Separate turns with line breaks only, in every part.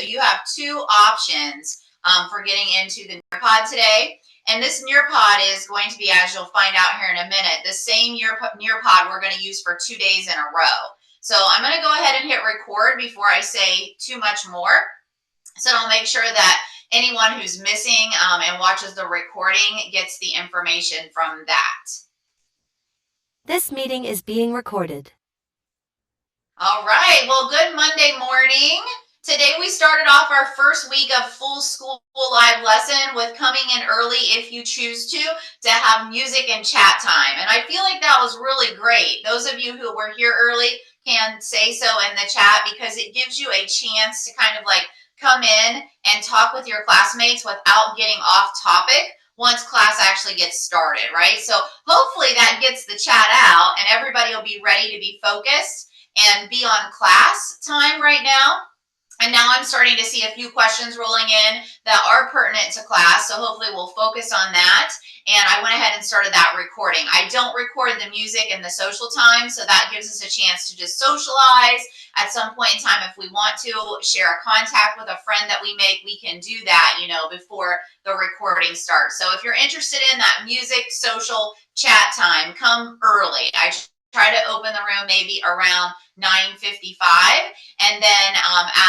you have two options for getting into the Nearpod today. And this Nearpod is going to be, as you'll find out here in a minute, the same Nearpod we're going to use for 2 days in a row. So I'm going to go ahead and hit record before I say too much more. So I'll make sure that anyone who's missing and watches the recording gets the information from that.
This meeting is being recorded.
All right. Well, good Monday morning. Today we started off our first week of full school live lesson with coming in early if you choose to have music and chat time. And I feel like that was really great. Those of you who were here early can say so in the chat because it gives you a chance to kind of like come in and talk with your classmates without getting off topic once class actually gets started, right? So hopefully that gets the chat out and everybody will be ready to be focused and be on class time right now. And now I'm starting to see a few questions rolling in that are pertinent to class. So hopefully we'll focus on that. And I went ahead and started that recording. I don't record the music and the social time. So that gives us a chance to just socialize. At some point in time, if we want to share a contact with a friend that we make, we can do that, before the recording starts. So if you're interested in that music, social, chat time, come early. I try to open the room maybe around 9:55, and then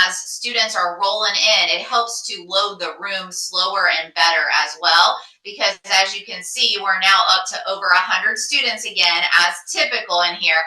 as students are rolling in, it helps to load the room slower and better as well, because as you can see, we're now up to over 100 students again, as typical in here,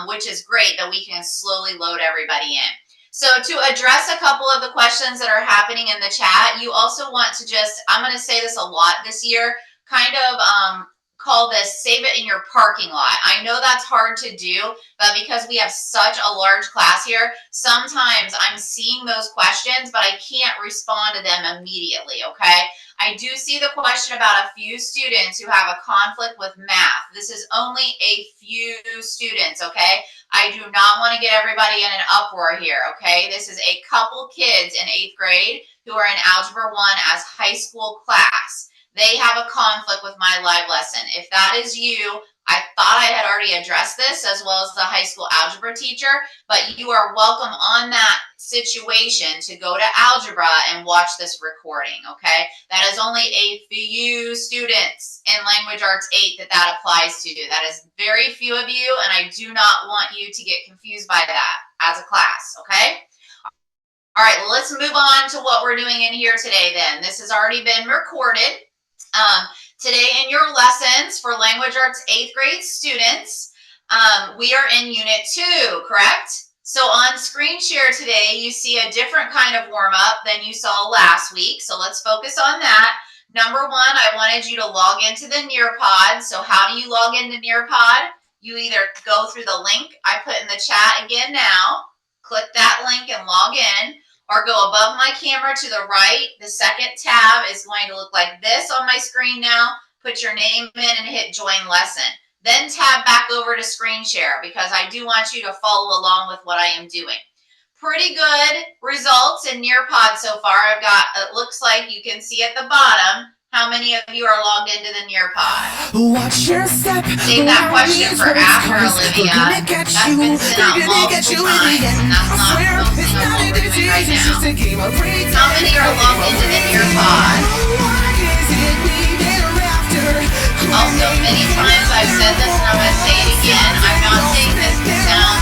which is great that we can slowly load everybody in. So to address a couple of the questions that are happening in the chat, you also want to just, I'm going to say this a lot this year, kind of call this save it in your parking lot. I know that's hard to do, but because we have such a large class here, sometimes I'm seeing those questions, but I can't respond to them immediately, okay? I do see the question about a few students who have a conflict with math. This is only a few students, okay? I do not want to get everybody in an uproar here, okay? This is a couple kids in 8th grade who are in Algebra 1 as high school class. They have a conflict with my live lesson. If that is you, I thought I had already addressed this as well as the high school algebra teacher, but you are welcome on that situation to go to algebra and watch this recording, okay? That is only a few students in Language Arts 8 that applies to. That is very few of you, and I do not want you to get confused by that as a class, okay? All right, well, let's move on to what we're doing in here today then. This has already been recorded. Today in your lessons for Language Arts 8th grade students, we are in Unit 2, correct? So on screen share today, you see a different kind of warm-up than you saw last week. So let's focus on that. Number one, I wanted you to log into the Nearpod. So how do you log into Nearpod? You either go through the link I put in the chat again now, click that link and log in, or go above my camera to the right. The second tab is going to look like this on my screen now. Put your name in and hit join lesson. Then tab back over to screen share because I do want you to follow along with what I am doing. Pretty good results in Nearpod so far. I've got, it looks like you can see at the bottom how many of you are logged into the Nearpod. Save that question for after, Olivia. That's been sent out multiple times, and that's not focusing on what we're doing right now. How many are logged into the Nearpod? Also, many times I've said this, and I'm going to say it again. I'm not saying this to sound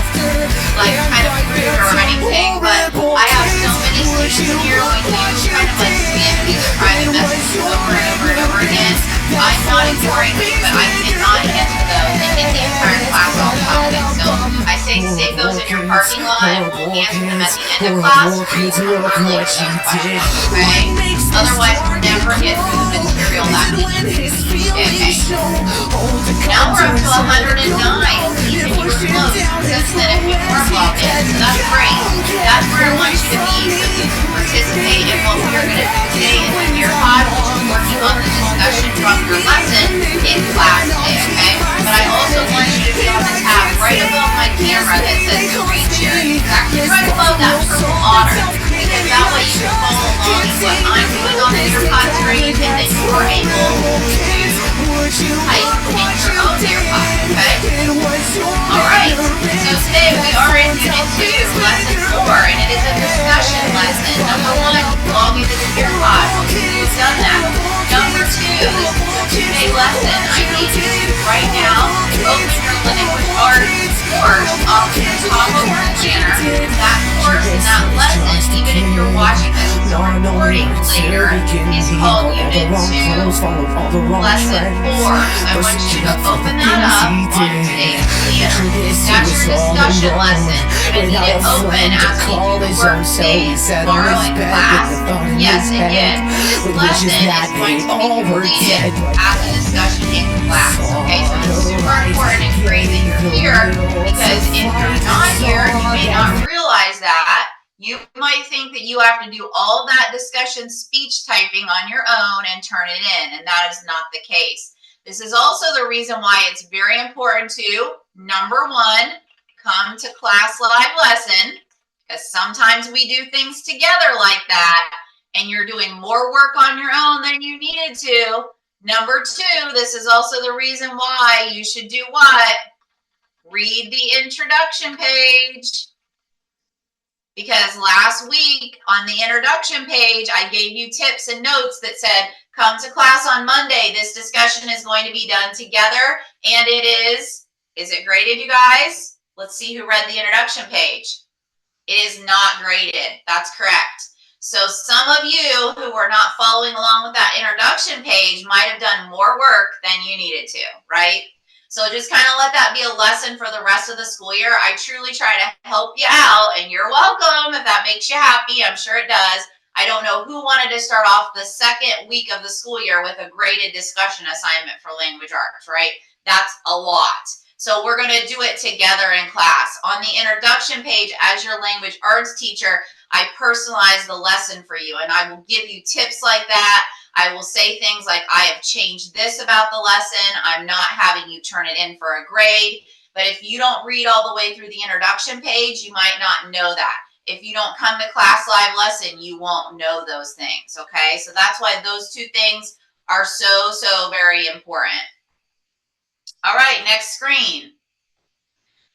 like kind of rude or anything, but I have so many students here when you kind of like spam these private messages over and over and over again. I'm not ignoring you, but I cannot answer those and get the entire class all topic. So I say save those in your parking lot and we'll answer them at the end of class. Okay? Otherwise, we'll never get through the material that we need. Okay. Now we're up to 109. Even you were close. Since then, if you weren't logged in, so that's great. That's where I want you to be so you can participate in what we are going to do today in the Nearpod, which is working on the discussion from your lesson in class today, okay? But I also want you to be on the tab right above my camera that says screen sharing. Exactly right above that purple otter. Because that way you can follow along with what I'm doing on the Nearpod screen, and then you are able to type in your own Nearpod, okay? Alright, so today we are in Unit 2, Lesson 4, and it is a discussion lesson. log into the Nearpod. Hopefully you've done that. Number 2, this is a 2-day lesson. I need you to right now open your language arts course off the top of your planner. That course and that lesson, even if you're watching this recording later, is called Unit 2, Lesson 4. So I want you to open that up on today's planner. That's your discussion lesson. You're going to need it open as we do the work today and tomorrow in class. Yes, again, this lesson is going to be completed as a discussion in class. Okay, so it's super important and great that you're here, because if you're not here, you may not realize that. You might think that you have to do all of that discussion speech typing on your own and turn it in, and that is not the case. This is also the reason why it's very important to, number 1, come to class live lesson, because sometimes we do things together like that, and you're doing more work on your own than you needed to. Number 2, this is also the reason why you should do what? Read the introduction page. Because last week on the introduction page, I gave you tips and notes that said, come to class on Monday. This discussion is going to be done together. And it is it graded, you guys? Let's see who read the introduction page. It is not graded. That's correct. So some of you who were not following along with that introduction page might have done more work than you needed to, right? So just kind of let that be a lesson for the rest of the school year. I truly try to help you out, and you're welcome if that makes you happy. I'm sure it does. I don't know who wanted to start off the second week of the school year with a graded discussion assignment for language arts, right? That's a lot. So we're going to do it together in class. On the introduction page, as your language arts teacher, I personalize the lesson for you, and I will give you tips like that. I will say things like, I have changed this about the lesson. I'm not having you turn it in for a grade. But if you don't read all the way through the introduction page, you might not know that. If you don't come to class live lesson, you won't know those things, okay? So that's why those 2 things are so, so very important. All right, next screen.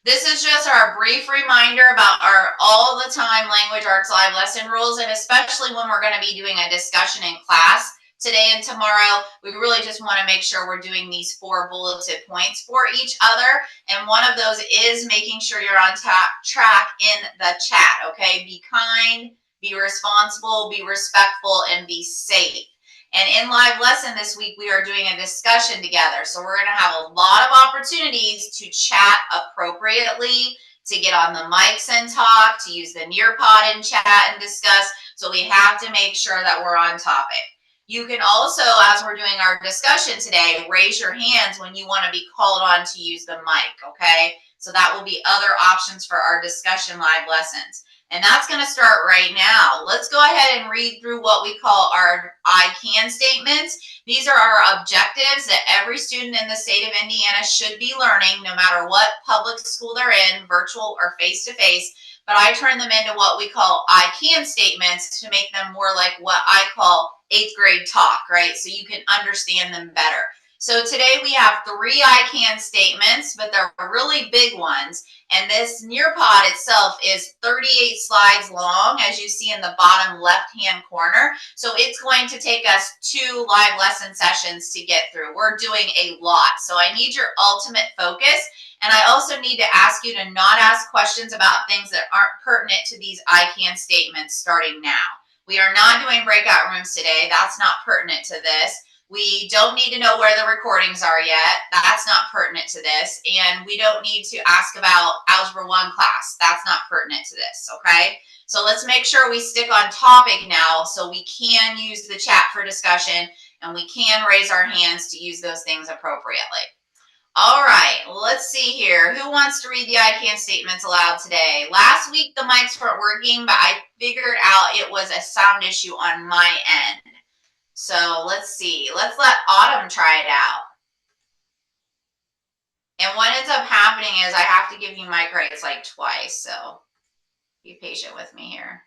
This is just our brief reminder about our all the time language arts live lesson rules, and especially when we're going to be doing a discussion in class today and tomorrow, we really just want to make sure we're doing these 4 bulleted points for each other. And one of those is making sure you're on track in the chat, okay? Be kind, be responsible, be respectful, and be safe. And in live lesson this week, we are doing a discussion together. So we're going to have a lot of opportunities to chat appropriately, to get on the mics and talk, to use the Nearpod and chat and discuss. So we have to make sure that we're on topic. You can also, as we're doing our discussion today, raise your hands when you want to be called on to use the mic, okay? So that will be other options for our discussion live lessons. And that's going to start right now. Let's go ahead and read through what we call our I can statements. These are our objectives that every student in the state of Indiana should be learning, no matter what public school they're in, virtual or face-to-face. But I turn them into what we call I can statements to make them more like what I call 8th grade talk, right? So you can understand them better. So today we have 3 I can statements, but they're really big ones. And this Nearpod itself is 38 slides long, as you see in the bottom left-hand corner. So it's going to take us 2 live lesson sessions to get through. We're doing a lot. So I need your ultimate focus. And I also need to ask you to not ask questions about things that aren't pertinent to these I can statements starting now. We are not doing breakout rooms today. That's not pertinent to this. We don't need to know where the recordings are yet. That's not pertinent to this. And we don't need to ask about Algebra 1 class. That's not pertinent to this, okay? So let's make sure we stick on topic now so we can use the chat for discussion and we can raise our hands to use those things appropriately. All right, let's see here. Who wants to read the I can statements aloud today? Last week, the mics weren't working, but I figured out it was a sound issue on my end. So let's see. Let's let Autumn try it out. And what ends up happening is I have to give you mic rates like twice. So be patient with me here.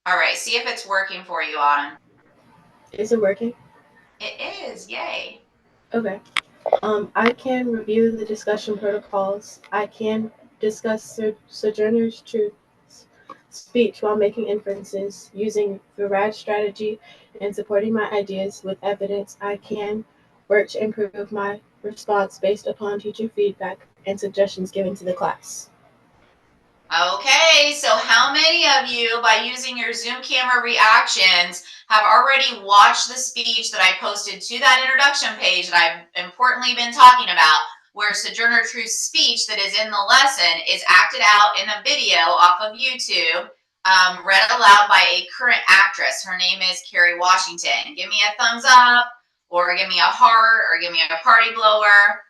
All right, see if it's working for you, Autumn.
Is it working?
It is. Yay.
Okay. I can review the discussion protocols. I can discuss Sojourner's Truths. speech while making inferences, using the RAD strategy, and supporting my ideas with evidence. I can work to improve my response based upon teacher feedback and suggestions given to the class.
Okay, so how many of you, by using your Zoom camera reactions, have already watched the speech that I posted to that introduction page that I've importantly been talking about, where Sojourner Truth's speech that is in the lesson is acted out in a video off of YouTube, read aloud by a current actress. Her name is Kerry Washington. Give me a thumbs up, or give me a heart, or give me a party blower.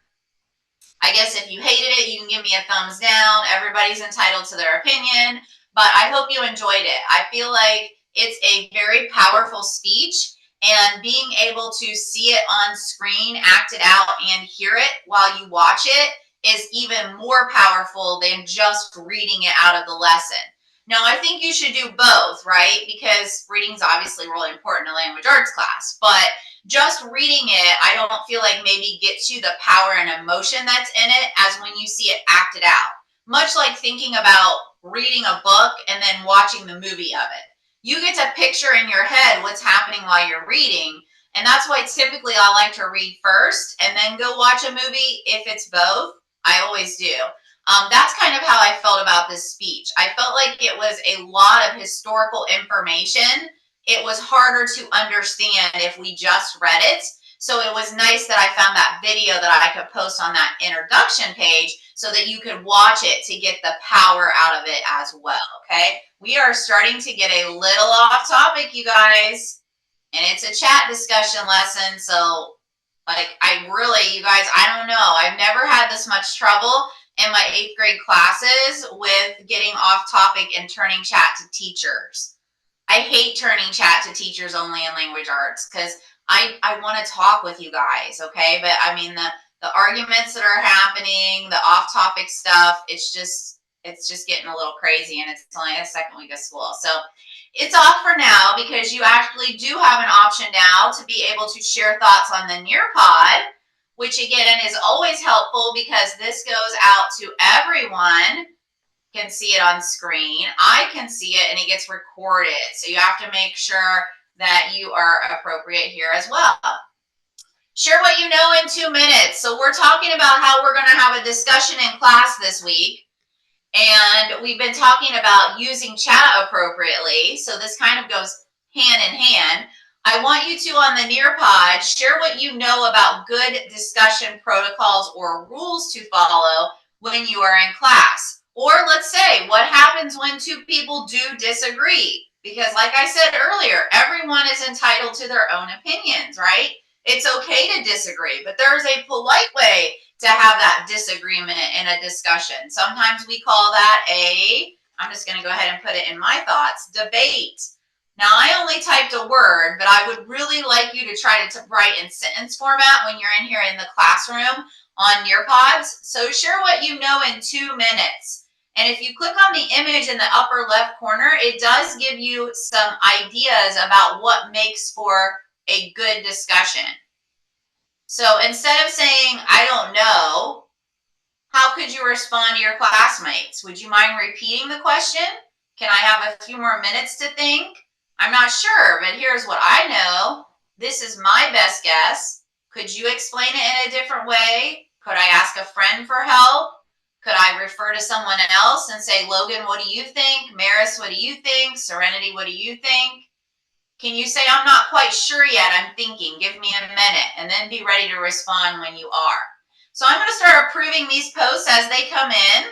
I guess if you hated it, you can give me a thumbs down. Everybody's entitled to their opinion, but I hope you enjoyed it. I feel like it's a very powerful speech, and being able to see it on screen, acted out, and hear it while you watch it is even more powerful than just reading it out of the lesson. Now, I think you should do both, right? Because reading is obviously really important in a language arts class, but just reading it, I don't feel like maybe gets you the power and emotion that's in it as when you see it acted out. Much like thinking about reading a book and then watching the movie of it. You get to picture in your head what's happening while you're reading, and that's why typically I like to read first and then go watch a movie if it's both. I always do. That's kind of how I felt about this speech. I felt like it was a lot of historical information. It was harder to understand if we just read it. So it was nice that I found that video that I could post on that introduction page so that you could watch it to get the power out of it as well, okay? We are starting to get a little off topic, you guys, and it's a chat discussion lesson. So like you guys, I don't know. I've never had this much trouble in my 8th grade classes with getting off topic and turning chat to teachers. I hate turning chat to teachers only in language arts because I want to talk with you guys, okay? But I mean, the arguments that are happening, the off-topic stuff, it's just getting a little crazy, and it's only the 2nd week of school. So it's off for now because you actually do have an option now to be able to share thoughts on the Nearpod, which again is always helpful because this goes out to everyone. Can see it on screen. I can see it, and it gets recorded. So you have to make sure that you are appropriate here as well. Share what you know in 2 minutes. So we're talking about how we're going to have a discussion in class this week. And we've been talking about using chat appropriately. So this kind of goes hand in hand. I want you to, on the Nearpod, share what you know about good discussion protocols or rules to follow when you are in class. Or let's say, what happens when 2 people do disagree? Because like I said earlier, everyone is entitled to their own opinions, right? It's okay to disagree, but there's a polite way to have that disagreement in a discussion. Sometimes we call that I'm just going to go ahead and put it in my thoughts, debate. Now, I only typed a word, but I would really like you to try to write in sentence format when you're in here in the classroom on Nearpods. So share what you know in 2 minutes. And if you click on the image in the upper left corner, it does give you some ideas about what makes for a good discussion. So instead of saying, I don't know, how could you respond to your classmates? Would you mind repeating the question? Can I have a few more minutes to think? I'm not sure, but here's what I know. This is my best guess. Could you explain it in a different way? Could I ask a friend for help? Could I refer to someone else and say, Logan, what do you think? Maris, what do you think? Serenity, what do you think? Can you say, I'm not quite sure yet, I'm thinking, give me a minute, and then be ready to respond when you are. So I'm going to start approving these posts as they come in.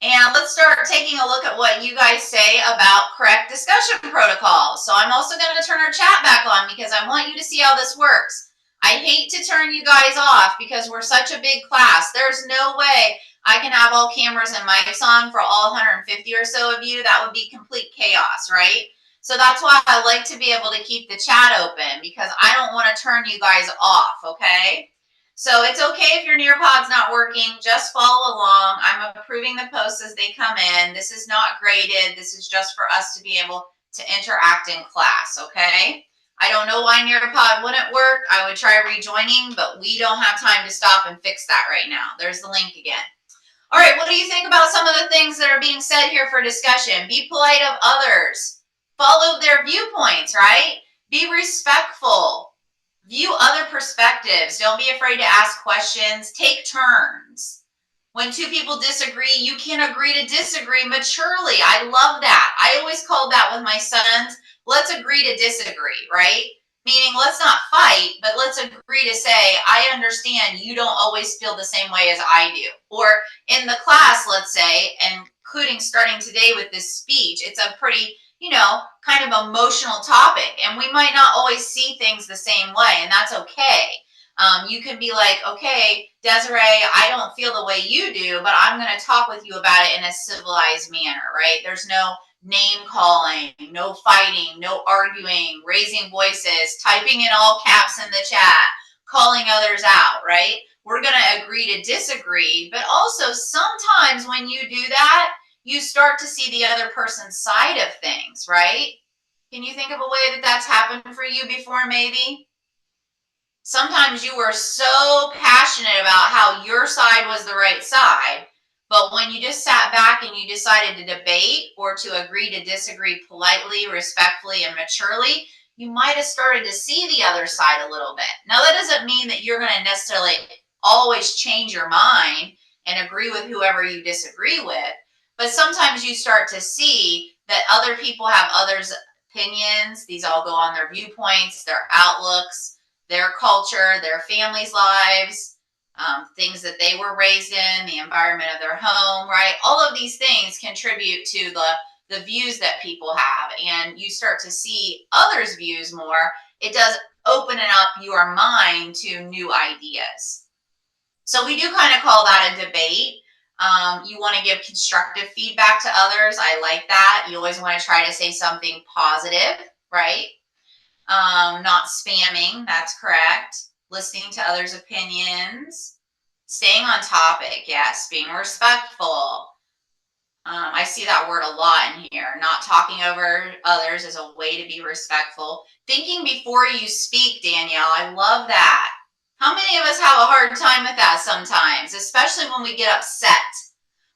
And let's start taking a look at what you guys say about correct discussion protocols. So I'm also going to turn our chat back on because I want you to see how this works. I hate to turn you guys off because we're such a big class. There's no way I can have all cameras and mics on for all 150 or so of you. That would be complete chaos, right? So that's why I like to be able to keep the chat open because I don't want to turn you guys off, okay? So it's okay if your Nearpod's not working. Just follow along. I'm approving the posts as they come in. This is not graded. This is just for us to be able to interact in class, okay? I don't know why Nearpod wouldn't work. I would try rejoining, but we don't have time to stop and fix that right now. There's the link again. All right, what do you think about some of the things that are being said here for discussion? Be polite of others. Follow their viewpoints, right? Be respectful. View other perspectives. Don't be afraid to ask questions. Take turns. When two people disagree, you can agree to disagree maturely. I love that. I always call that with my sons, let's agree to disagree, right? Meaning, let's not fight, but let's agree to say, I understand you don't always feel the same way as I do. Or in the class, let's say, and including starting today with this speech, it's a pretty, kind of emotional topic. And we might not always see things the same way, and that's okay. You can be like, okay, Desiree, I don't feel the way you do, but I'm going to talk with you about it in a civilized manner, right? There's no name calling, no fighting, no arguing, raising voices, typing in all caps in the chat, calling others out, right? We're going to agree to disagree, but also sometimes when you do that, you start to see the other person's side of things, right? Can you think of a way that that's happened for you before, maybe? Sometimes you were so passionate about how your side was the right side, but when you just sat back and you decided to debate or to agree to disagree politely, respectfully, and maturely, you might have started to see the other side a little bit. Now, that doesn't mean that you're going to necessarily always change your mind and agree with whoever you disagree with, but sometimes you start to see that other people have others' opinions. These all go on their viewpoints, their outlooks, their culture, their families' lives, things that they were raised in, the environment of their home, right? All of these things contribute to the views that people have, and you start to see others' views more. It does open up your mind to new ideas. So we do kind of call that a debate. You want to give constructive feedback to others. I like that. You always want to try to say something positive, right? Not spamming, that's correct. Listening to others' opinions. Staying on topic, yes. Being respectful. I see that word a lot in here. Not talking over others is a way to be respectful. Thinking before you speak, Danielle, I love that. How many of us have a hard time with that sometimes, especially when we get upset?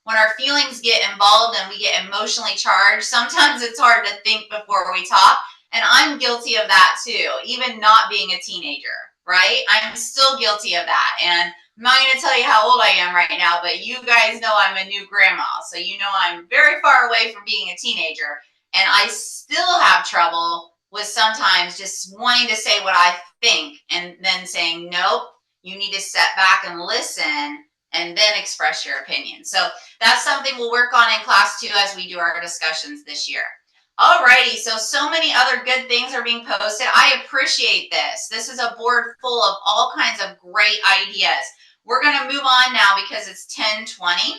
When our feelings get involved and we get emotionally charged, sometimes it's hard to think before we talk. And I'm guilty of that too, even not being a teenager, right? I'm still guilty of that. And I'm not going to tell you how old I am right now, but you guys know I'm a new grandma. So you know I'm very far away from being a teenager. And I still have trouble with sometimes just wanting to say what I think and then saying, nope, you need to step back and listen and then express your opinion. So that's something we'll work on in class too as we do our discussions this year. Alrighty, so many other good things are being posted. I appreciate this. This is a board full of all kinds of great ideas. We're going to move on now because it's 10:20.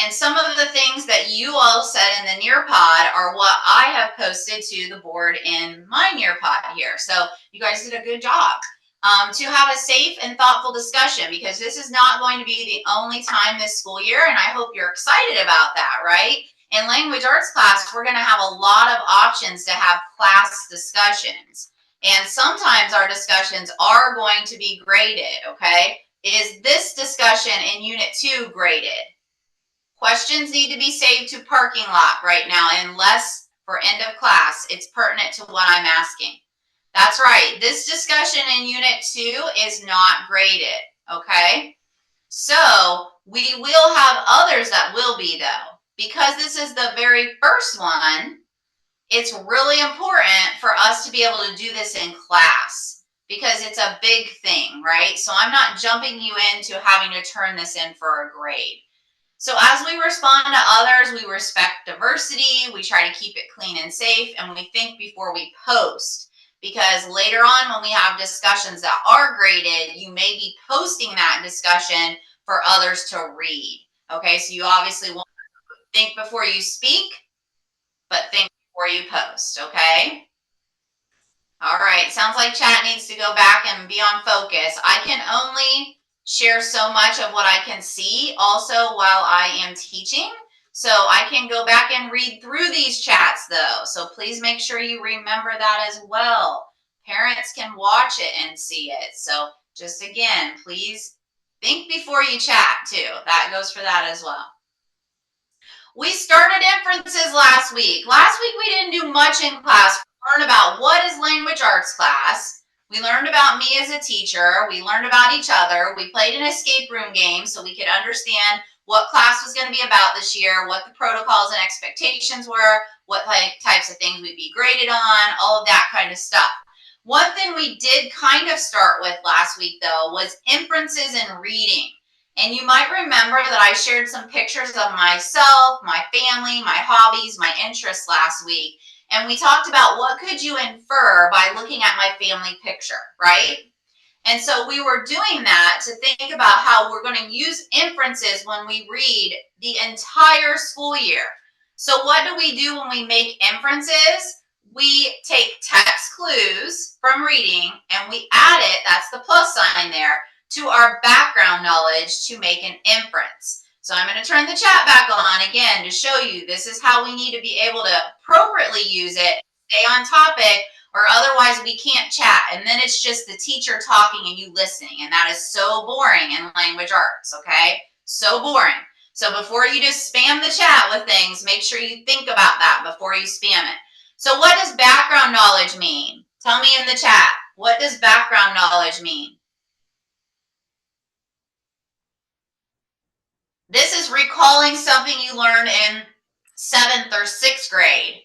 And some of the things that you all said in the Nearpod are what I have posted to the board in my Nearpod here. So you guys did a good job. To have a safe and thoughtful discussion, because this is not going to be the only time this school year, and I hope you're excited about that, right? In language arts class, we're going to have a lot of options to have class discussions. And sometimes our discussions are going to be graded, okay? Is this discussion in Unit 2 graded? Questions need to be saved to parking lot right now, unless for end of class, it's pertinent to what I'm asking. That's right. This discussion in Unit 2 is not graded, okay? So we will have others that will be, though. Because this is the very first one, it's really important for us to be able to do this in class because it's a big thing, right? So I'm not jumping you into having to turn this in for a grade. So as we respond to others, we respect diversity, we try to keep it clean and safe, and we think before we post. Because later on when we have discussions that are graded, you may be posting that discussion for others to read. Okay, so you obviously want to think before you speak, but think before you post, okay? All right, sounds like chat needs to go back and be on focus. I can only share so much of what I can see also while I am teaching. So I can go back and read through these chats though. So please make sure you remember that as well. Parents can watch it and see it. So just again, please Think before you chat too. That goes for that as well. We started inferences last week. Last week we didn't do much in class. We learned about what is language arts class. We learned about me as a teacher. We learned about each other. We played an escape room game so we could understand what class was going to be about this year, what the protocols and expectations were, what types of things we'd be graded on, all of that kind of stuff. One thing we did kind of start with last week though was inferences in reading. And you might remember that I shared some pictures of myself, my family, my hobbies, my interests last week. And we talked about what could you infer by looking at my family picture, right? And so we were doing that to think about how we're going to use inferences when we read the entire school year. So what do we do when we make inferences? We take text clues from reading and we add it, that's the plus sign there, to our background knowledge to make an inference. So I'm going to turn the chat back on again to show you this is how we need to be able to appropriately use it, stay on topic, or otherwise we can't chat. And then it's just the teacher talking and you listening. And that is so boring in language arts, okay? So boring. So before you just spam the chat with things, make sure you think about that before you spam it. So what does background knowledge mean? Tell me in the chat. What does background knowledge mean? This is recalling something you learned in 7th or 6th grade.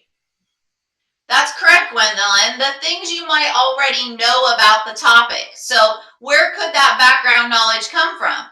That's correct, Gwendolyn. The things you might already know about the topic. So where could that background knowledge come from?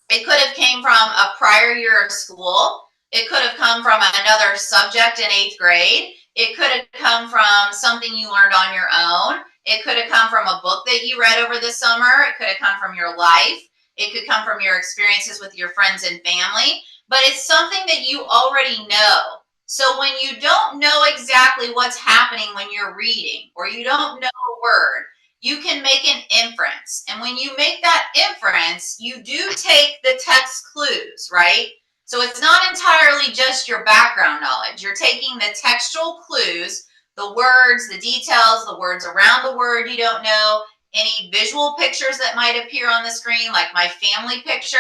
It could have came from a prior year of school. It could have come from another subject in 8th grade. It could have come from something you learned on your own. It could have come from a book that you read over the summer. It could have come from your life. It could come from your experiences with your friends and family, but it's something that you already know. So when you don't know exactly what's happening when you're reading, or you don't know a word, you can make an inference. And when you make that inference, you do take the text clues, right? So it's not entirely just your background knowledge. You're taking the textual clues, the words, the details, the words around the word you don't know, any visual pictures that might appear on the screen, like my family picture,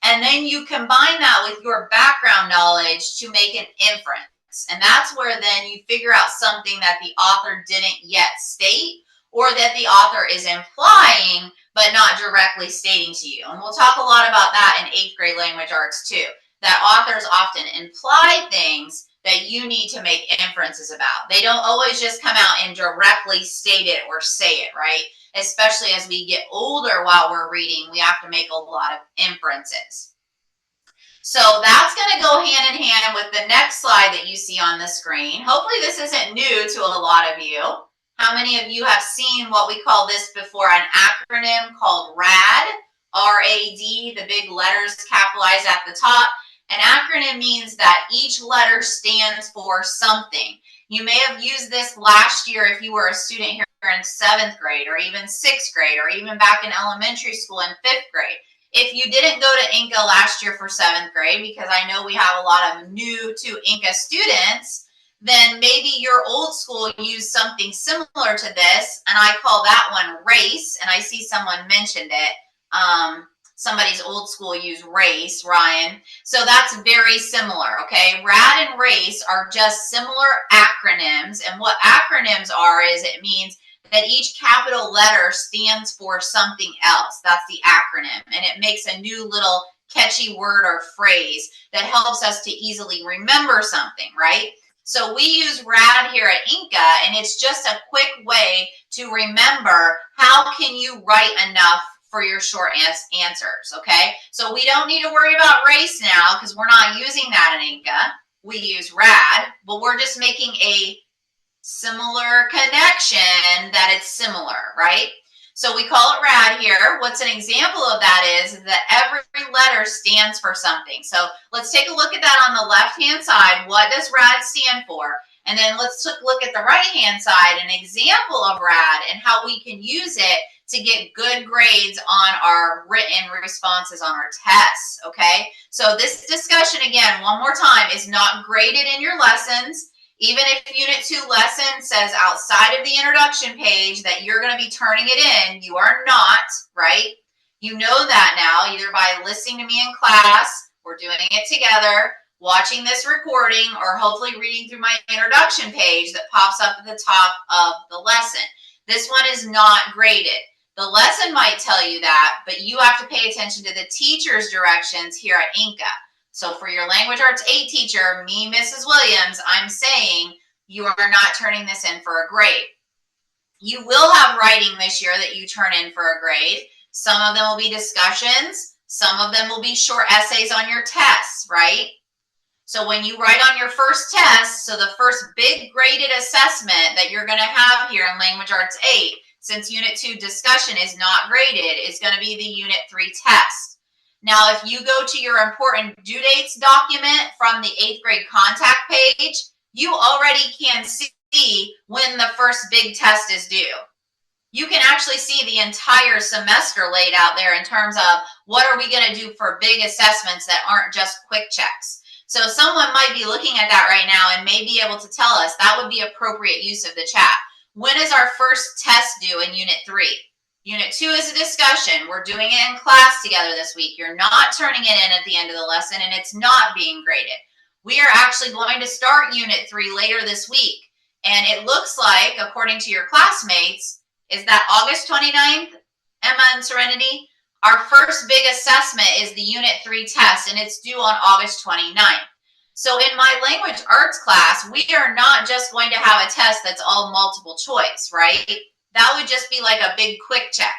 and then you combine that with your background knowledge to make an inference. And that's where then you figure out something that the author didn't yet state, or that the author is implying, but not directly stating to you. And we'll talk a lot about that in 8th grade language arts too, that authors often imply things that you need to make inferences about. They don't always just come out and directly state it or say it, right? Especially as we get older while we're reading, we have to make a lot of inferences. So that's going to go hand in hand with the next slide that you see on the screen. Hopefully this isn't new to a lot of you. How many of you have seen what we call this before, an acronym called RAD, R-A-D, the big letters capitalized at the top. An acronym means that each letter stands for something. You may have used this last year if you were a student here in 7th grade, or even 6th grade, or even back in elementary school in 5th grade. If you didn't go to Inca last year for 7th grade, because I know we have a lot of new to Inca students, then maybe your old school used something similar to this, and I call that one RACE, and I see someone mentioned it. Somebody's old school used RACE, Ryan. So that's very similar, okay? RAD and RACE are just similar acronyms, and what acronyms are is it means that each capital letter stands for something else. That's the acronym, and it makes a new little catchy word or phrase that helps us to easily remember something, right? So we use RAD here at Inca, and it's just a quick way to remember how can you write enough for your short answers, okay? So we don't need to worry about RACE now because we're not using that in Inca. We use RAD, but we're just making a similar connection that it's similar, right? So we call it RAD here. What's an example of that is that every letter stands for something. So let's take a look at that on the left-hand side. What does RAD stand for? And then let's look at the right-hand side, an example of RAD and how we can use it to get good grades on our written responses on our tests, okay? So this discussion, again, one more time, is not graded in your lessons. Even if Unit 2 lesson says outside of the introduction page that you're going to be turning it in, you are not, right? You know that now, either by listening to me in class, or doing it together, watching this recording, or hopefully reading through my introduction page that pops up at the top of the lesson. This one is not graded. The lesson might tell you that, but you have to pay attention to the teacher's directions here at INCA. So for your Language Arts 8 teacher, me, Mrs. Williams, I'm saying you are not turning this in for a grade. You will have writing this year that you turn in for a grade. Some of them will be discussions. Some of them will be short essays on your tests, right? So when you write on your first test, so the first big graded assessment that you're going to have here in Language Arts 8, since Unit 2 discussion is not graded, is going to be the Unit 3 test. Now, if you go to your important due dates document from the 8th grade contact page, you already can see when the first big test is due. You can actually see the entire semester laid out there in terms of what are we going to do for big assessments that aren't just quick checks. So someone might be looking at that right now and may be able to tell us that would be appropriate use of the chat. When is our first test due in Unit 3? Unit 2 is a discussion. We're doing it in class together this week. You're not turning it in at the end of the lesson, and it's not being graded. We are actually going to start Unit 3 later this week. And it looks like, according to your classmates, is that August 29th, Emma and Serenity? Our first big assessment is the Unit 3 test, and it's due on August 29th. So in my language arts class, we are not just going to have a test that's all multiple choice, right? That would just be like a big quick check.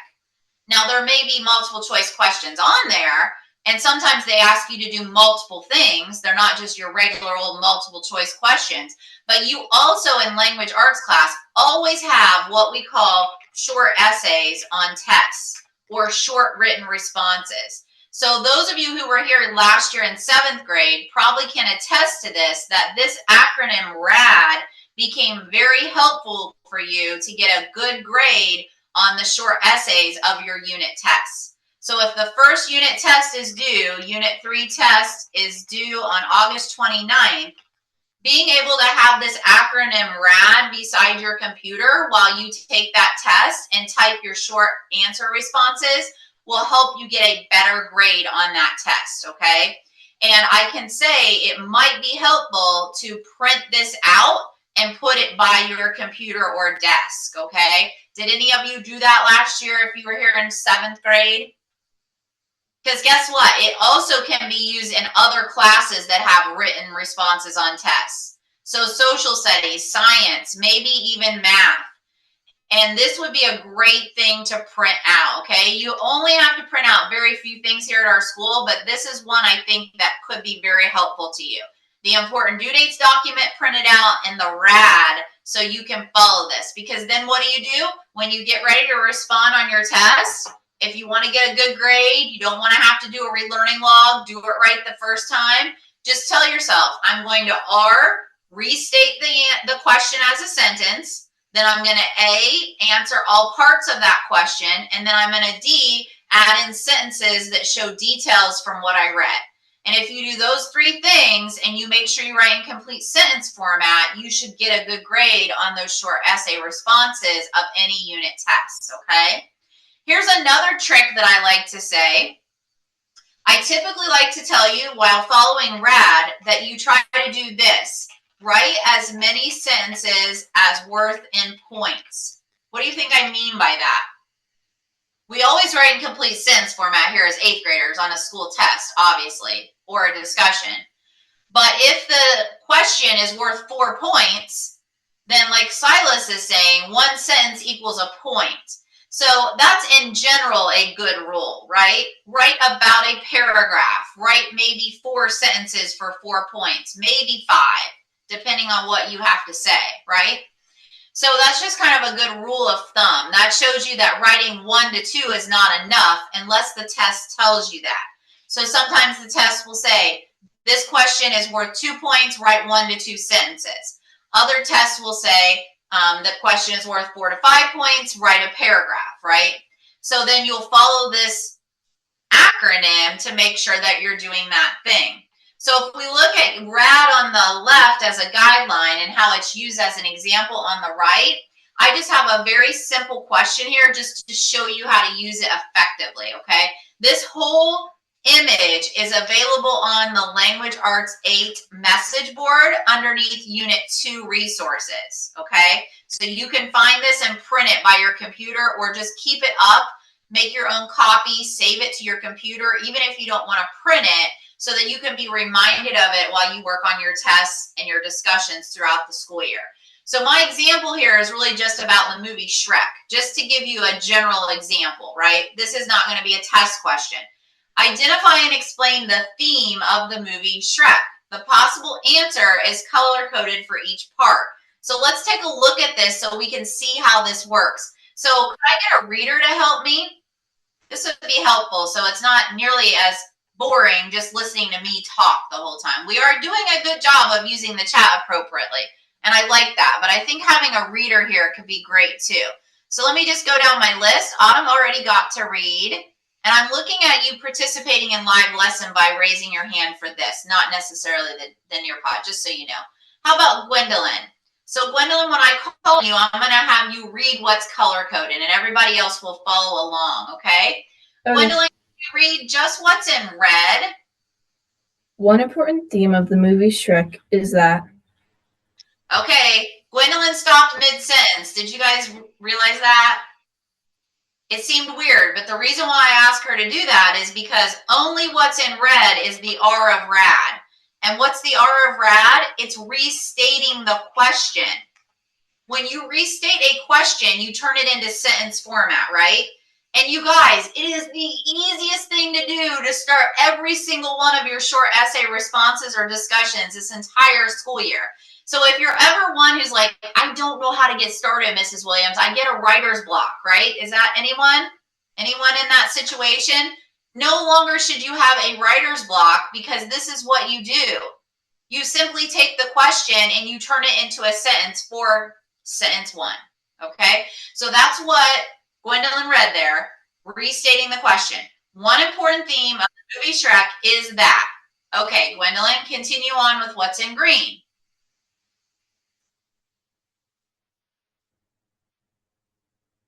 Now, there may be multiple choice questions on there, and sometimes they ask you to do multiple things. They're not just your regular old multiple choice questions. But you also, in language arts class, always have what we call short essays on tests or short written responses. So those of you who were here last year in 7th grade probably can attest to this, that this acronym RAD became very helpful for you to get a good grade on the short essays of your unit tests. So if the first unit test is due, Unit 3 test is due on August 29th, being able to have this acronym RAD beside your computer while you take that test and type your short answer responses will help you get a better grade on that test, okay? And I can say it might be helpful to print this out and put it by your computer or desk, okay? Did any of you do that last year if you were here in 7th grade? Because guess what? It also can be used in other classes that have written responses on tests. So social studies, science, maybe even math. And this would be a great thing to print out, okay? You only have to print out very few things here at our school, but this is one I think that could be very helpful to you. The important due dates document printed out and the RAD so you can follow this. Because then what do? When you get ready to respond on your test, if you want to get a good grade, you don't want to have to do a relearning log, do it right the first time, just tell yourself, I'm going to R, restate the question as a sentence, then I'm going to A, answer all parts of that question, and then I'm going to D, add in sentences that show details from what I read. And if you do those 3 things and you make sure you write in complete sentence format, you should get a good grade on those short essay responses of any unit tests, okay? Here's another trick that I like to say. I typically like to tell you while following RAD that you try to do this. Write as many sentences as worth in points. What do you think I mean by that? We always write in complete sentence format here as 8th graders on a school test, obviously, or a discussion. But if the question is worth 4 points, then like Silas is saying, 1 sentence equals a point. So that's in general a good rule, right? Write about a paragraph. Write maybe 4 sentences for 4 points, maybe 5, depending on what you have to say, right? So that's just kind of a good rule of thumb. That shows you that writing 1 to 2 is not enough unless the test tells you that. So sometimes the test will say, this question is worth 2 points, write 1 to 2 sentences. Other tests will say, the question is worth 4 to 5 points, write a paragraph, right? So then you'll follow this acronym to make sure that you're doing that thing. So if we look at RAD on the left as a guideline and how it's used as an example on the right, I just have a very simple question here just to show you how to use it effectively, okay? This whole image is available on the Language Arts 8 message board underneath Unit 2 resources, okay? So you can find this and print it by your computer or just keep it up, make your own copy, save it to your computer, even if you don't want to print it, so that you can be reminded of it while you work on your tests and your discussions throughout the school year. So my example here is really just about the movie Shrek, just to give you a general example, right? This is not going to be a test question. Identify and explain the theme of the movie Shrek. The possible answer is color-coded for each part. So let's take a look at this so we can see how this works. So can I get a reader to help me? This would be helpful so it's not nearly as boring just listening to me talk the whole time. We are doing a good job of using the chat appropriately, and I like that, but I think having a reader here could be great too. So let me just go down my list. Autumn already got to read, and I'm looking at you participating in live lesson by raising your hand for this, not necessarily the Nearpod, just so you know. How about Gwendolyn? So Gwendolyn, when I call you, I'm gonna have you read what's color-coded, and everybody else will follow along, okay? Gwendolyn, read just what's in red.
One important theme of the movie Shrek is that.
Okay, Gwendolyn stopped mid-sentence. Did you guys realize that? It seemed weird, but the reason why I asked her to do that is because only what's in red is the R of rad. And what's the R of rad? It's restating the question. When you restate a question, you turn it into sentence format, right? And you guys, it is the easiest thing to do to start every single one of your short essay responses or discussions this entire school year. So if you're ever one who's like, I don't know how to get started, Mrs. Williams, I get a writer's block, right? Is that anyone? Anyone in that situation? No longer should you have a writer's block because this is what you do. You simply take the question and you turn it into a sentence for sentence one, okay? So that's what Gwendolyn read there, restating the question. One important theme of the movie Shrek is that. Okay, Gwendolyn, continue on with what's in green.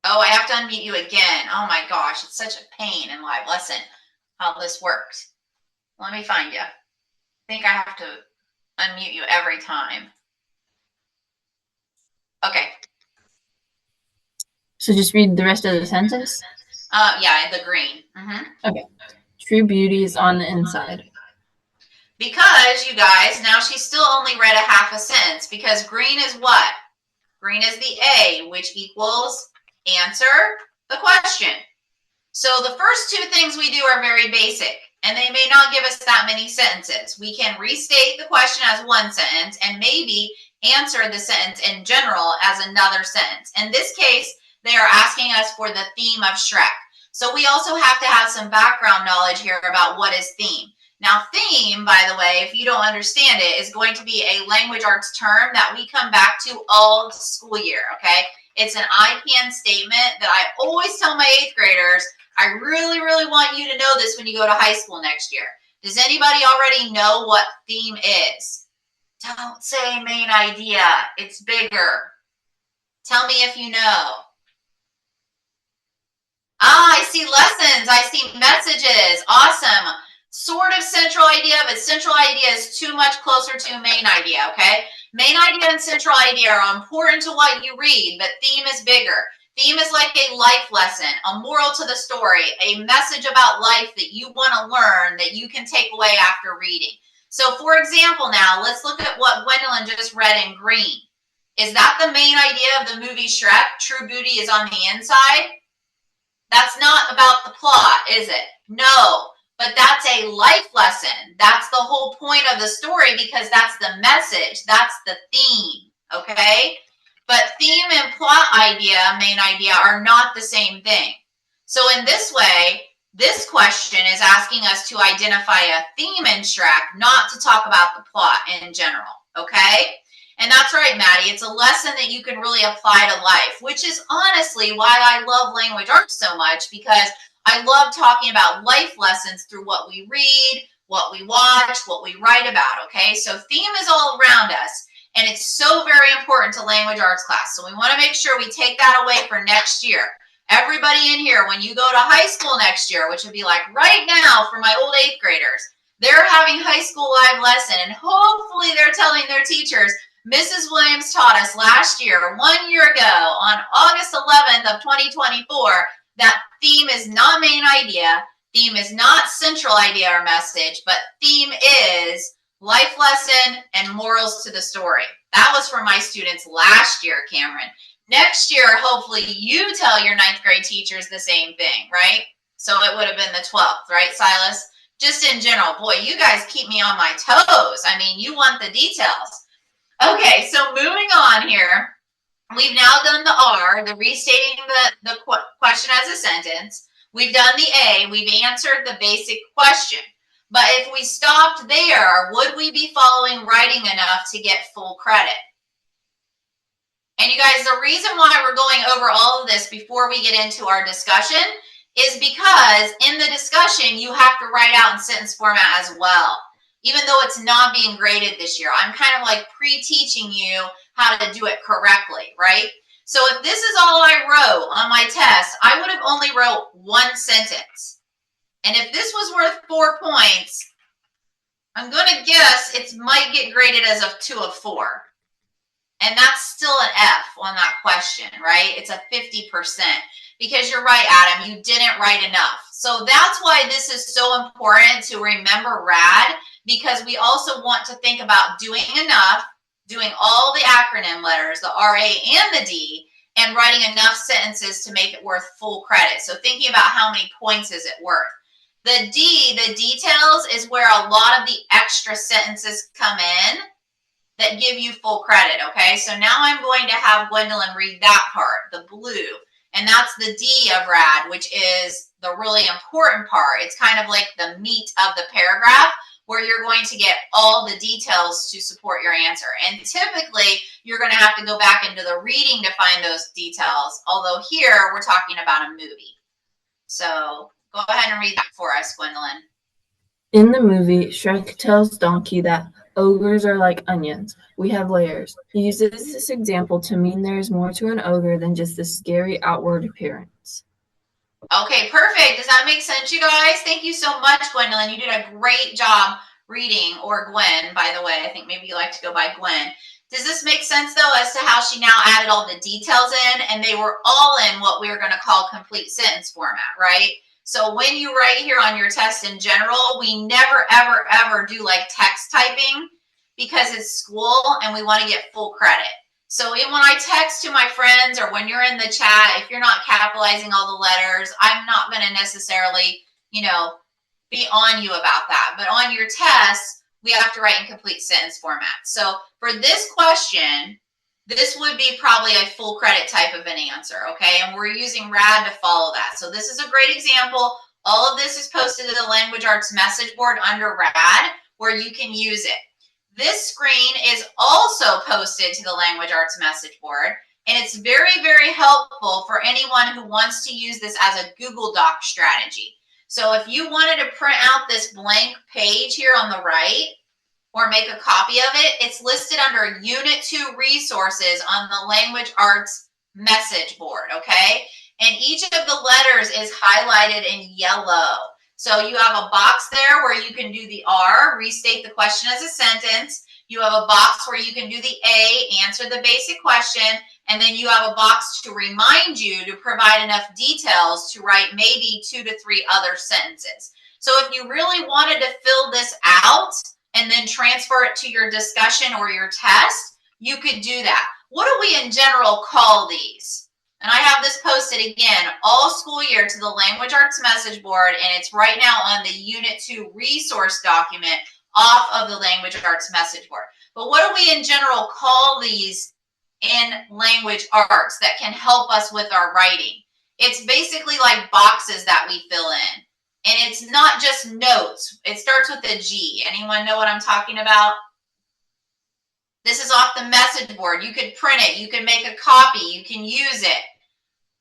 Oh, I have to unmute you again. Oh my gosh, it's such a pain in live lesson how this works. Let me find you. I think I have to unmute you every time. Okay.
So just read the rest of the sentence?
Yeah, the green.
Okay. True beauty is on the inside.
Because, you guys, now she still only read a half a sentence because green is what? Green is the A, which equals answer the question. So the first two things we do are very basic, and they may not give us that many sentences. We can restate the question as one sentence and maybe answer the sentence in general as another sentence. In this case, they are asking us for the theme of Shrek. So we also have to have some background knowledge here about what is theme. Now, theme, by the way, if you don't understand it, is going to be a language arts term that we come back to all school year, okay? It's an IPN statement that I always tell my 8th graders, I really, really want you to know this when you go to high school next year. Does anybody already know what theme is? Don't say main idea. It's bigger. Tell me if you know. Ah, I see lessons. I see messages. Awesome. Sort of central idea, but central idea is too much closer to main idea, okay? Main idea and central idea are important to what you read, but theme is bigger. Theme is like a life lesson, a moral to the story, a message about life that you want to learn that you can take away after reading. So for example now, let's look at what Gwendolyn just read in green. Is that the main idea of the movie Shrek? True beauty is on the inside? That's not about the plot, is it? No, but that's a life lesson. That's the whole point of the story because that's the message. That's the theme, okay? But theme and plot idea, main idea, are not the same thing. So in this way, this question is asking us to identify a theme in Shrek, not to talk about the plot in general, okay? And that's right, Maddie. It's a lesson that you can really apply to life, which is honestly why I love language arts so much, because I love talking about life lessons through what we read, what we watch, what we write about, okay? So theme is all around us. And it's so very important to language arts class. So we want to make sure we take that away for next year. Everybody in here, when you go to high school next year, which would be like right now for my old 8th graders, they're having high school live lesson, and hopefully they're telling their teachers, Mrs. Williams taught us last year, 1 year ago, on August 11th of 2024, that theme is not main idea, theme is not central idea or message, but theme is life lesson and morals to the story. That was for my students last year, Cameron. Next year, hopefully you tell your 9th grade teachers the same thing, right? So it would have been the 12th, right, Silas? Just in general, boy, you guys keep me on my toes. I mean, you want the details. Okay, so moving on here. We've now done the R, the restating the question as a sentence. We've done the A, we've answered the basic question. But if we stopped there, would we be following writing enough to get full credit? And you guys, the reason why we're going over all of this before we get into our discussion is because in the discussion, you have to write out in sentence format as well. Even though it's not being graded this year, I'm kind of like pre-teaching you how to do it correctly, right? So if this is all I wrote on my test, I would have only wrote one sentence. And if this was worth 4 points, I'm going to guess it might get graded as a 2 of 4. And that's still an F on that question, right? It's a 50%. Because you're right, Adam, you didn't write enough. So that's why this is so important to remember RAD, because we also want to think about doing enough, doing all the acronym letters, the RA and the D, and writing enough sentences to make it worth full credit. So thinking about how many points is it worth. The D, the details, is where a lot of the extra sentences come in that give you full credit, okay? So now I'm going to have Gwendolyn read that part, the blue. And that's the D of RAD, which is the really important part. It's kind of like the meat of the paragraph where you're going to get all the details to support your answer. And typically, you're going to have to go back into the reading to find those details, although here we're talking about a movie. So go ahead and read that for us, Gwendolyn.
In the movie, Shrek tells Donkey that ogres are like onions. We have layers. He uses this example to mean there is more to an ogre than just the scary outward appearance.
Okay, perfect. Does that make sense, you guys? Thank you so much, Gwendolyn. You did a great job reading, or Gwen, by the way. I think maybe you like to go by Gwen. Does this make sense, though, as to how she now added all the details in, and they were all in what we're going to call complete sentence format, right? So when you write here on your test in general, we never, ever, ever do like text typing because it's school and we want to get full credit. So when I text to my friends or when you're in the chat, if you're not capitalizing all the letters, I'm not going to necessarily, be on you about that. But on your test, we have to write in complete sentence format. So for this question, this would be probably a full credit type of an answer, okay? And we're using RAD to follow that. So this is a great example. All of this is posted to the Language Arts message board under RAD where you can use it. This screen is also posted to the Language Arts message board, and it's very, very helpful for anyone who wants to use this as a Google Doc strategy. So if you wanted to print out this blank page here on the right, or make a copy of it, it's listed under Unit 2 Resources on the Language Arts message board, okay? And each of the letters is highlighted in yellow. So you have a box there where you can do the R, restate the question as a sentence. You have a box where you can do the A, answer the basic question. And then you have a box to remind you to provide enough details to write maybe 2 to 3 other sentences. So if you really wanted to fill this out, and then transfer it to your discussion or your test, you could do that. What do we in general call these? And I have this posted again all school year to the Language Arts message board, and it's right now on the Unit 2 resource document off of the Language Arts message board. But what do we in general call these in language arts that can help us with our writing? It's basically like boxes that we fill in. And it's not just notes. It starts with a G. Anyone know what I'm talking about? This is off the message board. You could print it. You can make a copy. You can use it.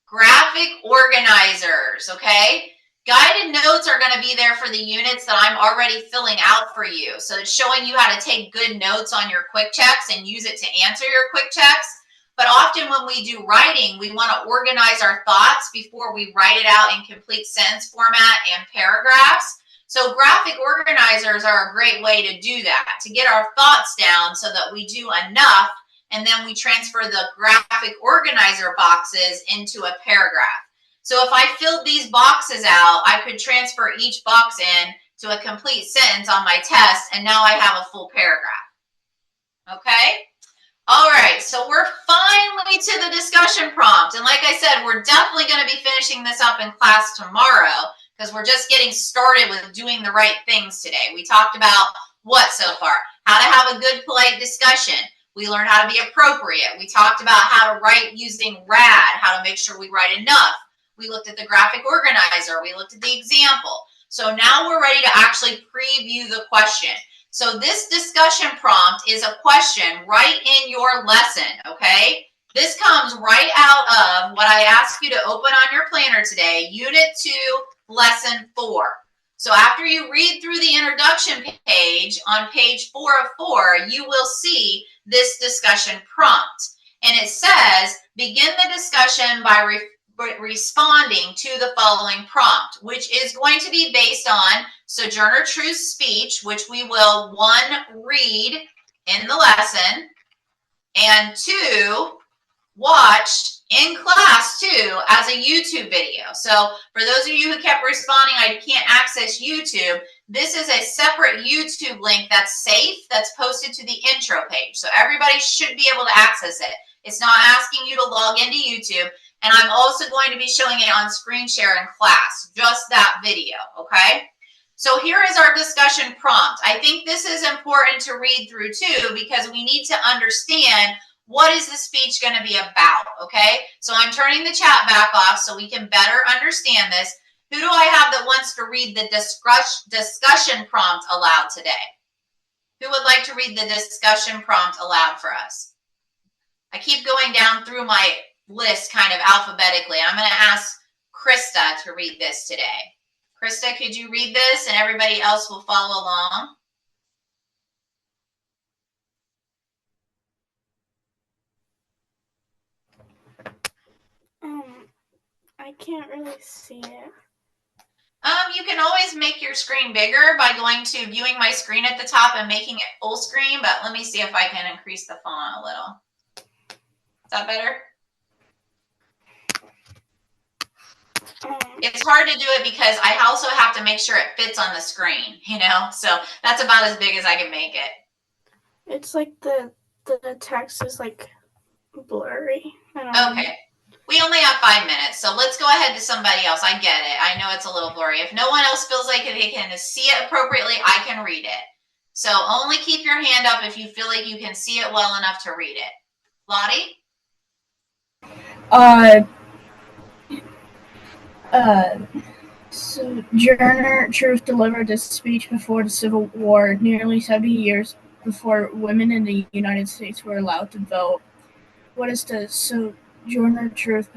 Graphic organizers, okay? Guided notes are going to be there for the units that I'm already filling out for you. So it's showing you how to take good notes on your quick checks and use it to answer your quick checks. But often when we do writing, we want to organize our thoughts before we write it out in complete sentence format and paragraphs. So graphic organizers are a great way to do that, to get our thoughts down so that we do enough, and then we transfer the graphic organizer boxes into a paragraph. So if I filled these boxes out, I could transfer each box in to a complete sentence on my test, and now I have a full paragraph. Okay? All right, so we're finally to the discussion prompt. And like I said, we're definitely going to be finishing this up in class tomorrow because we're just getting started with doing the right things today. We talked about what so far? How to have a good, polite discussion. We learned how to be appropriate. We talked about how to write using RAD, how to make sure we write enough. We looked at the graphic organizer. We looked at the example. So now we're ready to actually preview the question. So this discussion prompt is a question right in your lesson, okay? This comes right out of what I asked you to open on your planner today, Unit 2, Lesson 4. So after you read through the introduction page, on page 4 of 4, you will see this discussion prompt. And it says, begin the discussion by responding to the following prompt, which is going to be based on Sojourner Truth's speech, which we will, 1, read in the lesson, and 2, watch in class too as a YouTube video. So for those of you who kept responding, I can't access YouTube, this is a separate YouTube link that's safe, that's posted to the intro page. So everybody should be able to access it. It's not asking you to log into YouTube. And I'm also going to be showing it on screen share in class, just that video, okay? So here is our discussion prompt. I think this is important to read through too, because we need to understand what is the speech going to be about, okay? So I'm turning the chat back off so we can better understand this. Who do I have that wants to read the discussion prompt aloud today? Who would like to read the discussion prompt aloud for us? I keep going down through my list kind of alphabetically. I'm going to ask Krista to read this today. Krista, could you read this and everybody else will follow along?
I can't really see it.
You can always make your screen bigger by going to viewing my screen at the top and making it full screen, but let me see if I can increase the font a little. Is that better? It's hard to do it because I also have to make sure it fits on the screen, you know? So that's about as big as I can make it.
It's like the text is like blurry. I don't know.
Okay. We only have 5 minutes, so let's go ahead to somebody else. I get it. I know it's a little blurry. If no one else feels like they can see it appropriately, I can read it. So only keep your hand up if you feel like you can see it well enough to read it. Lottie?
Sojourner Truth delivered this speech before the Civil War, nearly 70 years before women in the United States were allowed to vote. What is the Sojourner Truth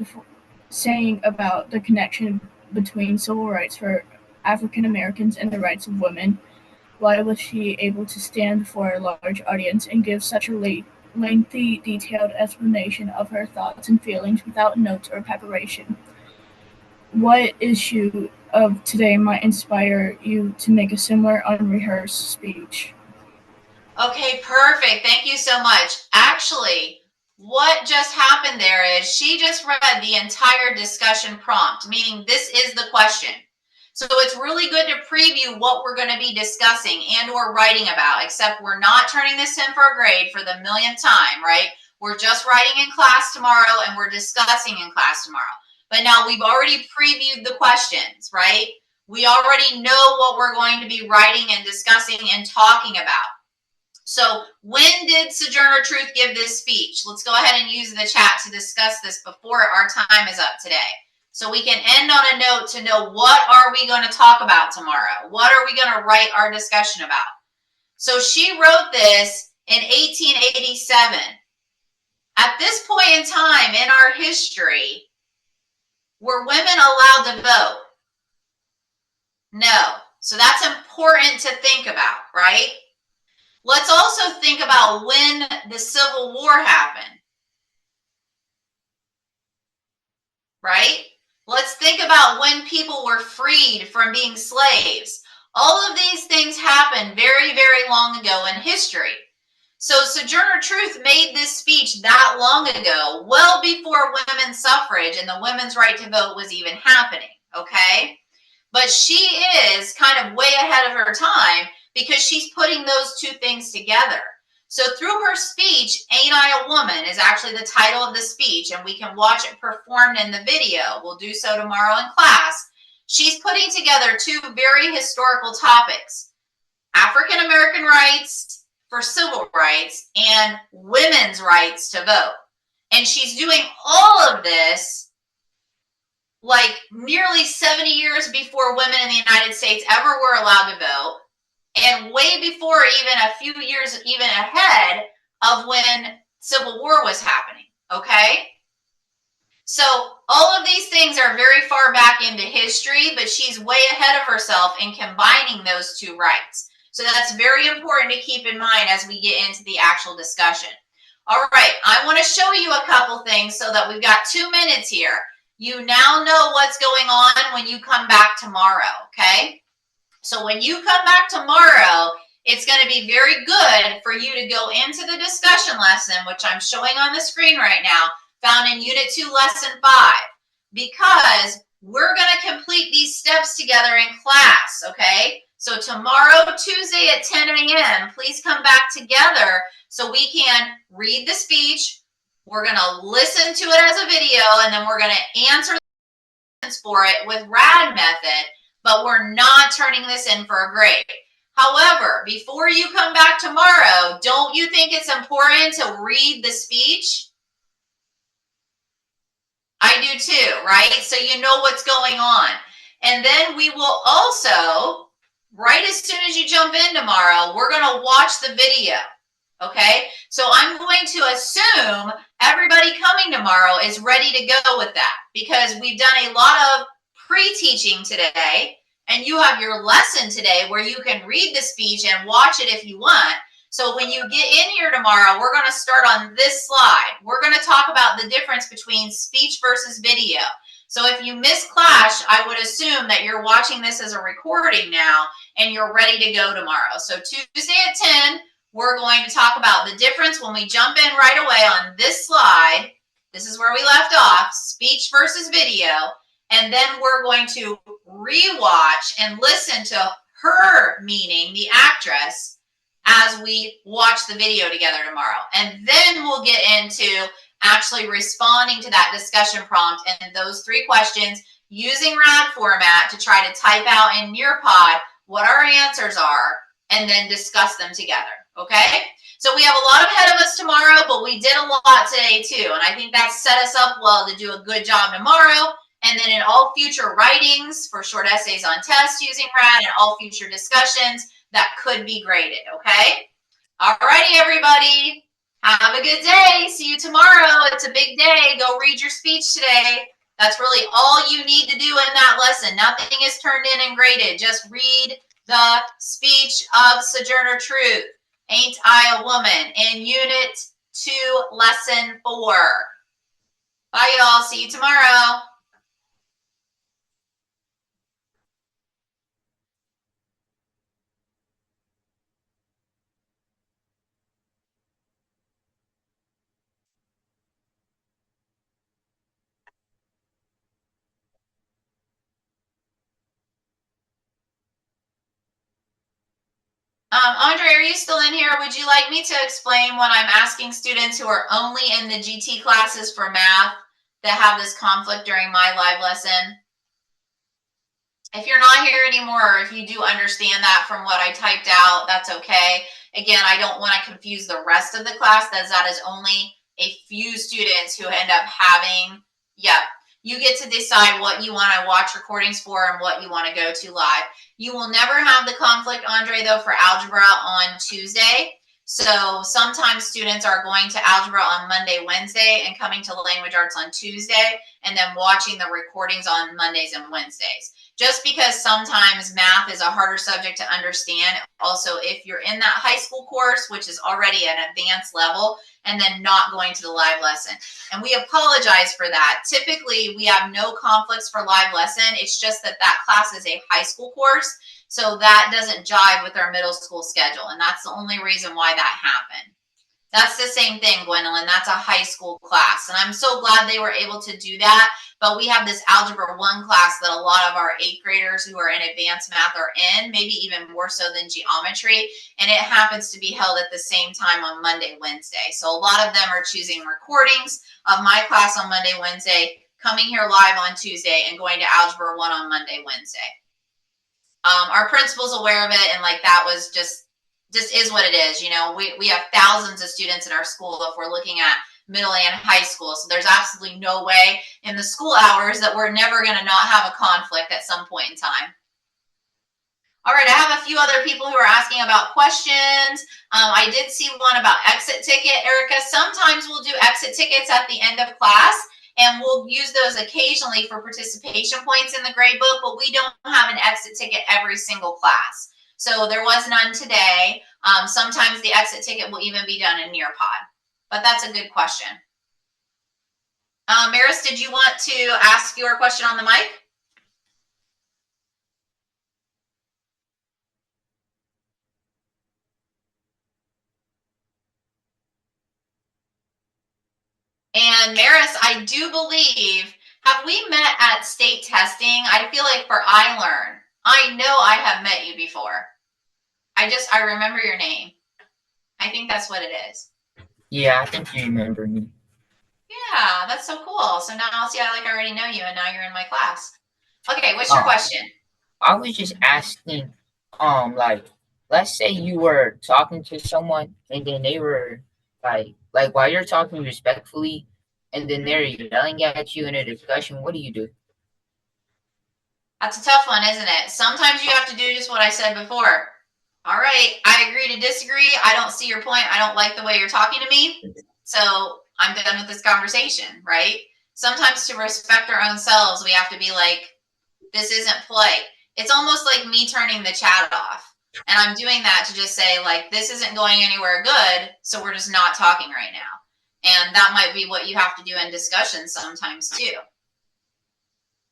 saying about the connection between civil rights for African Americans and the rights of women? Why was she able to stand before a large audience and give such a lengthy, detailed explanation of her thoughts and feelings without notes or preparation? What issue of today might inspire you to make a similar unrehearsed speech?
Okay, perfect. Thank you so much. Actually, what just happened there is she just read the entire discussion prompt, meaning this is the question. So it's really good to preview what we're going to be discussing and or writing about, except we're not turning this in for a grade for the millionth time, right? We're just writing in class tomorrow and we're discussing in class tomorrow. But now we've already previewed the questions, right? We already know what we're going to be writing and discussing and talking about. So when did Sojourner Truth give this speech? Let's go ahead and use the chat to discuss this before our time is up today. So we can end on a note to know what are we going to talk about tomorrow? What are we going to write our discussion about? So she wrote this in 1887. At this point in time in our history, were women allowed to vote? No. So that's important to think about, right? Let's also think about when the Civil War happened, right? Let's think about when people were freed from being slaves. All of these things happened very, very long ago in history. So Sojourner Truth made this speech that long ago, well before women's suffrage and the women's right to vote was even happening, okay? But she is kind of way ahead of her time because she's putting those two things together. So through her speech, Ain't I a Woman is actually the title of the speech, and we can watch it performed in the video. We'll do so tomorrow in class. She's putting together two very historical topics: African American rights for civil rights and women's rights to vote. And she's doing all of this like nearly 70 years before women in the United States ever were allowed to vote, and way before even a few years even ahead of when Civil War was happening, okay? So all of these things are very far back into history, but she's way ahead of herself in combining those two rights. So that's very important to keep in mind as we get into the actual discussion. All right, I want to show you a couple things so that we've got 2 minutes here. You now know what's going on when you come back tomorrow, okay? So when you come back tomorrow, it's going to be very good for you to go into the discussion lesson, which I'm showing on the screen right now, found in Unit 2, Lesson 5, because we're going to complete these steps together in class, okay? So tomorrow, Tuesday at 10 a.m., please come back together so we can read the speech. We're going to listen to it as a video, and then we're going to answer for it with RAD method, but we're not turning this in for a grade. However, before you come back tomorrow, don't you think it's important to read the speech? I do too, right? So you know what's going on. And then we will also, right as soon as you jump in tomorrow, we're going to watch the video. Okay, so I'm going to assume everybody coming tomorrow is ready to go with that, because we've done a lot of pre-teaching today, and you have your lesson today where you can read the speech and watch it if you want. So when you get in here tomorrow, we're going to start on this slide. We're going to talk about the difference between speech versus video. So if you miss class, I would assume that you're watching this as a recording now and you're ready to go tomorrow. So Tuesday at 10, we're going to talk about the difference when we jump in right away on this slide. This is where we left off, speech versus video. And then we're going to rewatch and listen to her, meaning the actress, as we watch the video together tomorrow. And then we'll get into actually responding to that discussion prompt and those 3 questions using RAD format to try to type out in Nearpod what our answers are and then discuss them together. Okay, so we have a lot ahead of us tomorrow, but we did a lot today too. And I think that set us up well to do a good job tomorrow. And then in all future writings for short essays on tests using RAD and all future discussions that could be graded. Okay, all righty, everybody. Have a good day. See you tomorrow. It's a big day. Go read your speech today. That's really all you need to do in that lesson. Nothing is turned in and graded. Just read the speech of Sojourner Truth, Ain't I a Woman, in Unit 2, Lesson 4. Bye, y'all. See you tomorrow. Andre, are you still in here? Would you like me to explain what I'm asking students who are only in the GT classes for math that have this conflict during my live lesson? If you're not here anymore, or if you do understand that from what I typed out, that's okay. Again, I don't want to confuse the rest of the class, as that is only a few students who end up having, you get to decide what you want to watch recordings for and what you want to go to live. You will never have the conflict, Andre, though, for algebra on Tuesday. So sometimes students are going to algebra on Monday, Wednesday, and coming to language arts on Tuesday, and then watching the recordings on Mondays and Wednesdays. just because sometimes math is a harder subject to understand. Also, if you're in that high school course, which is already an advanced level, and then not going to the live lesson. And we apologize for that. Typically, we have no conflicts for live lesson. It's just that that class is a high school course, so that doesn't jive with our middle school schedule, and that's the only reason why that happened. That's the same thing, Gwendolyn. That's a high school class. And I'm so glad they were able to do that. But we have this Algebra 1 class that a lot of our 8th graders who are in advanced math are in, maybe even more so than geometry. And it happens to be held at the same time on Monday, Wednesday. So a lot of them are choosing recordings of my class on Monday, Wednesday, coming here live on Tuesday, and going to Algebra 1 on Monday, Wednesday. Our principal's aware of it, and like that was just is what it is. You know, we have thousands of students in our school if we're looking at middle and high school. So there's absolutely no way in the school hours that we're never going to not have a conflict at some point in time. All right, I have a few other people who are asking about questions. I did see one about exit ticket, Erica. Sometimes we'll do exit tickets at the end of class, and we'll use those occasionally for participation points in the grade book, but we don't have an exit ticket every single class. So there was none today. Sometimes the exit ticket will even be done in Nearpod, but that's a good question. Maris, did you want to ask your question on the mic? And Maris, I do believe, have we met at state testing? I feel like for iLearn. I know I have met you before. I remember your name. I think that's what it is.
Yeah, I think you remember me.
Yeah, that's so cool. So now see, I already know you, and now you're in my class. Okay, what's your question?
I was just asking, like, let's say you were talking to someone and then they were like while you're talking respectfully, and then they're yelling at you in a discussion, what do you do?
That's a tough one, isn't it? Sometimes you have to do just what I said before. All right, I agree to disagree. I don't see your point. I don't like the way you're talking to me. So I'm done with this conversation, right? Sometimes to respect our own selves, we have to be like, this isn't play. It's almost like me turning the chat off. And I'm doing that to just say, like, this isn't going anywhere good, so we're just not talking right now. And that might be what you have to do in discussions sometimes too.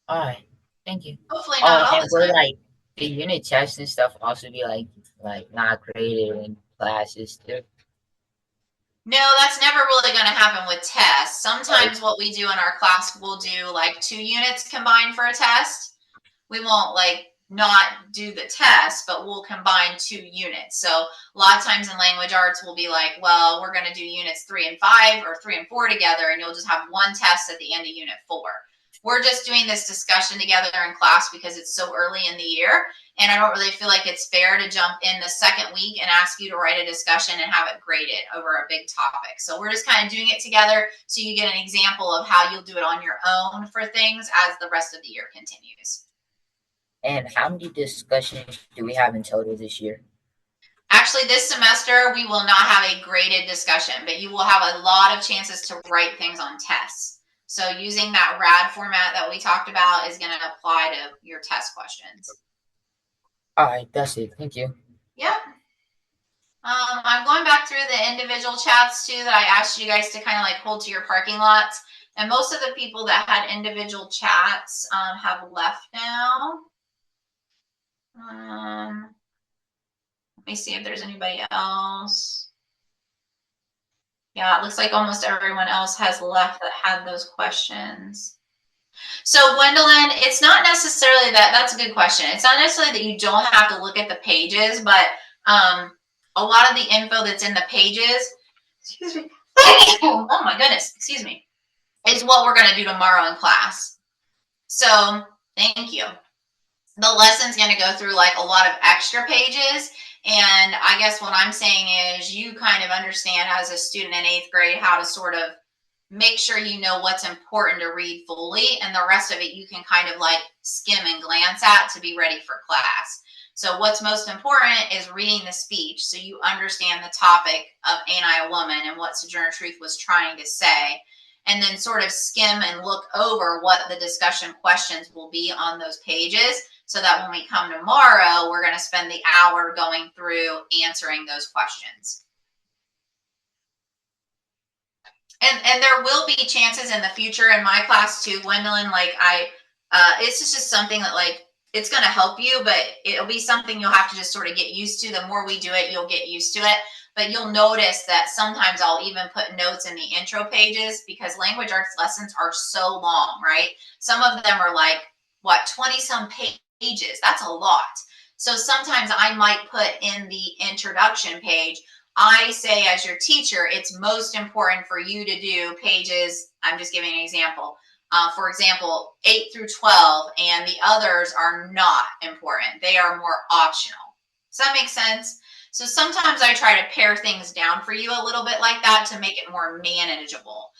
All right, thank you.
Hopefully not all
and
the time.
like the unit tests and stuff also be like not graded in classes too.
No, that's never really going to happen with tests. Sometimes what we do in our class, we'll do like 2 units combined for a test. We won't like not do the test, but we'll combine 2 units. So a lot of times in language arts, we'll be like, well, we're going to do units 3 and 5 or 3 and 4 together, and you'll just have one test at the end of unit 4. We're just doing this discussion together in class because it's so early in the year. And I don't really feel like it's fair to jump in the second week and ask you to write a discussion and have it graded over a big topic. So we're just kind of doing it together so you get an example of how you'll do it on your own for things as the rest of the year continues.
And how many discussions do we have in total this year?
Actually, this semester, we will not have a graded discussion, but you will have a lot of chances to write things on tests. So using that RAD format that we talked about is going to apply to your test questions.
All right, that's it. Thank you.
Yep. I'm going back through the individual chats too that I asked you guys to kind of like hold to your parking lots. And most of the people that had individual chats have left now. Let me see if there's anybody else. Yeah, it looks like almost everyone else has left that had those questions. So Gwendolyn, it's not necessarily that's a good question. It's not necessarily that you don't have to look at the pages, but a lot of the info that's in the pages, excuse me, oh my goodness, excuse me, is what we're going to do tomorrow in class. So thank you. The lesson's going to go through like a lot of extra pages. And I guess what I'm saying is you kind of understand as a student in 8th grade how to sort of make sure you know what's important to read fully, and the rest of it you can kind of like skim and glance at to be ready for class. So what's most important is reading the speech so you understand the topic of Ain't I a Woman and what Sojourner Truth was trying to say. and then sort of skim and look over what the discussion questions will be on those pages, so that when we come tomorrow, we're going to spend the hour going through answering those questions. And there will be chances in the future in my class too, Gwendolyn, like it's just something that like, it's going to help you, but it'll be something you'll have to just sort of get used to. The more we do it, you'll get used to it. But you'll notice that sometimes I'll even put notes in the intro pages because language arts lessons are so long, right? Some of them are like, what, 20 some pages. That's a lot. So sometimes I might put in the introduction page, I say as your teacher, it's most important for you to do pages, I'm just giving an example. For example, 8 through 12, and the others are not important. They are more optional. Does that make sense? So sometimes I try to pare things down for you a little bit like that to make it more manageable,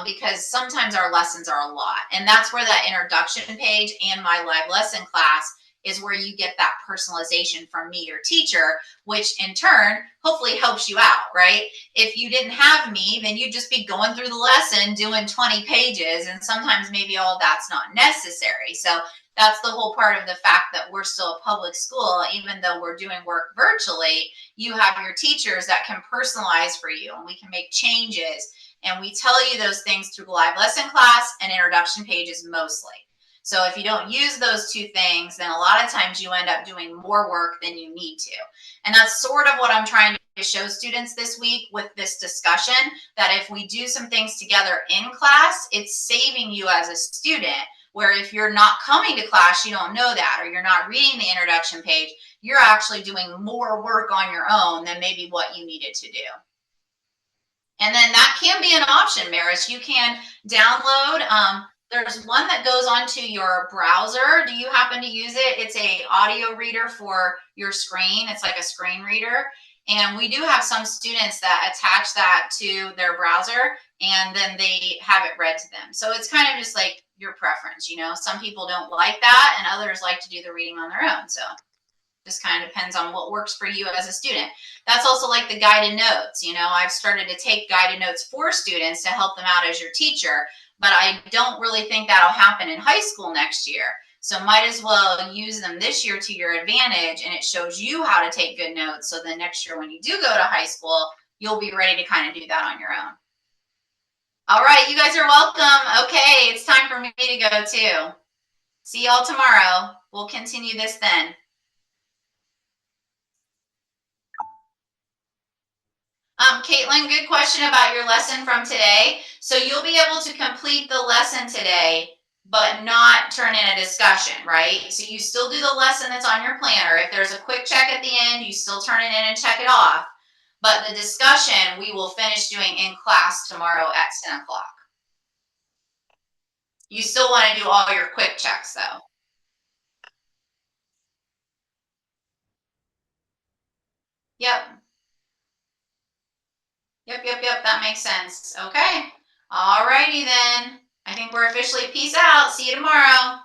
because sometimes our lessons are a lot. And that's where that introduction page and my live lesson class is where you get that personalization from me, your teacher, which in turn hopefully helps you out, right? If you didn't have me, then you'd just be going through the lesson doing 20 pages, and sometimes maybe all that's not necessary. So that's the whole part of the fact that we're still a public school. Even though we're doing work virtually, you have your teachers that can personalize for you, and we can make changes, and we tell you those things through live lesson class and introduction pages mostly. So if you don't use those two things, then a lot of times you end up doing more work than you need to. And that's sort of what I'm trying to show students this week with this discussion, that if we do some things together in class, it's saving you as a student, where if you're not coming to class, you don't know that, or you're not reading the introduction page, you're actually doing more work on your own than maybe what you needed to do. And then that can be an option, Maris. You can download, there's one that goes onto your browser. Do you happen to use it? It's a audio reader for your screen. It's like a screen reader. And we do have some students that attach that to their browser, and then they have it read to them. So it's kind of just like your preference, you know. Some people don't like that, and others like to do the reading on their own. So just kind of depends on what works for you as a student. That's also like the guided notes. You know, I've started to take guided notes for students to help them out as your teacher, but I don't really think that'll happen in high school next year. So might as well use them this year to your advantage, and it shows you how to take good notes. So then next year when you do go to high school, you'll be ready to kind of do that on your own. All right, you guys are welcome. Okay, it's time for me to go too. See y'all tomorrow. We'll continue this then. Caitlin, good question about your lesson from today. So you'll be able to complete the lesson today, but not turn in a discussion, right? So you still do the lesson that's on your planner. If there's a quick check at the end, you still turn it in and check it off. But the discussion we will finish doing in class tomorrow at 10 o'clock. You still want to do all your quick checks though. Yep. Yep. That makes sense. Okay. All righty then. I think we're officially peace out. See you tomorrow.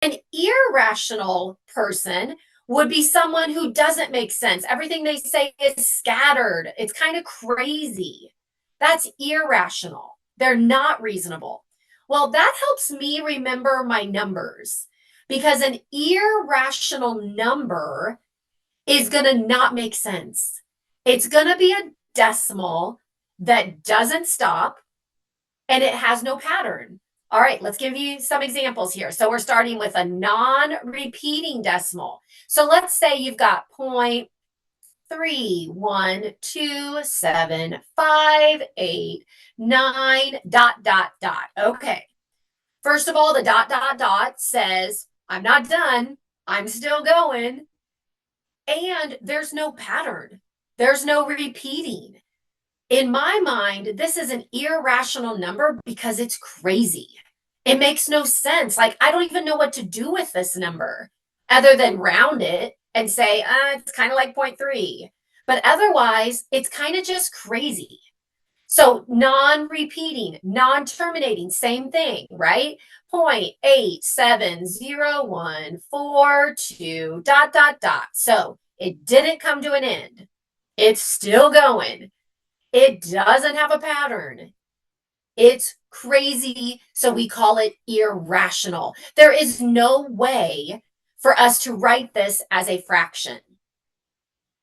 An irrational person would be someone who doesn't make sense. Everything they say is scattered. It's kind of crazy. That's irrational. They're not reasonable. Well, that helps me remember my numbers because an irrational number is going to not make sense. It's going to be a decimal that doesn't stop and it has no pattern. All right, let's give you some examples here. So we're starting with a non-repeating decimal. So let's say you've got 0.3127589 ... Okay. First of all, the ... says, I'm not done. I'm still going. And there's no pattern. There's no repeating. In my mind, this is an irrational number because it's crazy. It makes no sense. Like, I don't even know what to do with this number other than round it and say, it's kind of like 0.3. But otherwise, it's kind of just crazy. So non-repeating, non-terminating, same thing, right? 0.870142 ... So it didn't come to an end. It's still going. It doesn't have a pattern. It's crazy, so we call it irrational. There is no way for us to write this as a fraction.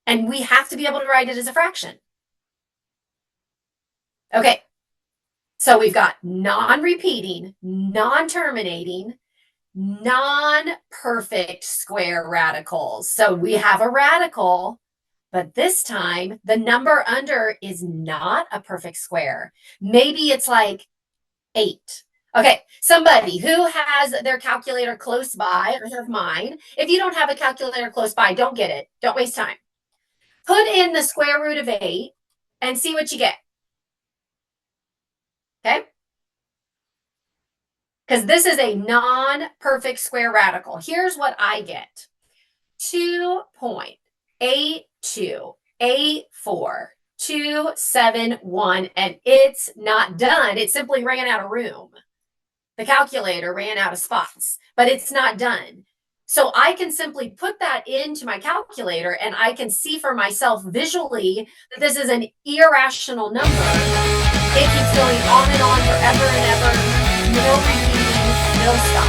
And we have to be able to write it as a fraction. Okay, so we've got non-repeating, non-terminating, non-perfect square radicals. So we have a radical, but this time the number under is not a perfect square. Maybe it's like 8. Okay, somebody who has their calculator close by, I have mine. If you don't have a calculator close by, don't get it. Don't waste time. Put in the square root of 8 and see what you get. Okay? Because this is a non-perfect square radical. Here's what I get. 2.828427, and it's not done. It simply ran out of room. The calculator ran out of spots, but it's not done. So I can simply put that into my calculator and I can see for myself visually that this is an irrational number. It keeps going on and on forever and ever. No repeating, no stop.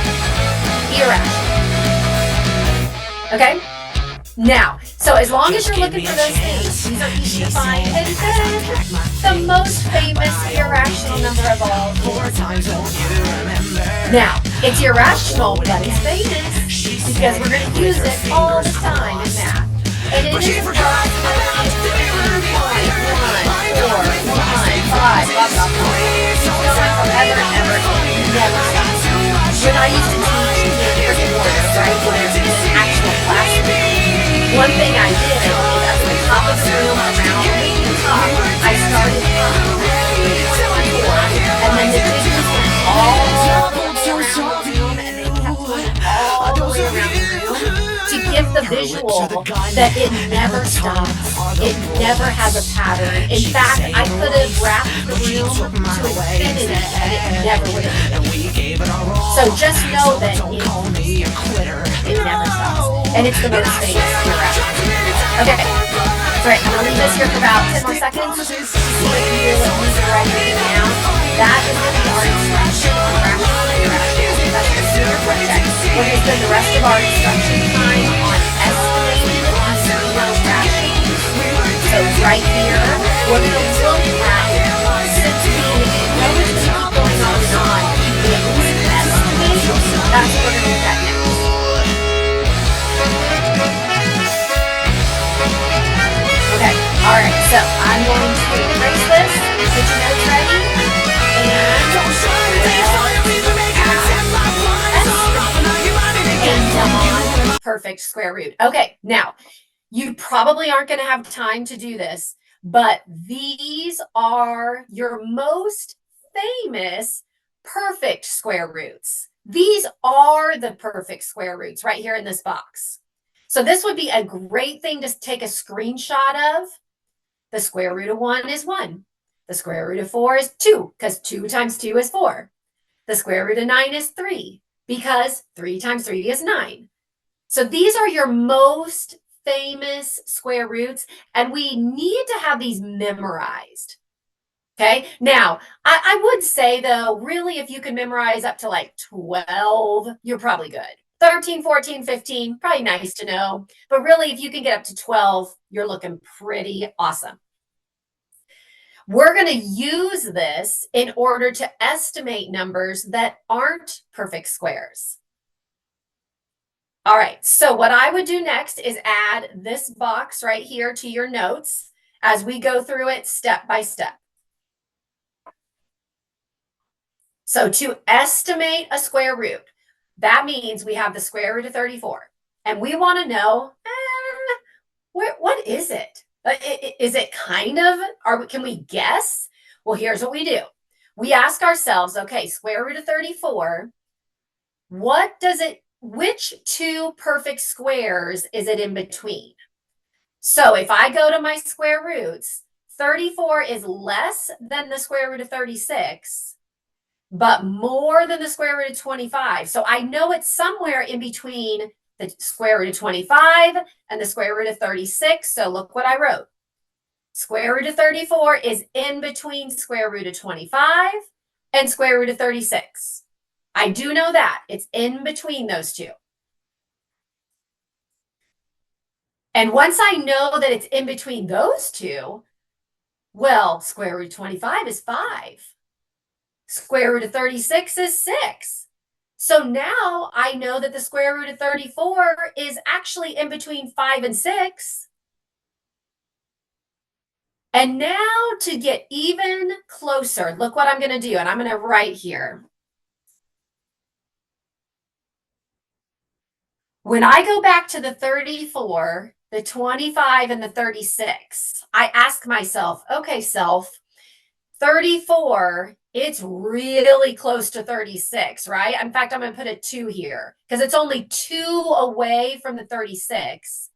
Irrational. Okay? Now, so as long as you're looking for those things, these are easy to find. And then the most famous irrational number of all, 4 times 4. Now, it's irrational, but it's famous because we're going to use it all the time in math. And it is approximately 2.14115, blah, blah, blah. It's going on forever and ever. It never stops. When I used to teach in different order, right, when in an actual classroom, one thing I did is at the top of the room around the top, I started and then the digits went all the way around the room and they kept going all the way around the room to give the visual that it never stops. It never has a pattern. In fact, I could have wrapped the room to infinity and it never would have ended. So just know that it never stops. And it's the most famous irrational. Okay. All right, I'm going to leave this here for about 10 more seconds. See if you need to write it down. That is going to be our instruction on rational and irrational. That's going to be your project. We're going to spend the rest of our instruction time on estimating zero fractions. So right here, we're going to look at 16. Notice we keep going on and on. We at least estimate. That's what we're going to look at next. Okay, all right, so I'm going to erase this, get your notes ready, and a non-perfect square root. Okay, now, you probably aren't going to have time to do this, but these are your most famous perfect square roots. These are the perfect square roots right here in this box. So this would be a great thing to take a screenshot of. The square root of 1 is 1. The square root of 4 is 2, because 2 times 2 is 4. The square root of 9 is 3. because 3 times 3 is 9. So these are your most famous square roots, and we need to have these memorized. Okay, now I would say though, really, if you can memorize up to like 12, you're probably good. 13, 14, 15, probably nice to know. But really, if you can get up to 12, you're looking pretty awesome. We're going to use this in order to estimate numbers that aren't perfect squares. All right, so what I would do next is add this box right here to your notes as we go through it step by step. So to estimate a square root, that means we have the square root of 34. And we want to know, what is it? Is it kind of, can we guess? Well, here's what we do. We ask ourselves, okay, square root of 34, which two perfect squares is it in between? So if I go to my square roots, 34 is less than the square root of 36, but more than the square root of 25. So I know it's somewhere in between the square root of 25 and the square root of 36. So look what I wrote. Square root of 34 is in between square root of 25 and square root of 36. I do know that. It's in between those two. And once I know that it's in between those two, well, square root of 25 is 5. Square root of 36 is 6. So now I know that the square root of 34 is actually in between 5 and 6. And now to get even closer, look what I'm going to do. And I'm going to write here. When I go back to the 34, the 25, and the 36, I ask myself, okay, self, 34, it's really close to 36, right? In fact, I'm going to put a 2 here because it's only 2 away from the 36.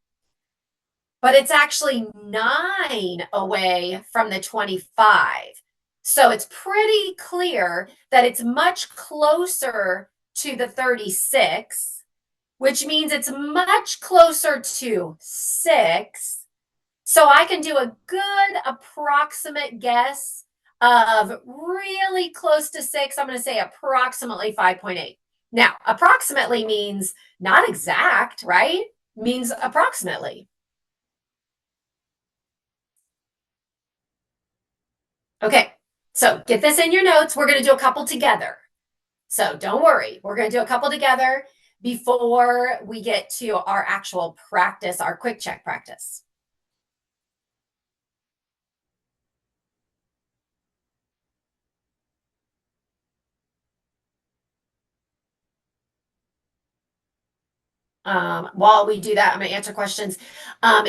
But it's actually 9 away from the 25. So it's pretty clear that it's much closer to the 36, which means it's much closer to 6. So I can do a good approximate guess of really close to 6. I'm going to say approximately 5.8. Now, approximately means not exact, right? Means approximately. Okay, so get this in your notes. We're going to do a couple together. So don't worry. We're going to do a couple together before we get to our actual practice, our quick check practice. While we do that, I'm going to answer questions.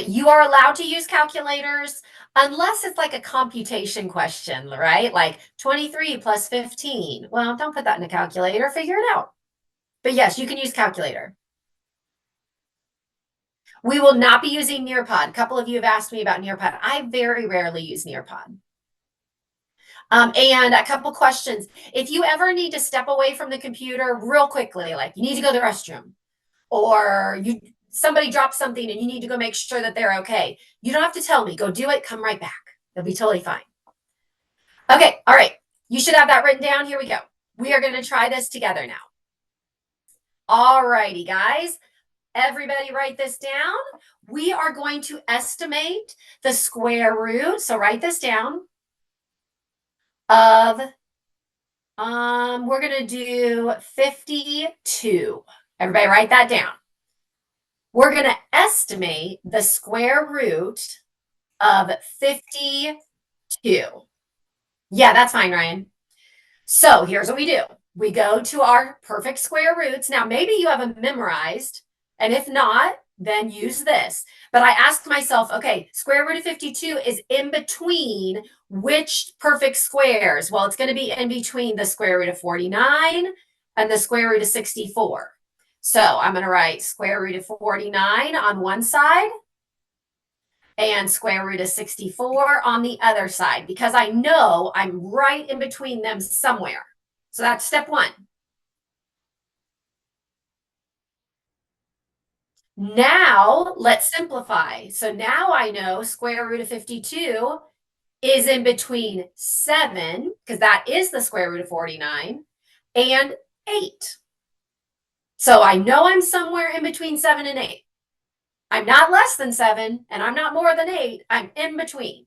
You are allowed to use calculators unless it's like a computation question, right? Like 23 plus 15. Well, don't put that in a calculator. Figure it out. But yes, you can use calculator. We will not be using Nearpod. A couple of you have asked me about Nearpod. I very rarely use Nearpod. And a couple questions. If you ever need to step away from the computer real quickly, like you need to go to the restroom, or somebody dropped something and you need to go make sure that they're okay, you don't have to tell me. Go do it. Come right back. They'll be totally fine. Okay. All right. You should have that written down. Here we go. We are going to try this together now. All righty, guys. Everybody write this down. We are going to estimate the square root. So write this down of, we're going to do 52. Everybody write that down. We're going to estimate the square root of 52. Yeah, that's fine, Ryan. So here's what we do. We go to our perfect square roots. Now, maybe you have them memorized, and if not, then use this. But I asked myself, okay, square root of 52 is in between which perfect squares? Well, it's going to be in between the square root of 49 and the square root of 64. So I'm going to write square root of 49 on one side and square root of 64 on the other side, because I know I'm right in between them somewhere. So that's step 1. Now let's simplify. So now I know square root of 52 is in between 7, because that is the square root of 49, and 8. So I know I'm somewhere in between 7 and 8. I'm not less than 7, and I'm not more than 8. I'm in between.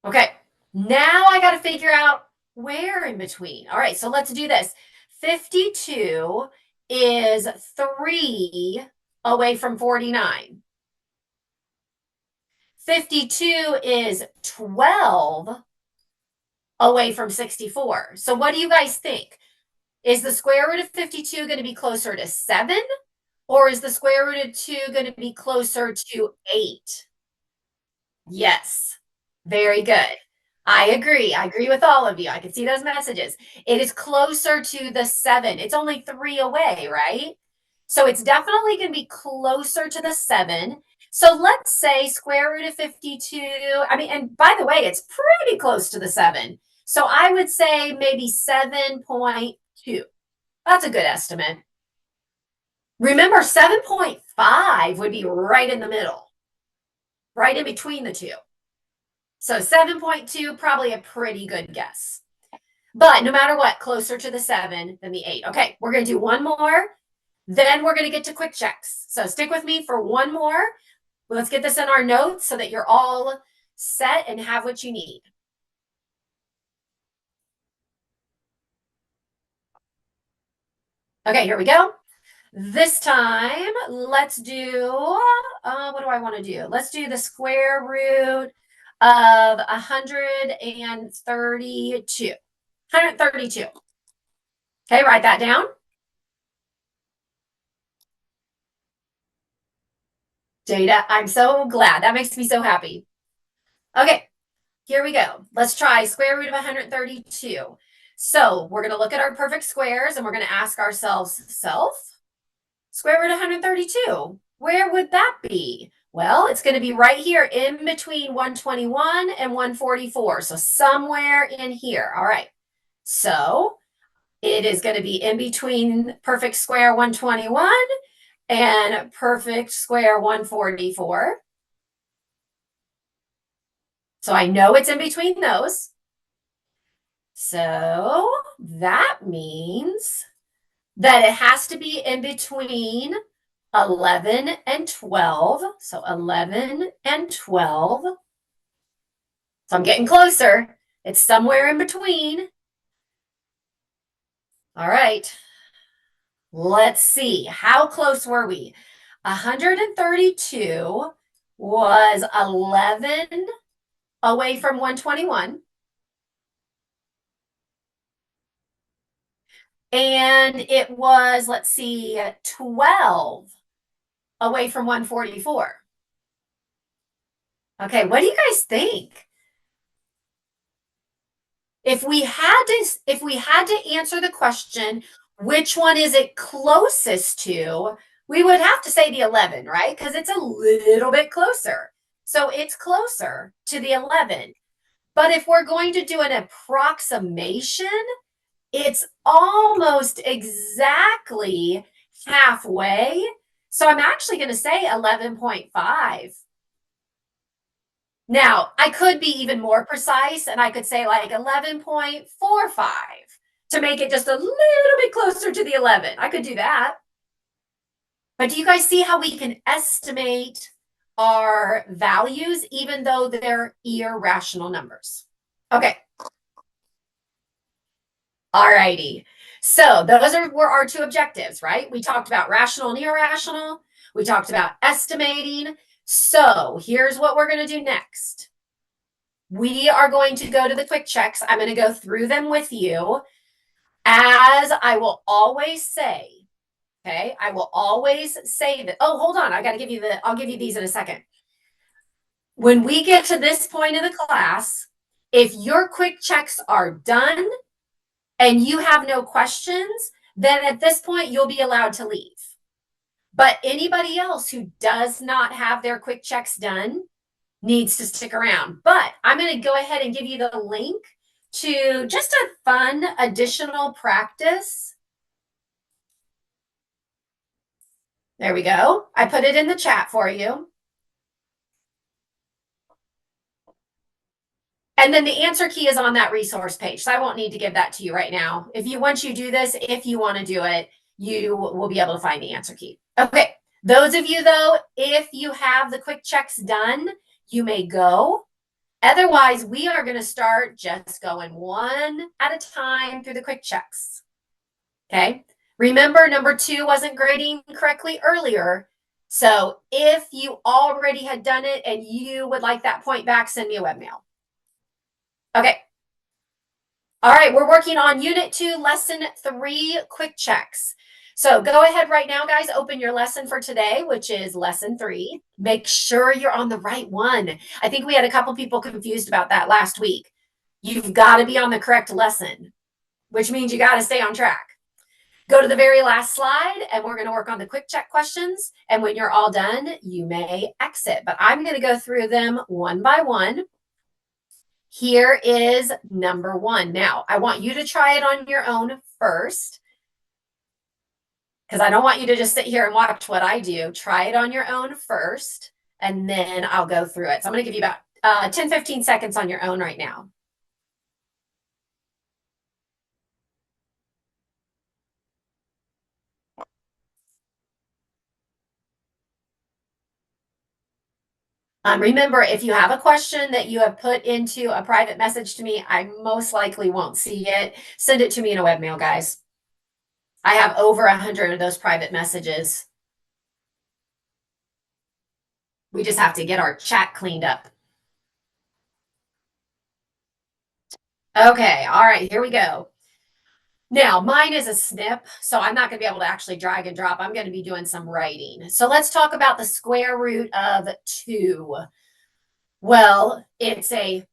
Okay, now I got to figure out where in between. All right, so let's do this. 52 is 3 away from 49. 52 is 12 away from 64. So what do you guys think? Is the square root of 52 going to be closer to 7? Or is the square root of 2 going to be closer to 8? Yes. Very good. I agree. I agree with all of you. I can see those messages. It is closer to the 7. It's only 3 away, right? So it's definitely going to be closer to the 7. So let's say square root of 52. I mean, and by the way, it's pretty close to the 7. So I would say maybe 7.2. That's a good estimate. Remember, 7.5 would be right in the middle, right in between the two. So 7.2, probably a pretty good guess. But no matter what, closer to the 7 than the 8. Okay, we're going to do one more. Then we're going to get to quick checks. So stick with me for one more. Let's get this in our notes so that you're all set and have what you need. Okay, here we go. This time, let's do, what do I want to do? Let's do the square root of 132. 132. Okay, write that down. Jada, I'm so glad. That makes me so happy. Okay, here we go. Let's try square root of 132. So we're going to look at our perfect squares and we're going to ask ourselves, square root of 132, where would that be? Well, it's going to be right here in between 121 and 144. So somewhere in here. All right. So it is going to be in between perfect square 121 and perfect square 144. So I know it's in between those. So that means that it has to be in between 11 and 12. So 11 and 12. So I'm getting closer. It's somewhere in between. All right. Let's see. How close were we? 132 was 11 away from 121. And it was, let's see, 12 away from 144. Okay, what do you guys think? If we had to answer the question, which one is it closest to, we would have to say the 11, right? Because it's a little bit closer. So it's closer to the 11. But if we're going to do an approximation, it's almost exactly halfway. So I'm actually going to say 11.5. Now, I could be even more precise, and I could say like 11.45 to make it just a little bit closer to the 11. I could do that. But do you guys see how we can estimate our values even though they're irrational numbers? Okay. All righty. So those were our two objectives, right? We talked about rational and irrational. We talked about estimating. So here's what we're going to do next. We are going to go to the quick checks. I'm going to go through them with you. As I will always say, okay, I will always say that. Oh, hold on. I'll give you these in a second. When we get to this point of the class, if your quick checks are done and you have no questions, then at this point you'll be allowed to leave. But anybody else who does not have their quick checks done needs to stick around. But I'm going to go ahead and give you the link to just a fun additional practice There we go. I put it in the chat for you. And then the answer key is on that resource page. So I won't need to give that to you right now. Once you do this, if you want to do it, you will be able to find the answer key. Okay. Those of you though, if you have the quick checks done, you may go. Otherwise, we are going to start just going one at a time through the quick checks. Okay. Remember, number 2 wasn't grading correctly earlier. So if you already had done it and you would like that point back, send me a webmail. Okay. All right. We're working on Unit 2, Lesson 3, quick checks. So go ahead right now, guys, open your lesson for today, which is Lesson 3. Make sure you're on the right one. I think we had a couple people confused about that last week. You've got to be on the correct lesson, which means you got to stay on track. Go to the very last slide, and we're going to work on the quick check questions. And when you're all done, you may exit. But I'm going to go through them one by one. Here is number 1. Now, I want you to try it on your own first, because I don't want you to just sit here and watch what I do. Try it on your own first, and then I'll go through it. So I'm going to give you about 10, 15 seconds on your own right now. Remember, if you have a question that you have put into a private message to me, I most likely won't see it. Send it to me in a webmail, guys. I have over 100 of those private messages. We just have to get our chat cleaned up. Okay, all right, here we go. Now, mine is a snip, so I'm not going to be able to actually drag and drop. I'm going to be doing some writing. So let's talk about the square root of 2. Well, it's a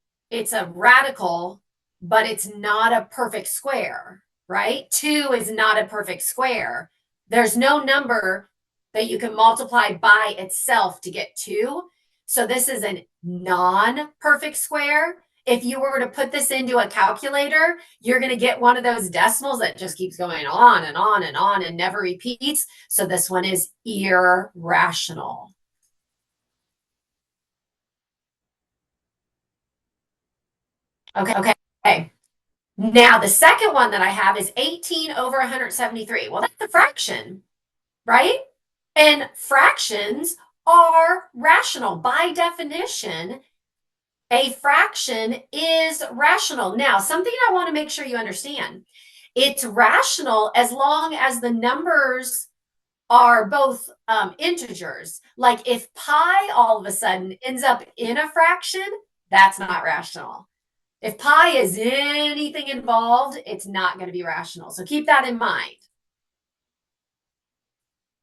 radical, but it's not a perfect square, right? 2 is not a perfect square. There's no number that you can multiply by itself to get 2. So this is a non-perfect square. If you were to put this into a calculator, you're going to get one of those decimals that just keeps going on and on and on and never repeats. So this one is irrational. Okay. Now, the second one that I have is 18 over 173. Well, that's a fraction, right? And fractions are rational. By definition, a fraction is rational. Now, something I want to make sure you understand. It's rational as long as the numbers are both integers. Like if pi all of a sudden ends up in a fraction, that's not rational. If pi is anything involved, it's not going to be rational. So keep that in mind.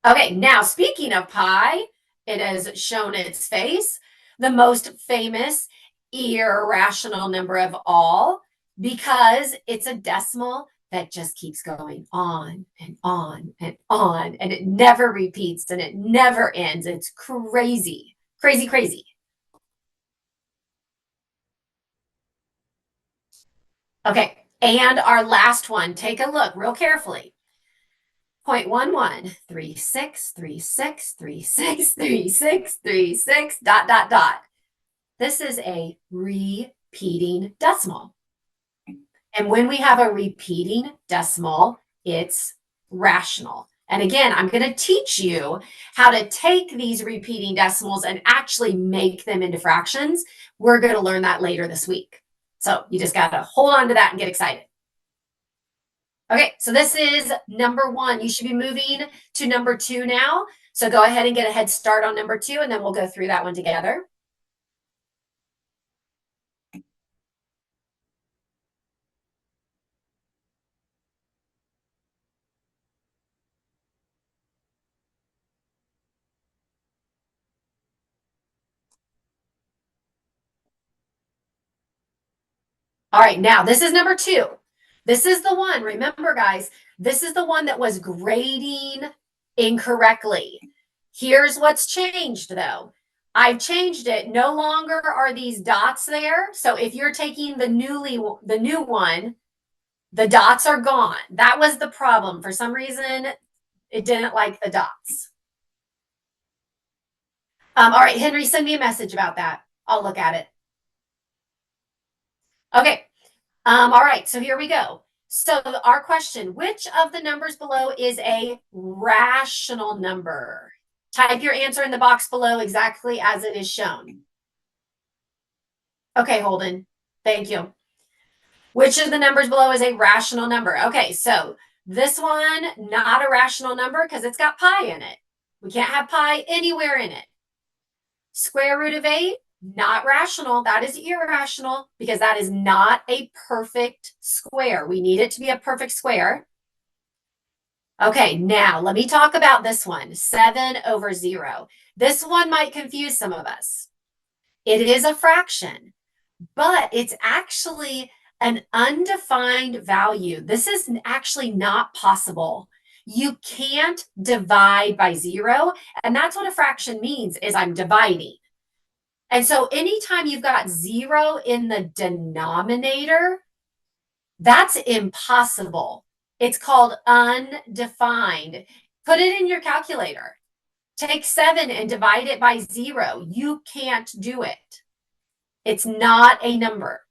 Okay, now speaking of pi, it has shown its face, the most famous irrational number of all, because it's a decimal that just keeps going on and on and on, and it never repeats and it never ends. It's crazy, crazy, crazy. Okay, and our last one, take a look real carefully. 0.11, 36, 36, 36, 36, 36, ... This is a repeating decimal. And when we have a repeating decimal, it's rational. And again, I'm going to teach you how to take these repeating decimals and actually make them into fractions. We're going to learn that later this week. So you just got to hold on to that and get excited. Okay, so this is number 1. You should be moving to number 2 now. So go ahead and get a head start on number 2, and then we'll go through that one together. All right, now this is number 2. This is the one, remember guys, this is the one that was grading incorrectly. Here's what's changed though. I've changed it. No longer are these dots there. So if you're taking the new one, the dots are gone. That was the problem. For some reason, it didn't like the dots. All right, Henry, send me a message about that. I'll look at it. Okay. All right, so here we go. So our question, which of the numbers below is a rational number? Type your answer in the box below exactly as it is shown. Okay, Holden, thank you. Which of the numbers below is a rational number? Okay, so this one, not a rational number because it's got pi in it. We can't have pi anywhere in it. Square root of 8, not rational. That is irrational because that is not a perfect square. We need it to be a perfect square. Okay, now let me talk about this one, 7/0. This one might confuse some of us. It is a fraction, but it's actually an undefined value. This is actually not possible. You can't divide by 0, and that's what a fraction means, is I'm dividing. And so anytime you've got 0 in the denominator, that's impossible. It's called undefined. Put it in your calculator. Take 7 and divide it by 0. You can't do it. It's not a number.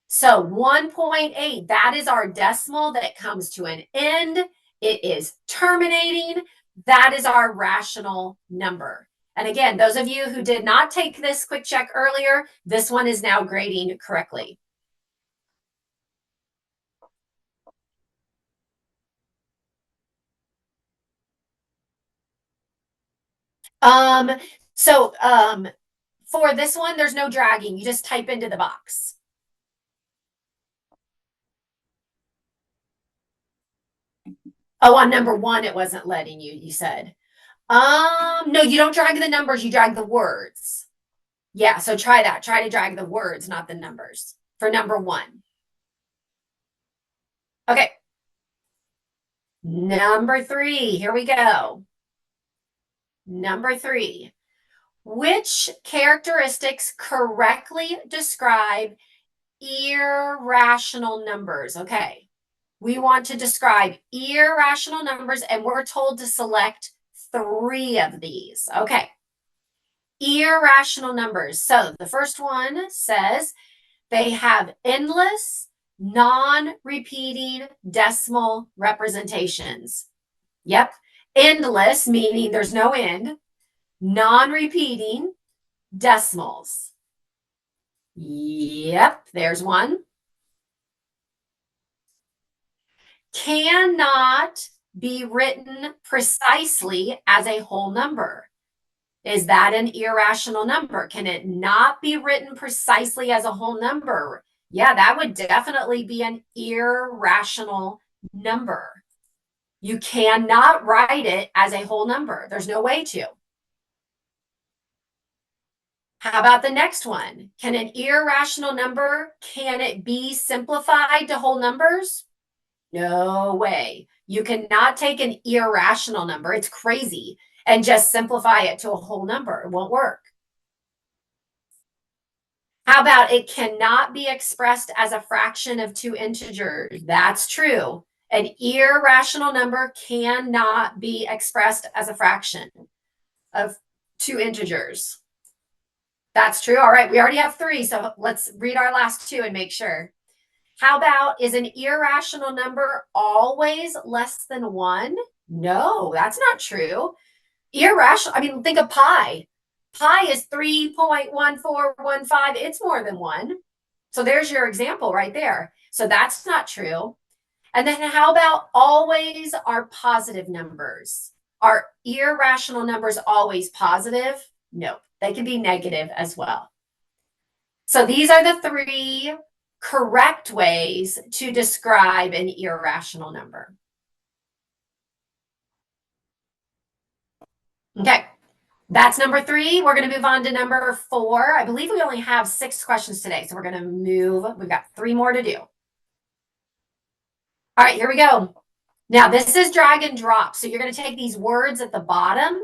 So 1.8, that is our decimal that comes to an end. It is terminating. That is our rational number. And again, those of you who did not take this quick check earlier, this one is now grading correctly. For this one, there's no dragging. You just type into the box. Oh, on number 1, it wasn't letting you, you said. No, you don't drag the numbers, you drag the words. Yeah, so try that. Try to drag the words, not the numbers, for number 1. Okay. Number 3, here we go. Number 3. Which characteristics correctly describe irrational numbers? Okay. We want to describe irrational numbers, and we're told to select 3 of these. Okay. Irrational numbers. So the first one says they have endless, non-repeating decimal representations. Yep. Endless, meaning there's no end. Non-repeating decimals. Yep, there's one. Cannot be written precisely as a whole number. Is that an irrational number? Can it not be written precisely as a whole number? Yeah, that would definitely be an irrational number. You cannot write it as a whole number. There's no way to. How about the next one? Can an irrational number, can it be simplified to whole numbers? No way. You cannot take an irrational number, it's crazy, and just simplify it to a whole number. It won't work. How about it cannot be expressed as a fraction of 2 integers? That's true. An irrational number cannot be expressed as a fraction of 2 integers. That's true. All right, we already have 3, so let's read our last 2 and make sure. How about, is an irrational number always less than 1? No, that's not true. Irrational, I mean, think of pi. Pi is 3.1415. It's more than 1. So there's your example right there. So that's not true. And then how about always are positive numbers? Are irrational numbers always positive? No, they can be negative as well. So these are the 3 correct ways to describe an irrational number. Okay, that's number 3. We're going to move on to number 4. I believe we only have 6 questions today, so we're going to move. We've got 3 more to do. All right, here we go. Now, this is drag and drop. So you're going to take these words at the bottom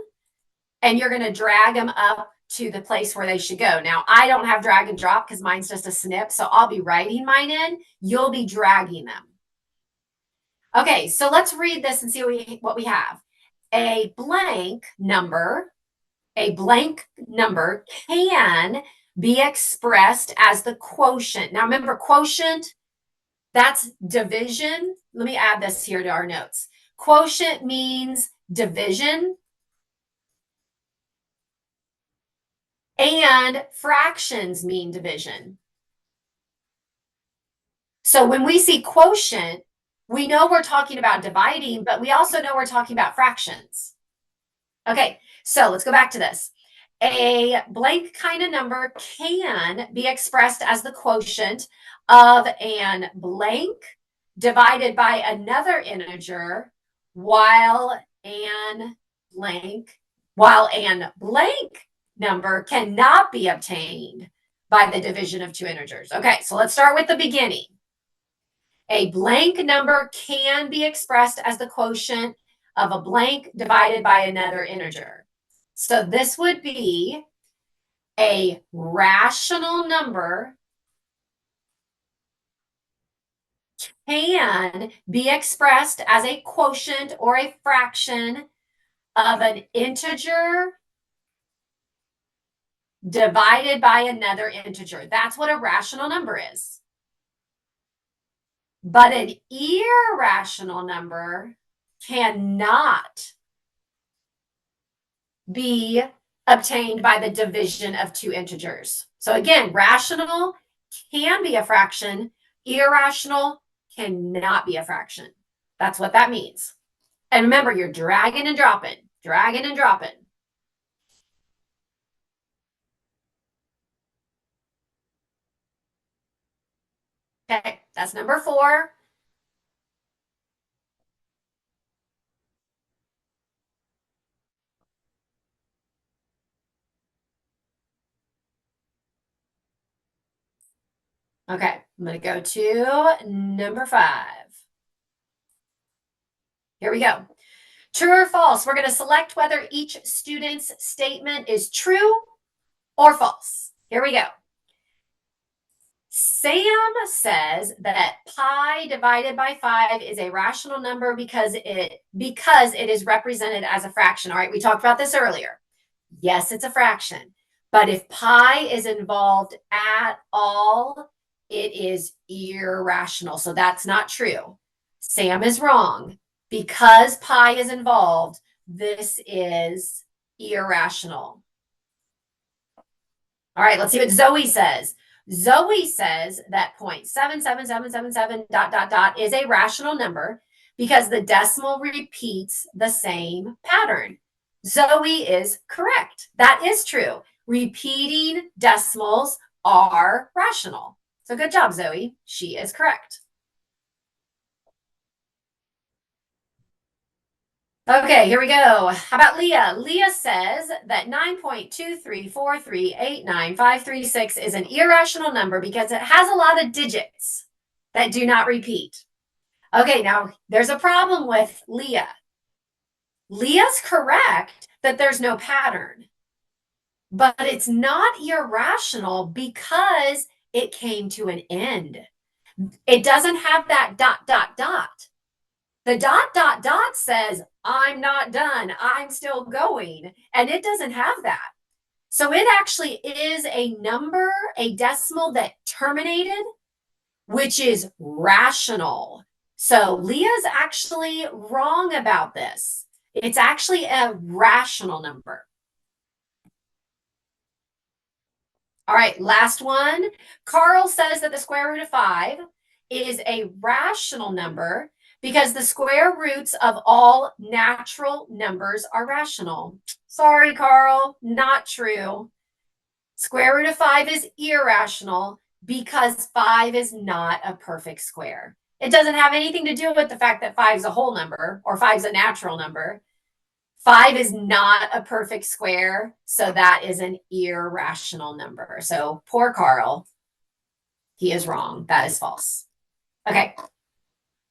and you're going to drag them up to the place where they should go. Now, I don't have drag and drop because mine's just a snip. So I'll be writing mine in. You'll be dragging them. Okay, so let's read this and see what we have. A blank number A blank number can be expressed as the quotient. Now remember, quotient, that's division. Let me add this here to our notes. Quotient means division, and fractions mean division. So when we see quotient, we know we're talking about dividing, but we also know we're talking about fractions. Okay, so let's go back to this. A blank kind of number can be expressed as the quotient of an blank divided by another integer, while an blank number cannot be obtained by the division of two integers. Okay, so let's start with the beginning. A blank number can be expressed as the quotient of a blank divided by another integer. So this would be a rational number can be expressed as a quotient or a fraction of an integer divided by another integer. That's what a rational number is. But an irrational number cannot be obtained by the division of two integers. So again, rational can be a fraction, irrational cannot be a fraction. That's what that means. And remember, you're dragging and dropping, dragging and dropping. Okay, that's number 4. Okay, I'm going to go to number 5. Here we go. True or false? We're going to select whether each student's statement is true or false. Here we go. Sam says that pi divided by 5 is a rational number because it is represented as a fraction. All right, we talked about this earlier. Yes, it's a fraction. But if pi is involved at all, it is irrational. So that's not true. Sam is wrong. Because pi is involved, this is irrational. All right, let's see what Zoe says. Zoe says that 0.77777 ... is a rational number because the decimal repeats the same pattern. Zoe is correct. That is true. Repeating decimals are rational. So good job, Zoe. She is correct. Okay, here we go. How about Leah? Leah says that 9.234389536 is an irrational number because it has a lot of digits that do not repeat. Okay, now there's a problem with Leah. Leah's correct that there's no pattern, but it's not irrational because it came to an end. It doesn't have that ... The ... says, I'm not done. I'm still going. And it doesn't have that. So it actually is a number, a decimal that terminated, which is rational. So Leah's actually wrong about this. It's actually a rational number. All right, last one. Carl says that the square root of 5 is a rational number because the square roots of all natural numbers are rational. Sorry, Carl, not true. Square root of 5 is irrational because 5 is not a perfect square. It doesn't have anything to do with the fact that 5 is a whole number or 5 is a natural number. 5 is not a perfect square, so that is an irrational number. So poor Carl, he is wrong. That is false. Okay.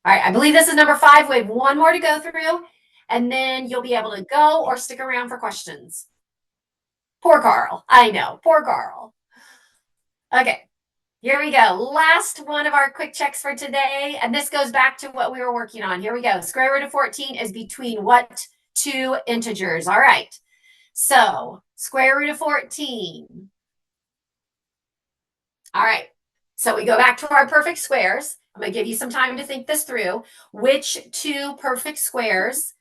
All right, I believe this is number 5. We have one more to go through, and then you'll be able to go or stick around for questions. Poor Carl. I know, poor Carl. Okay, here we go. Last one of our quick checks for today, and this goes back to what we were working on. Here we go. Square root of 14 is between what two integers? All right. So square root of 14. All right. So we go back to our perfect squares. I'm going to give you some time to think this through. Which two perfect squares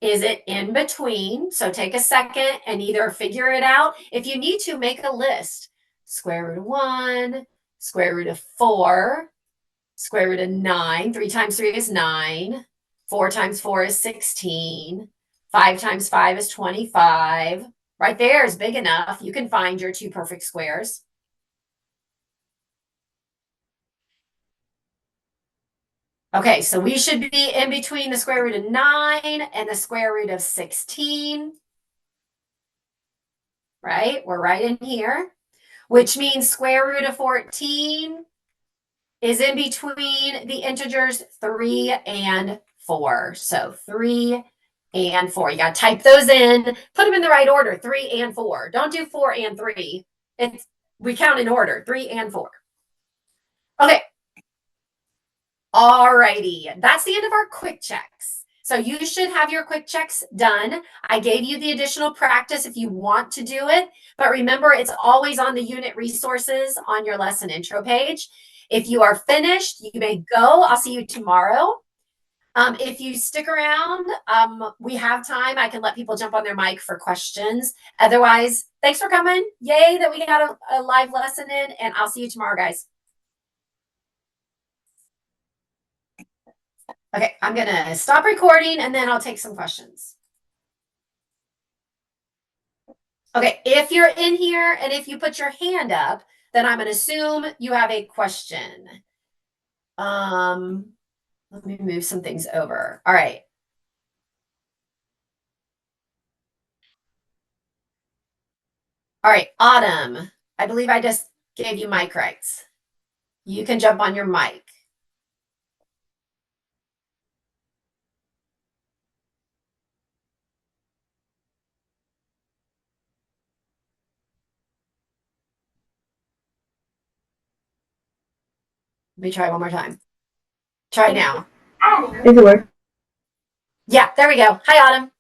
is it in between? So take a second and either figure it out. If you need to, make a list. Square root of 1, square root of 4, square root of 9. 3 times 3 is 9. 4 times 4 is 16. 5 times 5 is 25. Right there is big enough. You can find your two perfect squares. Okay, so we should be in between the square root of 9 and the square root of 16. Right? We're right in here, which means square root of 14 is in between the integers 3 and 4. So 3 and 4. You got to type those in, put them in the right order, 3 and 4. Don't do 4 and 3. We count in order, 3 and 4. Okay. Alrighty, that's the end of our quick checks. So you should have your quick checks done. I gave you the additional practice if you want to do it, but remember it's always on the unit resources on your lesson intro page. If you are finished, you may go. I'll see you tomorrow. If you stick around, we have time. I can let people jump on their mic for questions. Otherwise, thanks for coming. Yay that we got a live lesson in, and I'll see you tomorrow, guys. Okay, I'm going to stop recording and then I'll take some questions. Okay, if you're in here and if you put your hand up, then I'm going to assume you have a question. Let me move some things over. All right. All right, Autumn, I believe I just gave you mic rights. You can jump on your mic. Let me try one more time. Try now.
It could work.
Yeah, there we go. Hi, Autumn.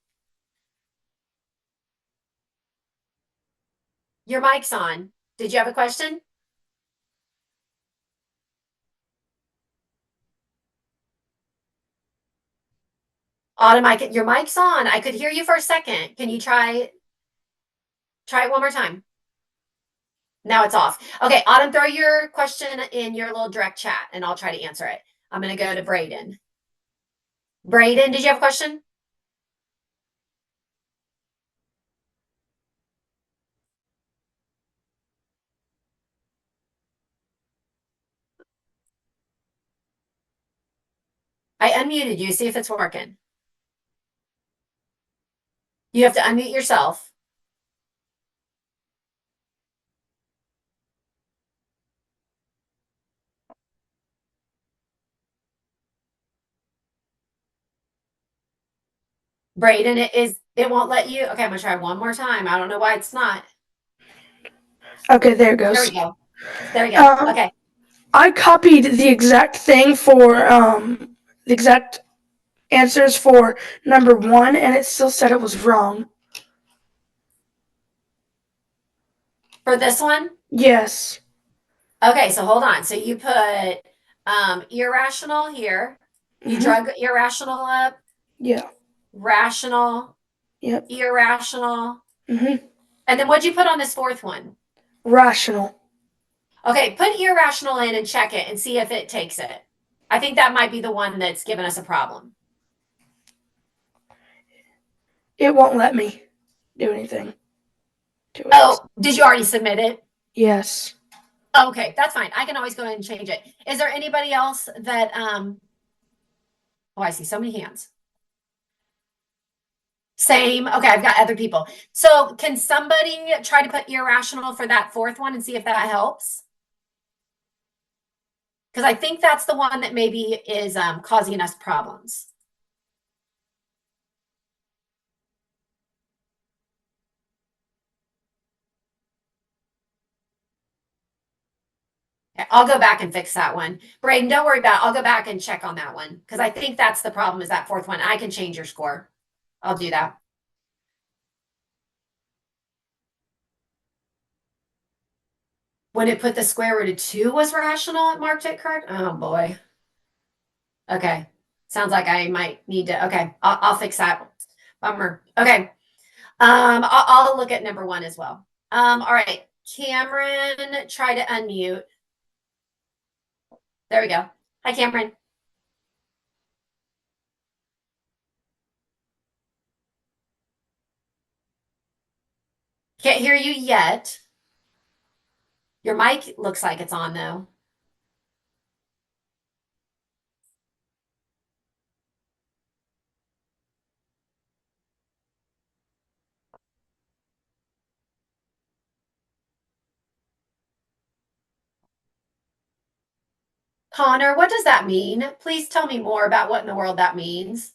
Your mic's on. Did you have a question? Autumn, your mic's on. I could hear you for a second. Can you try it one more time? Now it's off. Okay, Autumn, throw your question in your little direct chat and I'll try to answer it. I'm going to go to Braden. Braden, did you have a question? I unmuted you. See if it's working. You have to unmute yourself. Braden, it won't let you. Okay, I'm going to try one more time. I don't know why it's not.
Okay, there it goes.
There we go. There we go. Okay.
I copied the exact thing for the exact answers for number 1, and it still said it was wrong.
For this one?
Yes.
Okay, so hold on. So you put irrational here. You drug irrational up.
Yeah.
Rational.
Yep.
Irrational.
Mm-hmm.
And then what'd you put on this fourth one?
Rational.
Okay, put irrational in and check it and see if it takes it. I think that might be the one that's given us a problem.
It won't let me do anything to it.
Oh, did you already submit it?
Yes.
Okay, that's fine. I can always go ahead and change it. Is there anybody else that oh, I see so many hands. Same. Okay, I've got other people. So can somebody try to put irrational for that fourth one and see if that helps? Because I think that's the one that maybe is causing us problems. Okay, I'll go back and fix that one. Braden, don't worry about it. I'll go back and check on that one because I think that's the problem is that fourth one. I can change your score. I'll do that. When it put the square root of 2 was rational, it marked it correct? Oh boy. Okay. Sounds like I might need to, okay, I'll fix that. Bummer. Okay. I'll look at number 1 as well. All right. Cameron, try to unmute. There we go. Hi, Cameron. Can't hear you yet. Your mic looks like it's on though. Connor, what does that mean? Please tell me more about what in the world that means.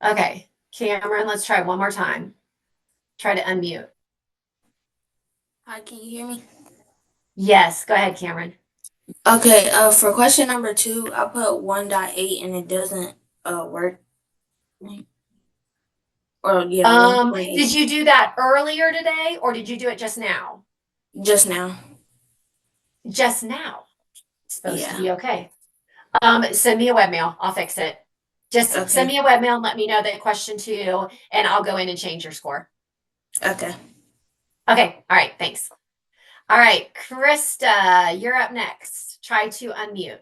Okay, Cameron, let's try one more time. Try to unmute.
Hi, can you hear me?
Yes, go ahead, Cameron.
Okay, for question number 2, I put 1.8 and it doesn't work. Or yeah, 1.8.
Did you do that earlier today or did you do it just now?
Just now?
Just now. It's supposed to
Yeah.
be okay. Send me a webmail. I'll fix it. Just
Okay.
send me a webmail and let me know that question 2 and I'll go in and change your score.
Okay.
Okay. All right. Thanks. All right. Krista, you're up next. Try to unmute.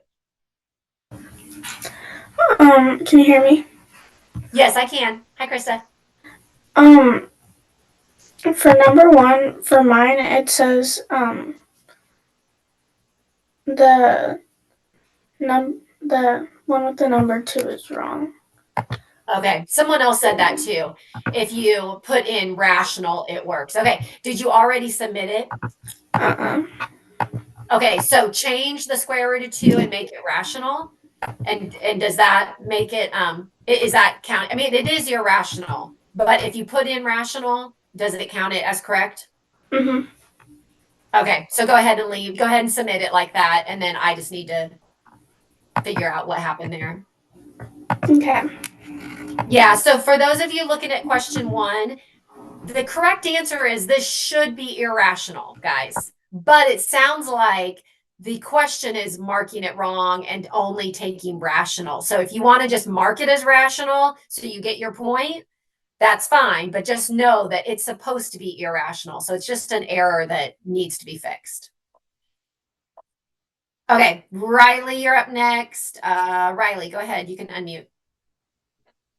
Can you hear me?
Yes, I can. Hi, Krista.
For number 1, for mine, it says, the one with the number 2 is wrong.
Okay. Someone else said that too. If you put in rational, it works. Okay. Did you already submit it? Okay. So change the square root of 2 and make it rational. And does that make it, is that count? I mean, it is irrational, but if you put in rational, does it count it as correct?
Mm-hmm.
Okay. So go ahead and leave. Go ahead and submit it like that. And then I just need to figure out what happened there.
Okay.
Yeah, so for those of you looking at question 1, the correct answer is this should be irrational, guys. But it sounds like the question is marking it wrong and only taking rational. So if you want to just mark it as rational so you get your point, that's fine. But just know that it's supposed to be irrational. So it's just an error that needs to be fixed. Okay, Riley, you're up next. Riley, go ahead. You can unmute.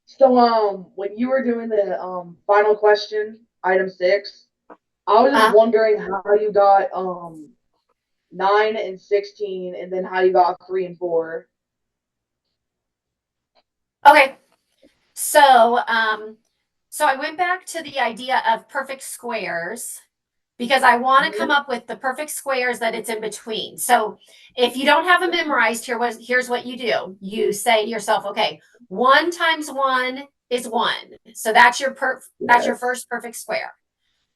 So, when you were doing the final question, item 6, I was just wondering how you got 9 and 16, and then how you got 3 and 4.
Okay, so I went back to the idea of perfect squares because I want to come up with the perfect squares that it's in between. So if you don't have them memorized, here's what you do. You say to yourself, okay, 1 times 1 is 1. So that's your first perfect square.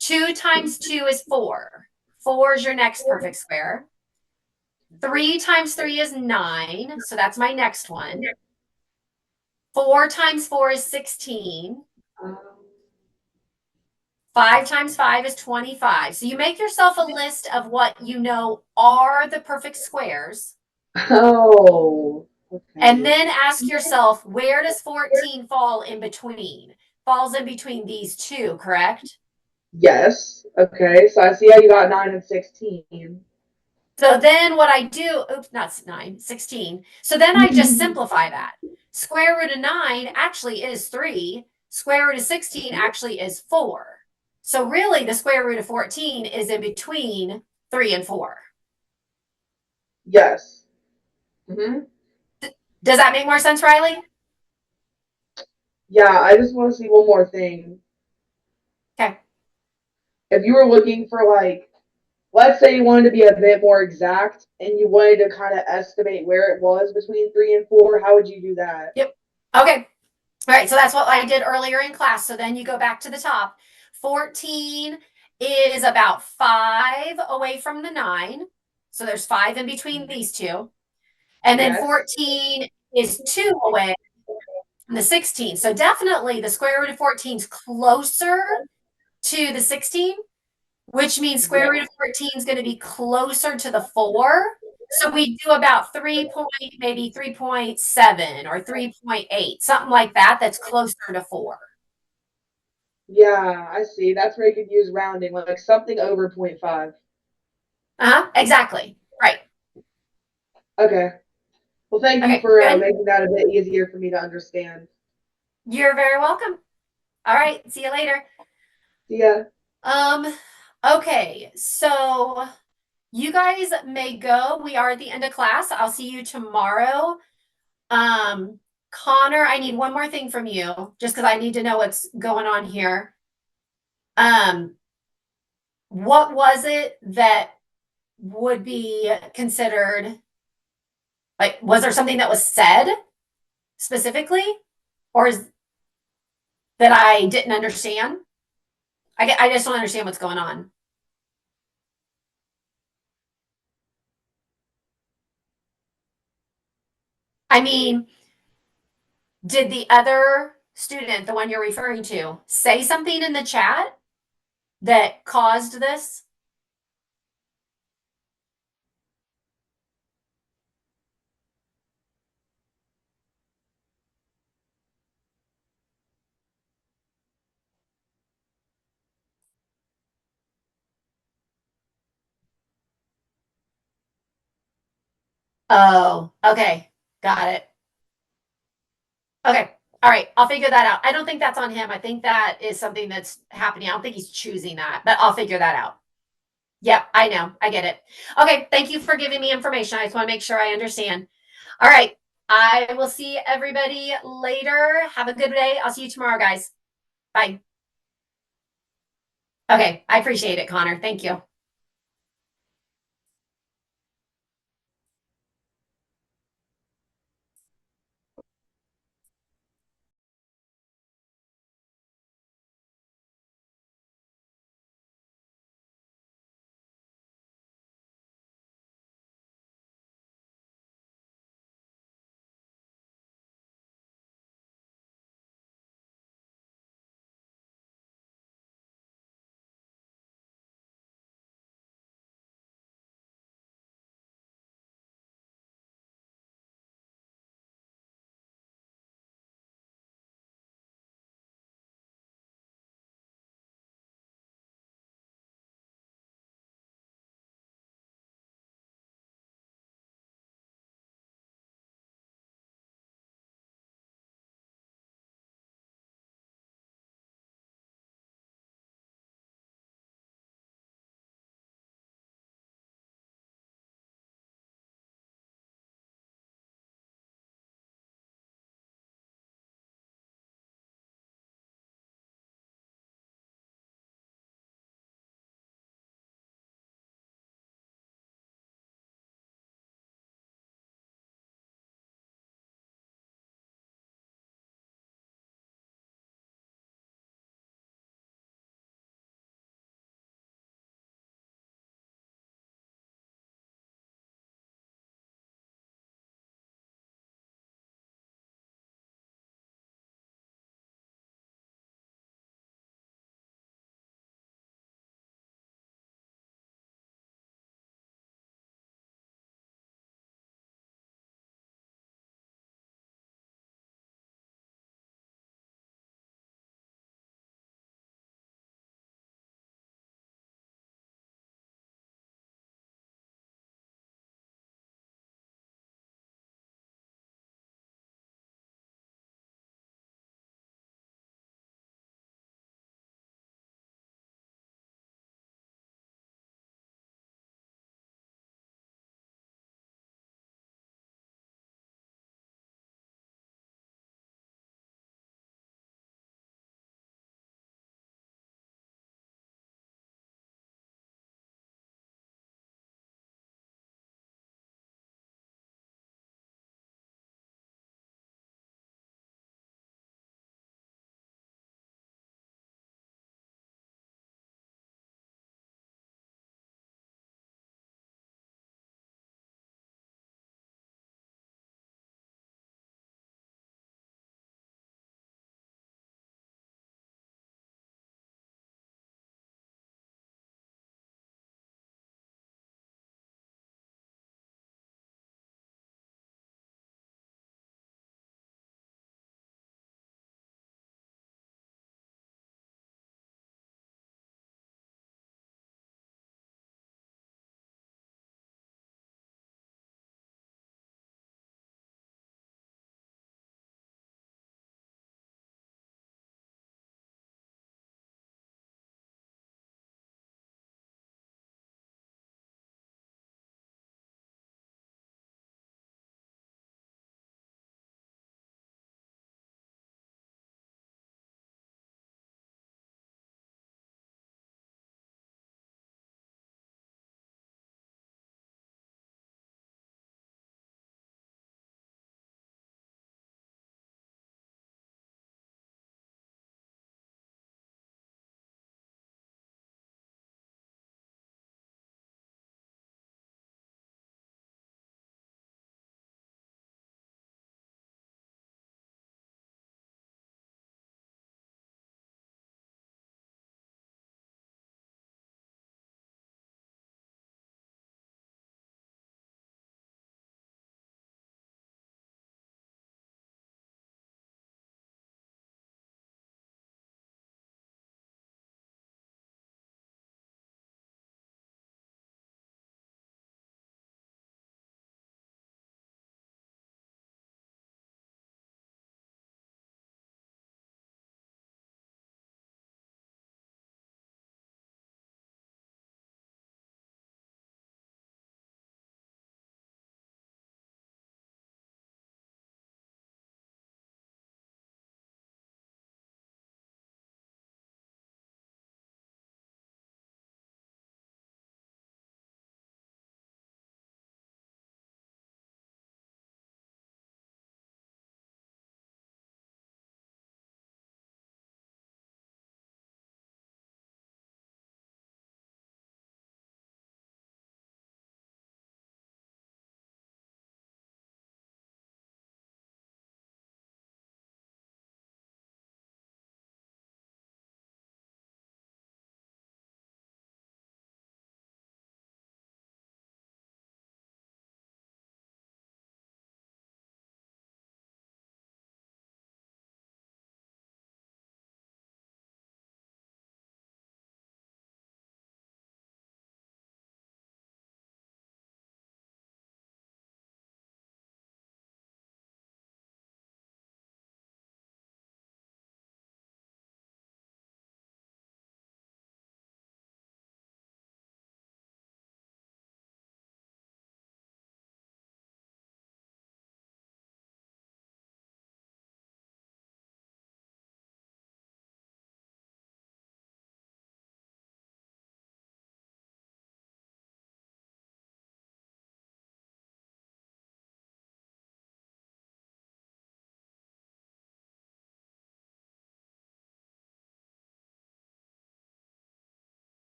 2 times 2 is 4. 4 is your next perfect square. 3 times 3 is 9. So that's my next one. 4 times 4 is 16. 5 times 5 is 25. So you make yourself a list of what you know are the perfect squares.
Oh. Okay.
And then ask yourself, where does 14 fall in between? Falls in between these 2, correct?
Yes. Okay. So I see how you got 9 and 16.
So then what I do, oops, not 9, 16. So then I just simplify that. Square root of 9 actually is 3. Square root of 16 actually is 4. So really the square root of 14 is in between 3 and 4.
Yes. Mm-hmm.
Does that make more sense, Riley?
Yeah, I just want to see one more thing.
Okay.
If you were looking for, like, let's say you wanted to be a bit more exact and you wanted to kind of estimate where it was between 3 and 4, how would you do that?
Yep. Okay. All right. So that's what I did earlier in class. So then you go back to the top. 14 is about 5 away from the 9. So there's 5 in between these 2. And then 14 is 2 away. and the 16. So definitely the square root of 14 is closer to the 16, which means square root of 14 is going to be closer to the 4. So we do about maybe 3.7 or 3.8, something like that. That's closer to 4.
Yeah, I see. That's where you could use rounding, like something over 0.5.
Exactly. Right.
Okay. Well, thank you
Okay,
for
good.
making that a bit easier for me to understand.
You're very welcome. All right. See you later.
See ya.
Okay. So you guys may go. We are at the end of class. I'll see you tomorrow. Connor, I need one more thing from you, just because I need to know what's going on here. What was it that would be considered, like, was there something that was said specifically, or is that I didn't understand? I just don't understand what's going on. I mean, did the other student, the one you're referring to, say something in the chat that caused this? Oh, okay. Got it. Okay. All right. I'll figure that out. I don't think that's on him. I think that is something that's happening. I don't think he's choosing that, but I'll figure that out. Yep, I know. I get it. Okay. Thank you for giving me information. I just want to make sure I understand. All right. I will see everybody later. Have a good day. I'll see you tomorrow, guys. Bye. Okay. I appreciate it, Connor. Thank you.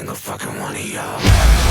single fucking one of y'all.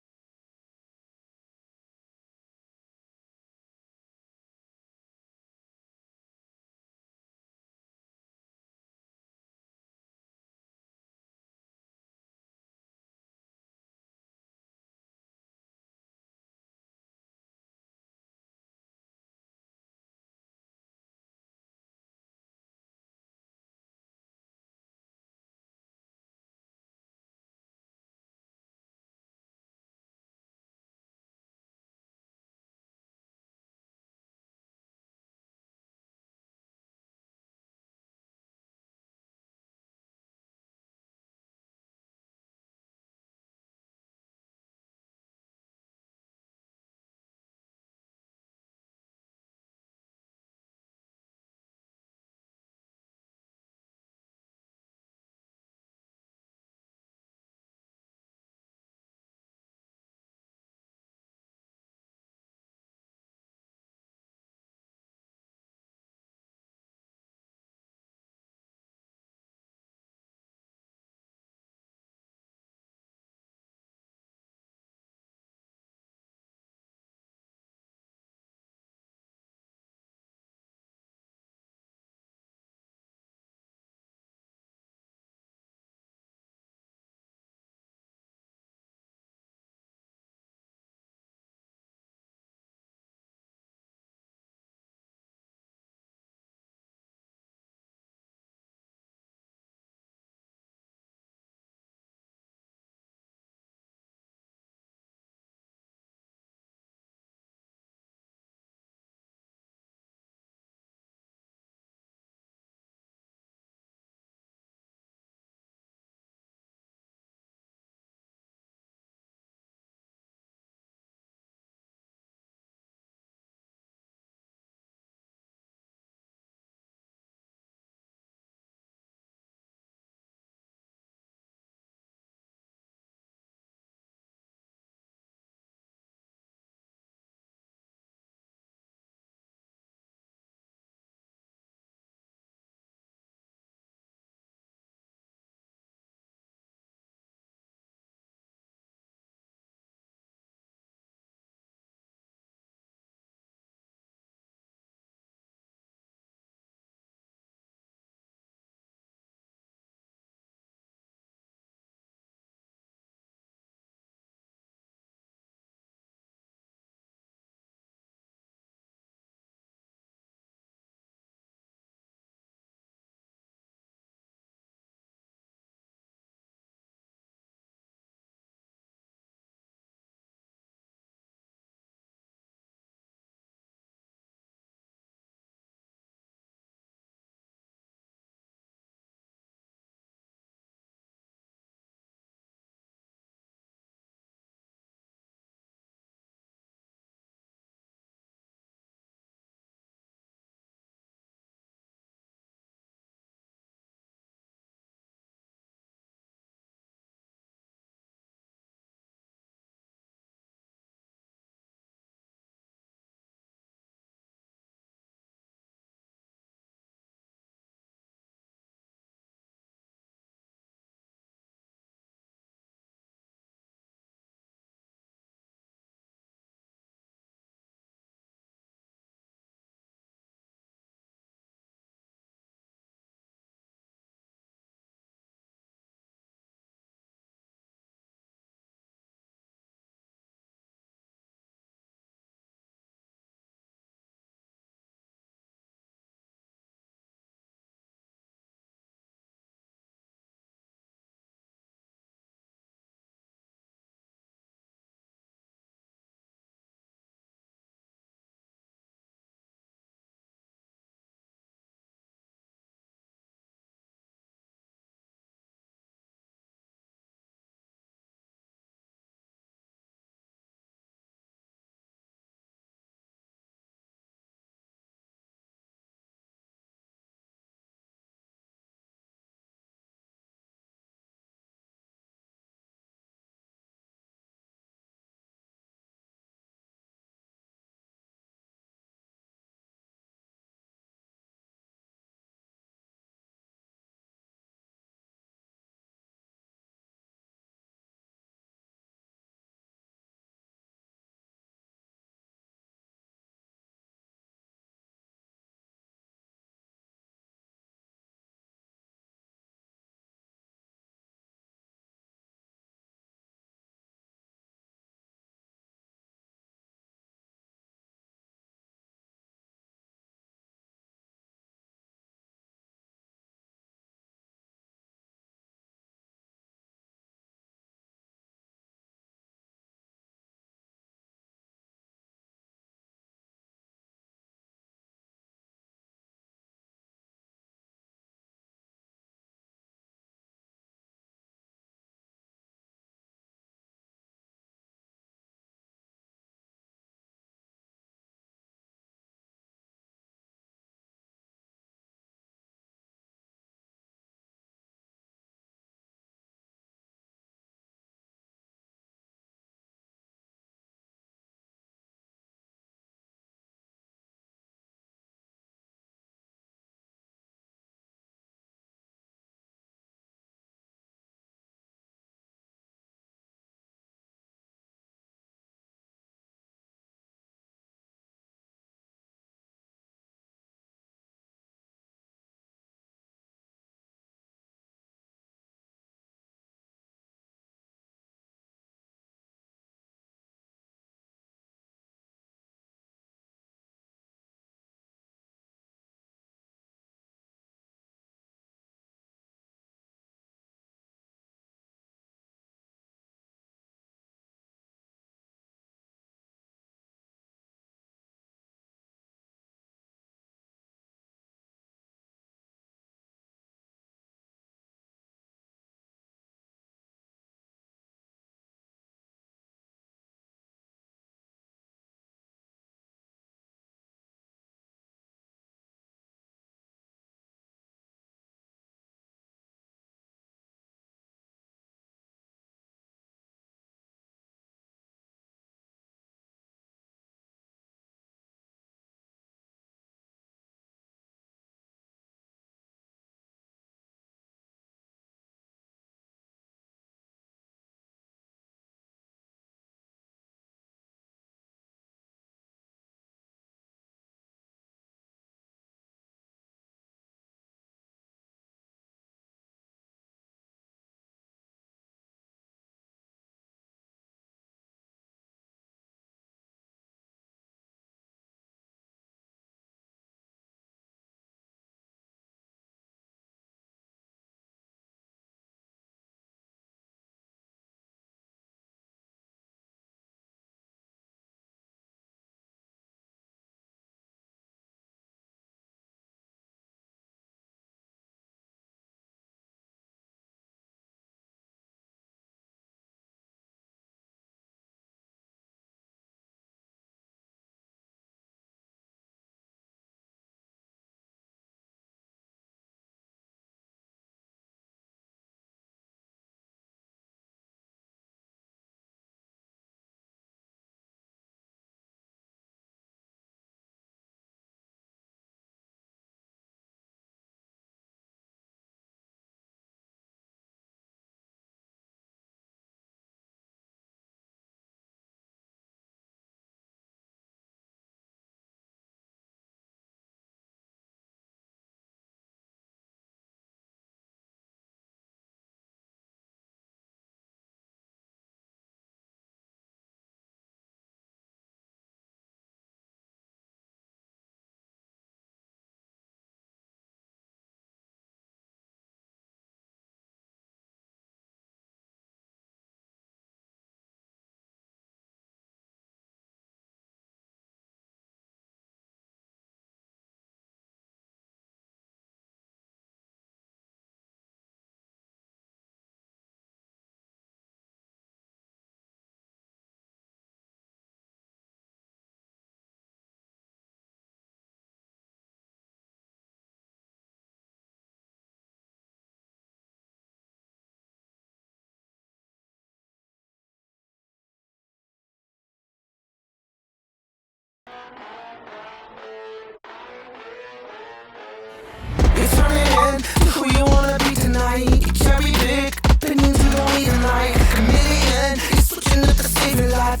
gave me life.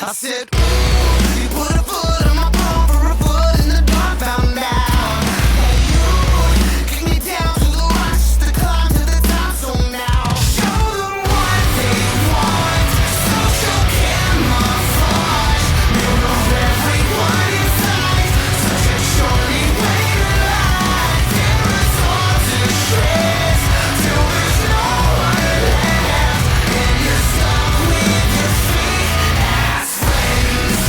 I said, ooh, you put a foot on my palm for a foot in the dark, found out. Hey, you kick me down to the rocks, to climb to the top, so now show them what they want. Social camouflage, mirror of everyone inside. Such a shorty way to lie. Tear us all to shreds till there's no one left, and you're stuck with your fake ass friends.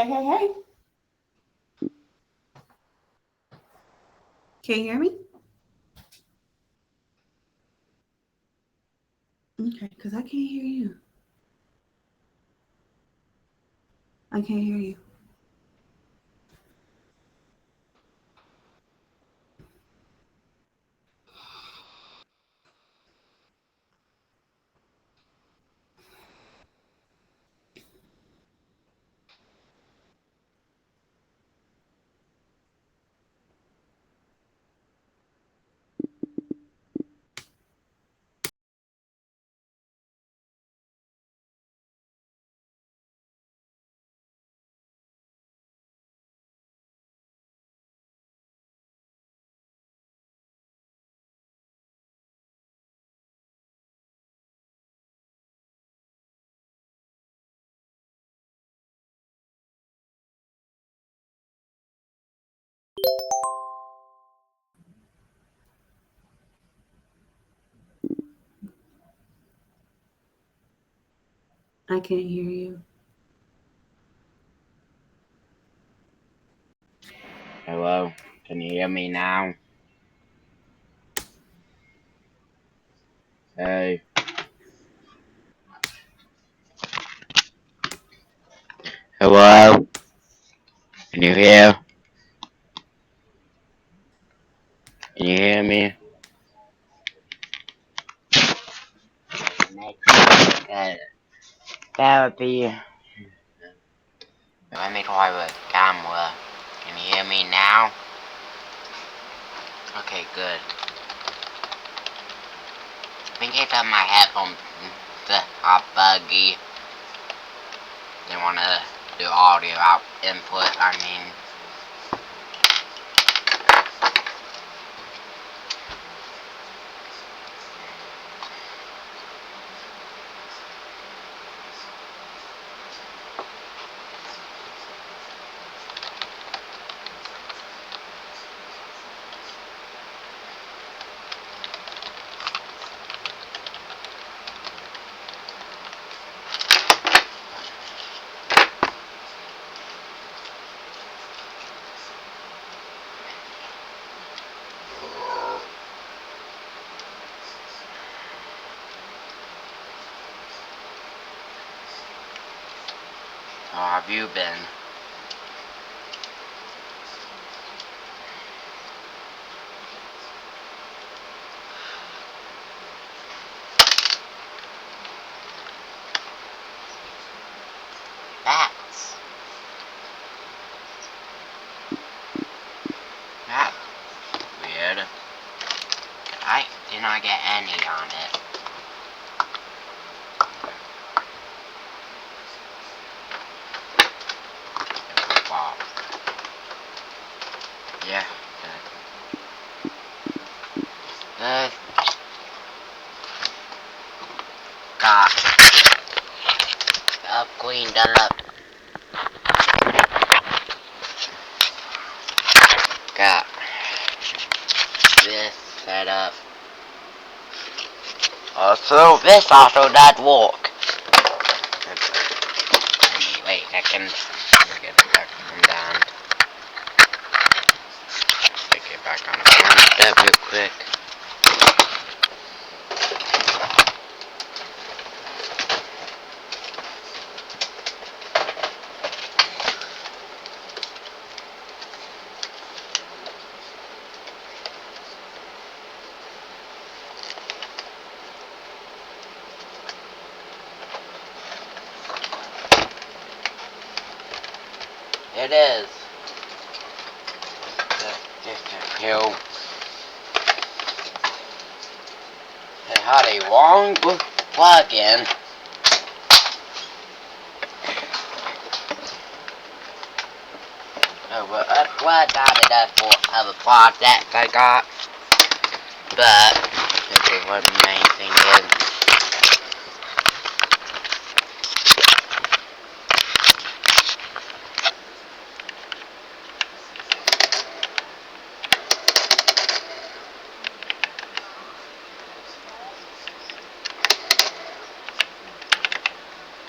Hey. Can you hear me? Okay, because I can't hear you. I can't hear you. I can't hear you.
Hello, can you hear me now? Hey. Hello? Can you hear? Can you hear me? Therapy. Let me try the camera. Can you hear me now? Okay, good. I think I got my headphones are buggy. They wanna do audio out input, I mean. How have you been? That's weird. I did not get any on it. Wow. Yeah. Good. Got up, cleaned up. Got this set up. Also, this also does work. Wait a second. Get it back from down. Take it back on the one step real quick. It is. Just a pill. It had a long plug-in. Oh, well, I'm glad that it has for other projects I got. But, okay, what the main thing is.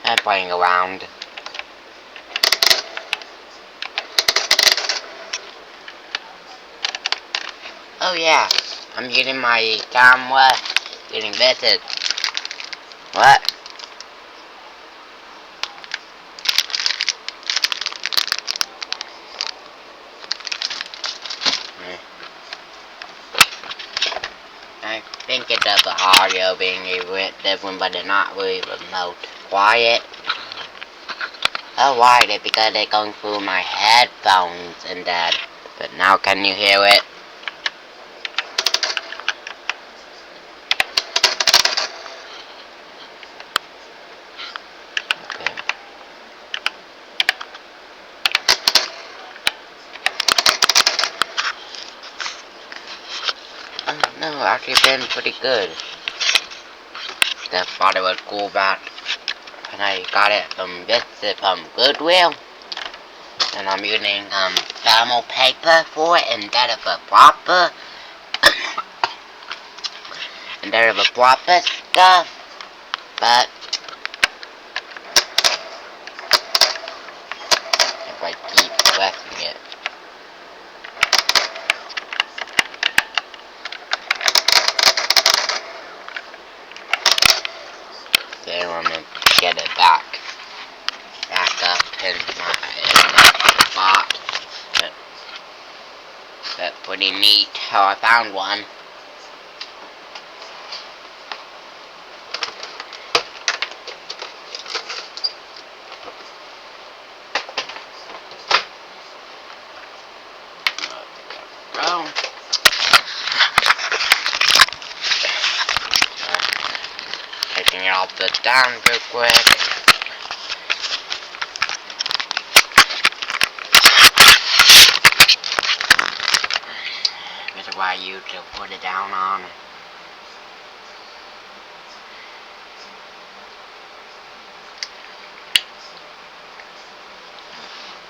I'm playing around. Oh yeah, I'm getting my camera getting better. What? I think it's of the audio being a bit different, but it's not really remote. Quiet. Oh, why? It's because they're going through my headphones and that. But now can you hear it? Okay. No, actually been pretty good. The thought it was cool about, and I got it from Goodwill, and I'm using thermal paper for it instead of a proper, stuff. But if I keep pressing it. Then I'm gonna get it back up in my spot. That's pretty neat how I found one. Go. Taking it off the stand real quick. This is why you to put it down on.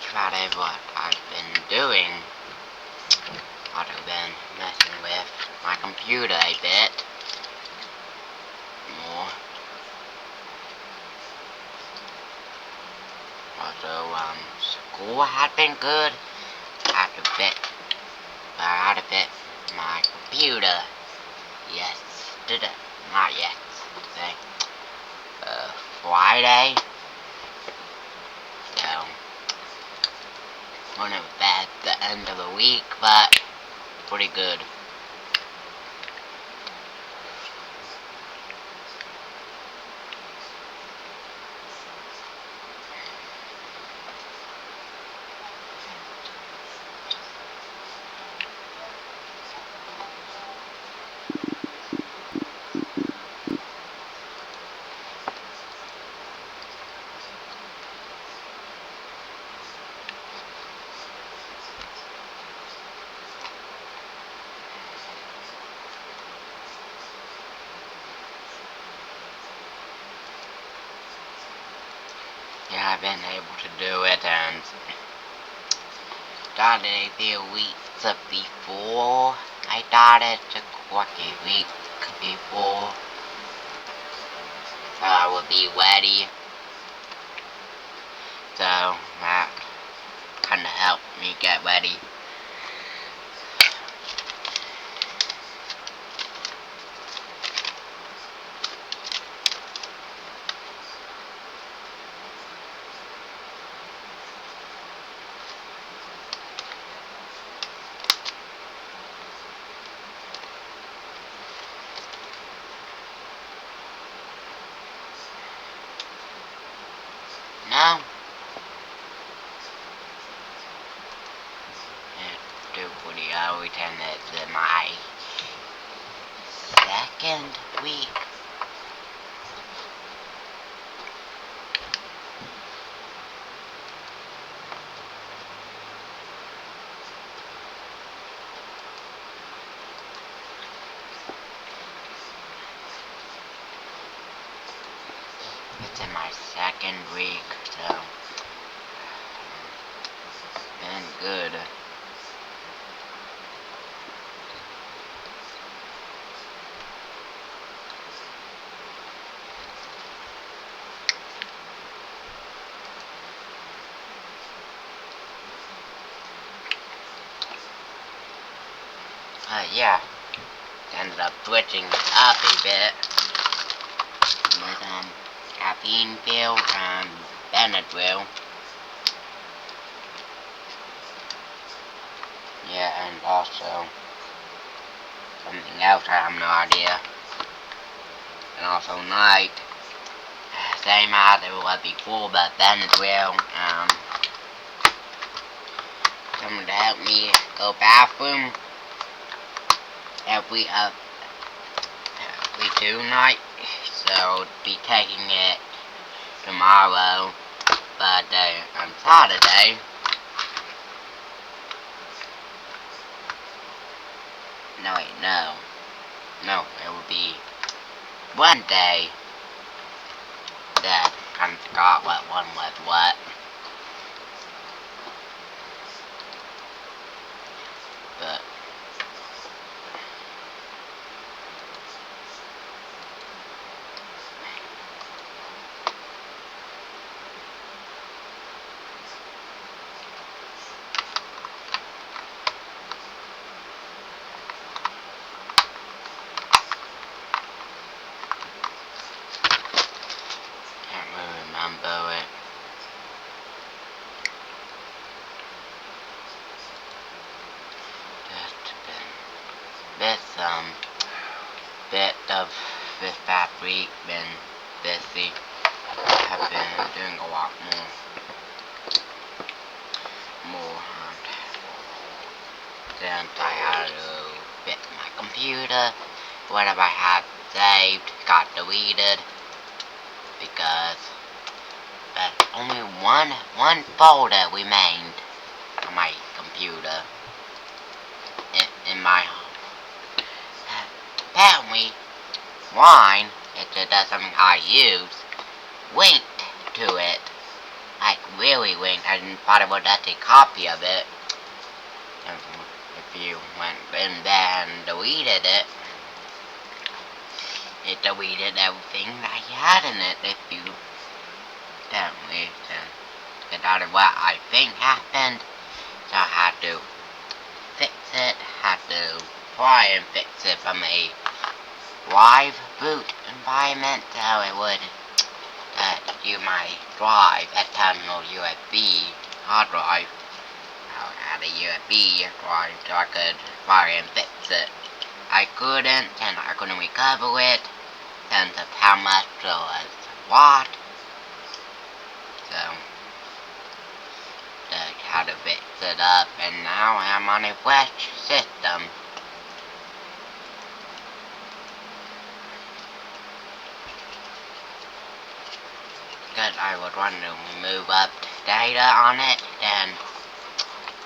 Try what I've been doing. I've been messing with my computer a bit more. Also, school had been good. I had to fit my computer yesterday, not yesterday, Friday. So, wasn't bad at the end of the week, but pretty good. Yeah, I've been able to do it and started a few weeks before. I started to quite a week before, so I would be ready. So that kinda helped me get ready. Now, do pretty good. And it's my second week. It's in my second week, so been good. yeah, ended up switching up a bit with caffeine pill and Benadryl. Yeah, and also something else I have no idea. And also night, same as it was before, but Benadryl, someone to help me go bathroom every 2 night, so be taking it tomorrow, but on Saturday, no wait, no, it will be one day that I kind of forgot what one was what, but can't really remember it. Just been bit of this past week been busy. Have been doing a lot more since I had to fix my computer. Whatever I had saved got deleted because there's only one folder remained on my computer in my home. Apparently, Wine, it's something I use, linked to it. Like, really linked. I didn't thought it was just a copy of it. If you went in there and deleted it, it deleted everything that I had in it. If you don't listen, that's what I think happened. So I had to fix it, had to try and fix it from a live boot environment, so it would do my drive, external USB hard drive. I had a USB drive so I could try and fix it. I couldn't, and I couldn't recover it since of how much it was lost. So I had to fix it up, and now I'm on a fresh system. Because I would want to remove up data on it, then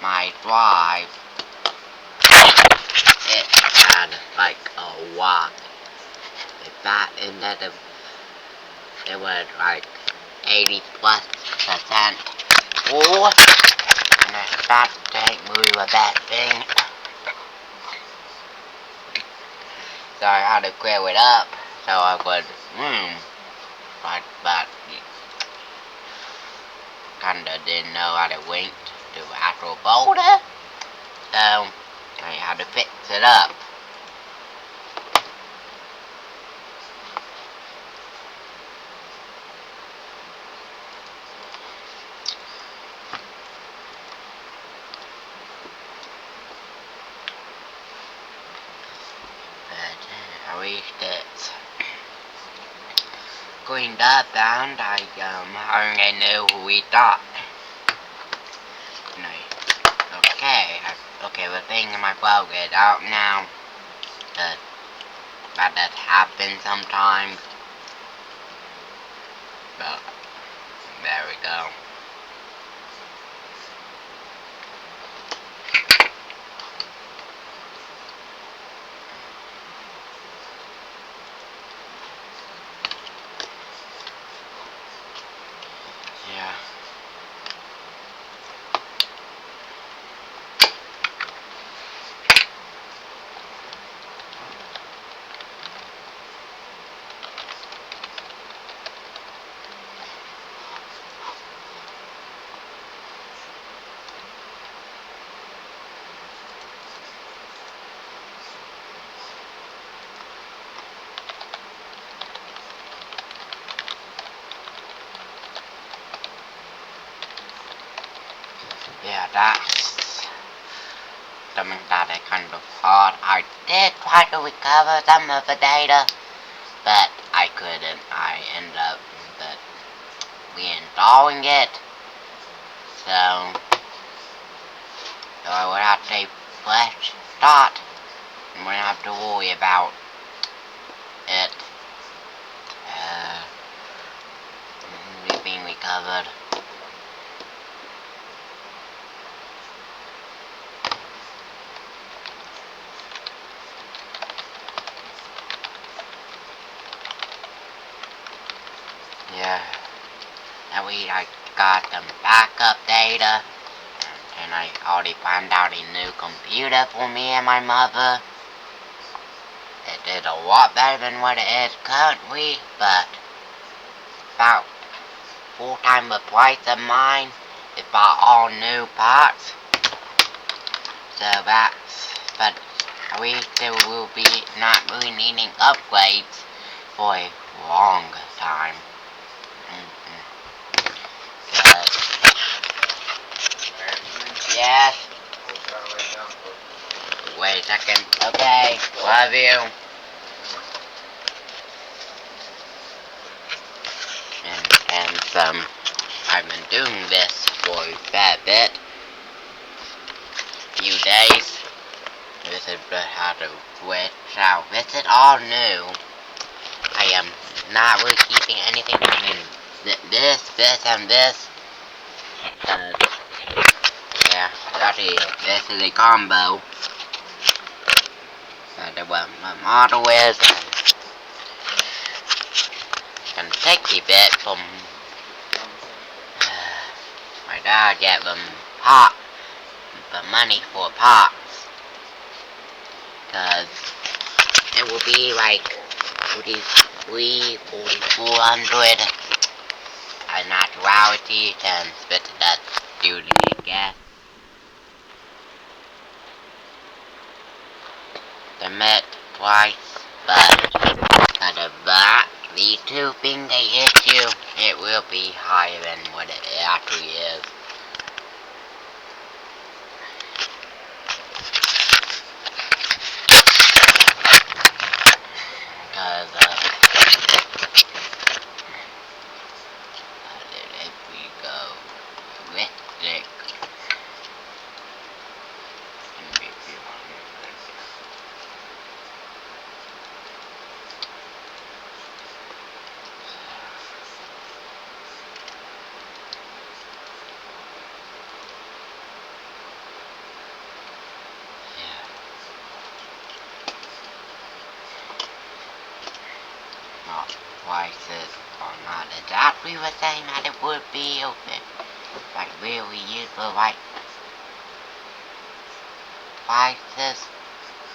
my drive, it had like a lot. If that ended up, it was like 80+% full, and that ain't really a bad thing. So I had to clear it up, so I could, but kinda didn't know how to link to the actual folder, so I had to fix it up. But at least it's cleaned up, and I already knew who we thought. Okay, the thing in my blog is out now. That does happen sometimes. But there we go. Yeah. that's something that I kind of hard. I did try to recover some of the data, but I couldn't. I ended up reinstalling it, so I would have to say fresh start. And wouldn't have to worry about it being recovered. Yeah, and I got some backup data, and I already found out a new computer for me and my mother. It did a lot better than what it is currently, but about 4 times the price of mine. It bought all new parts, so but we still will be not really needing upgrades for a long time. Yes. Wait a second. Okay. Love you. And I've been doing this for a fair bit. Few days. This is how to switch out. This is all new. I am not really keeping anything between this, and this. Yeah, actually, this is a combo. That's what my model is. And take a bit from my dad get them the money for parts. Cause it will be like 4,400 a naturality and spit that student again. The met twice, but out of that, these two being the issue, it will be higher than what it actually is. Because, if we go realistic, prices are not exactly the same as it would be if it like really use the right prices,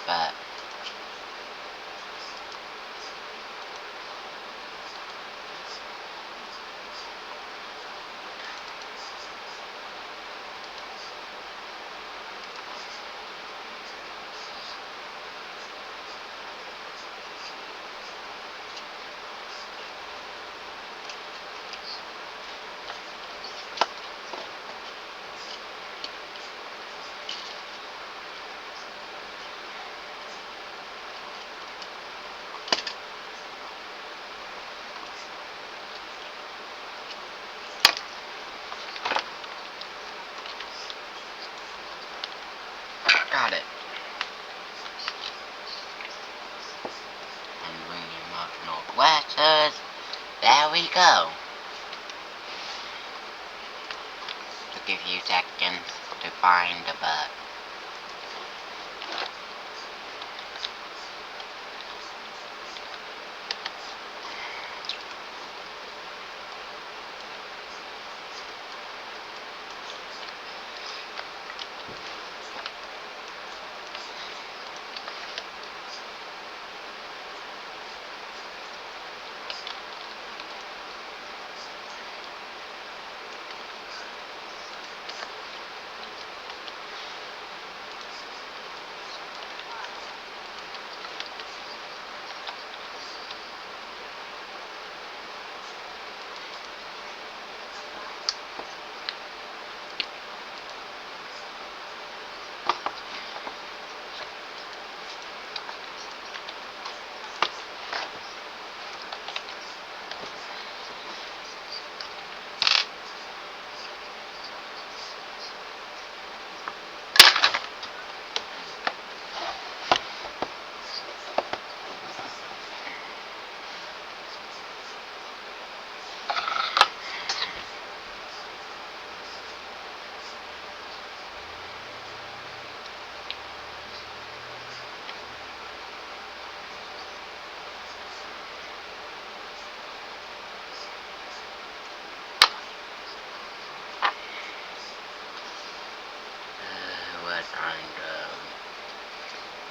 but got it. And bringing emotional letters. There we go. Took a few seconds to find the bug.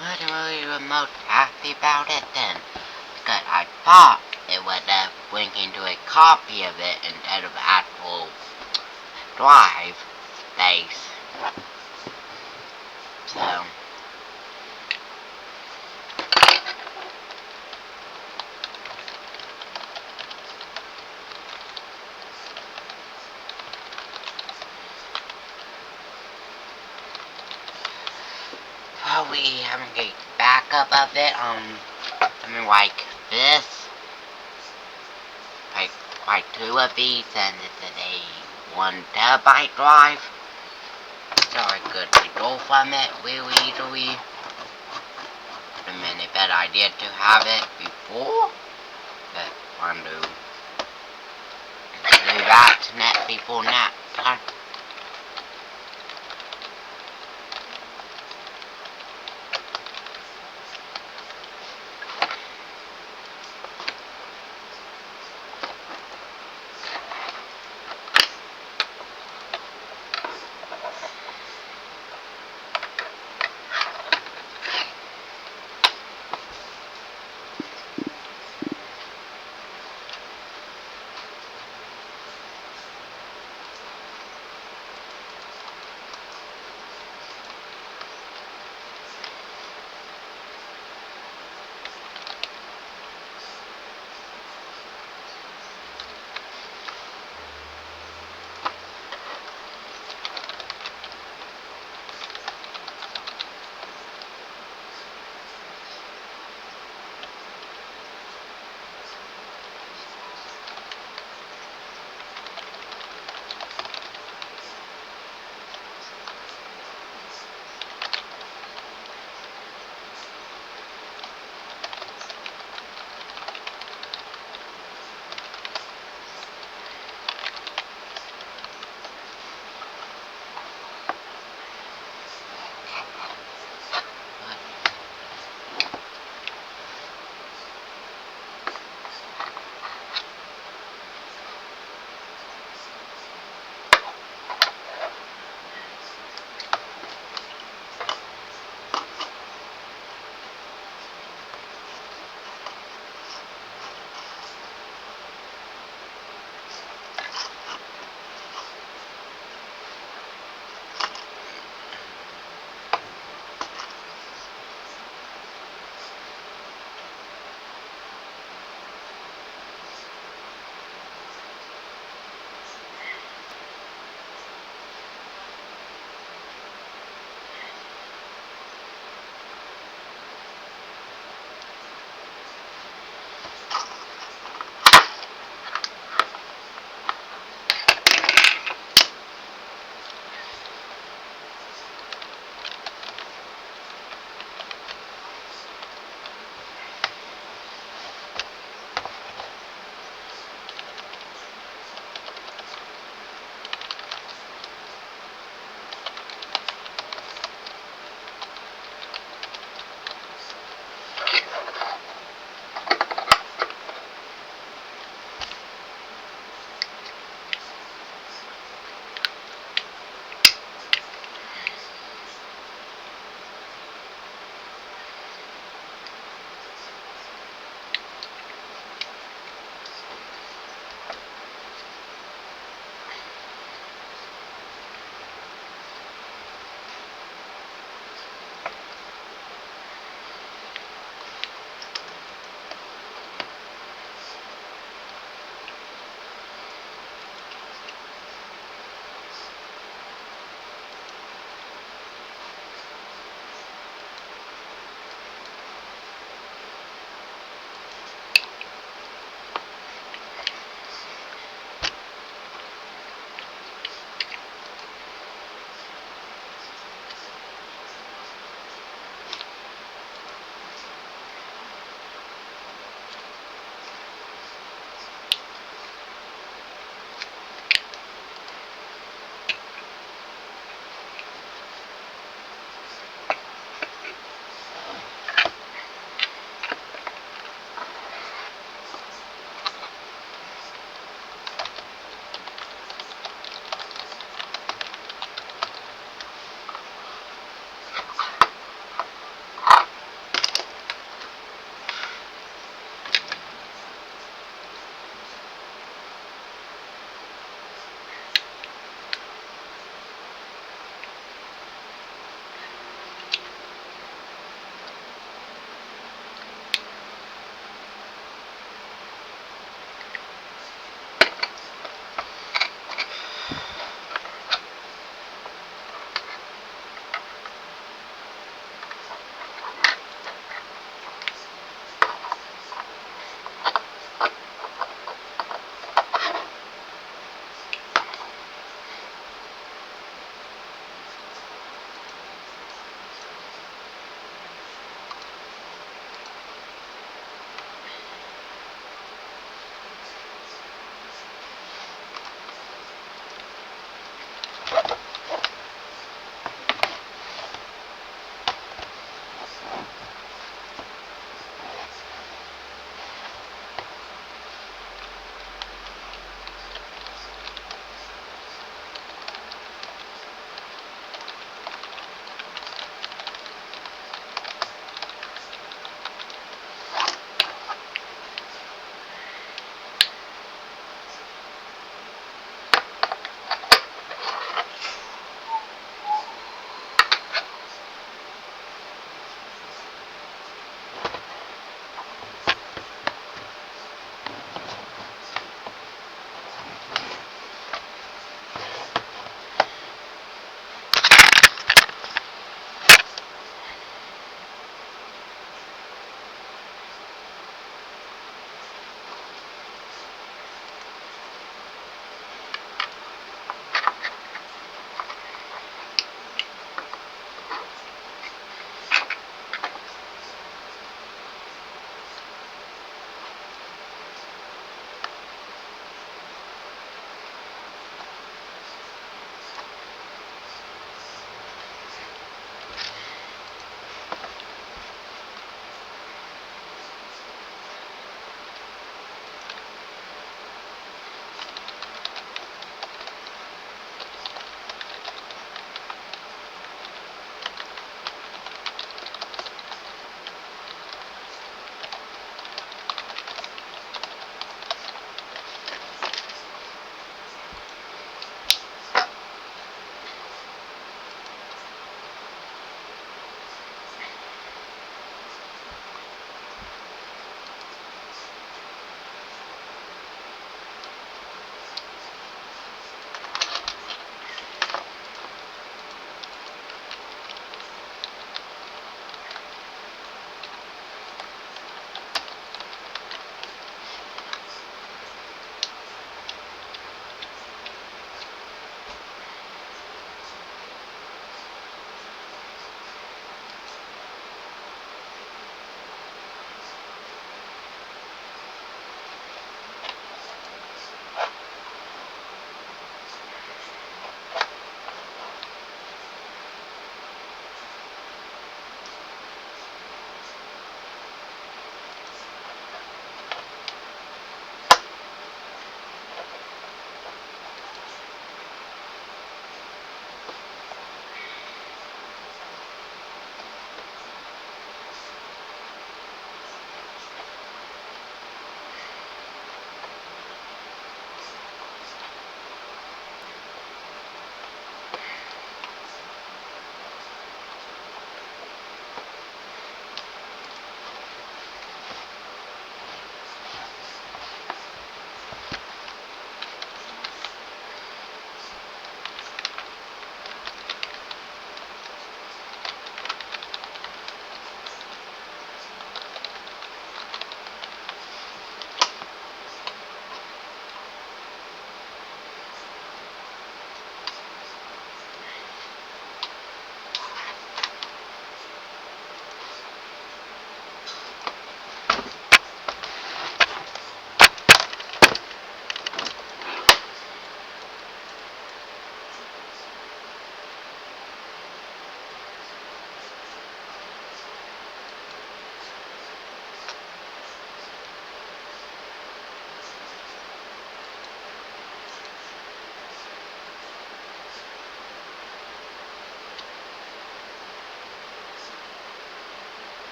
wasn't really the most happy about it then, because I thought it would link into a copy of it instead of actual drive space. So we haven't a backup of it. Like this, like 2 of these, and this is a 1 terabyte drive, so I could withdraw from it real easily. Would have been a better idea to have it before, but I wanted to do that before nap time.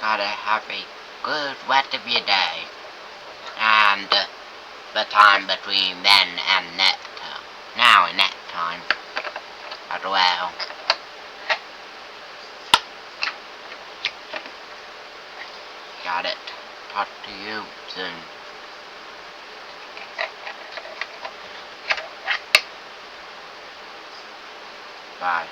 gotta have a good rest of your day. And the time between then and now and next time as well. Got it. Talk to you soon. Bye.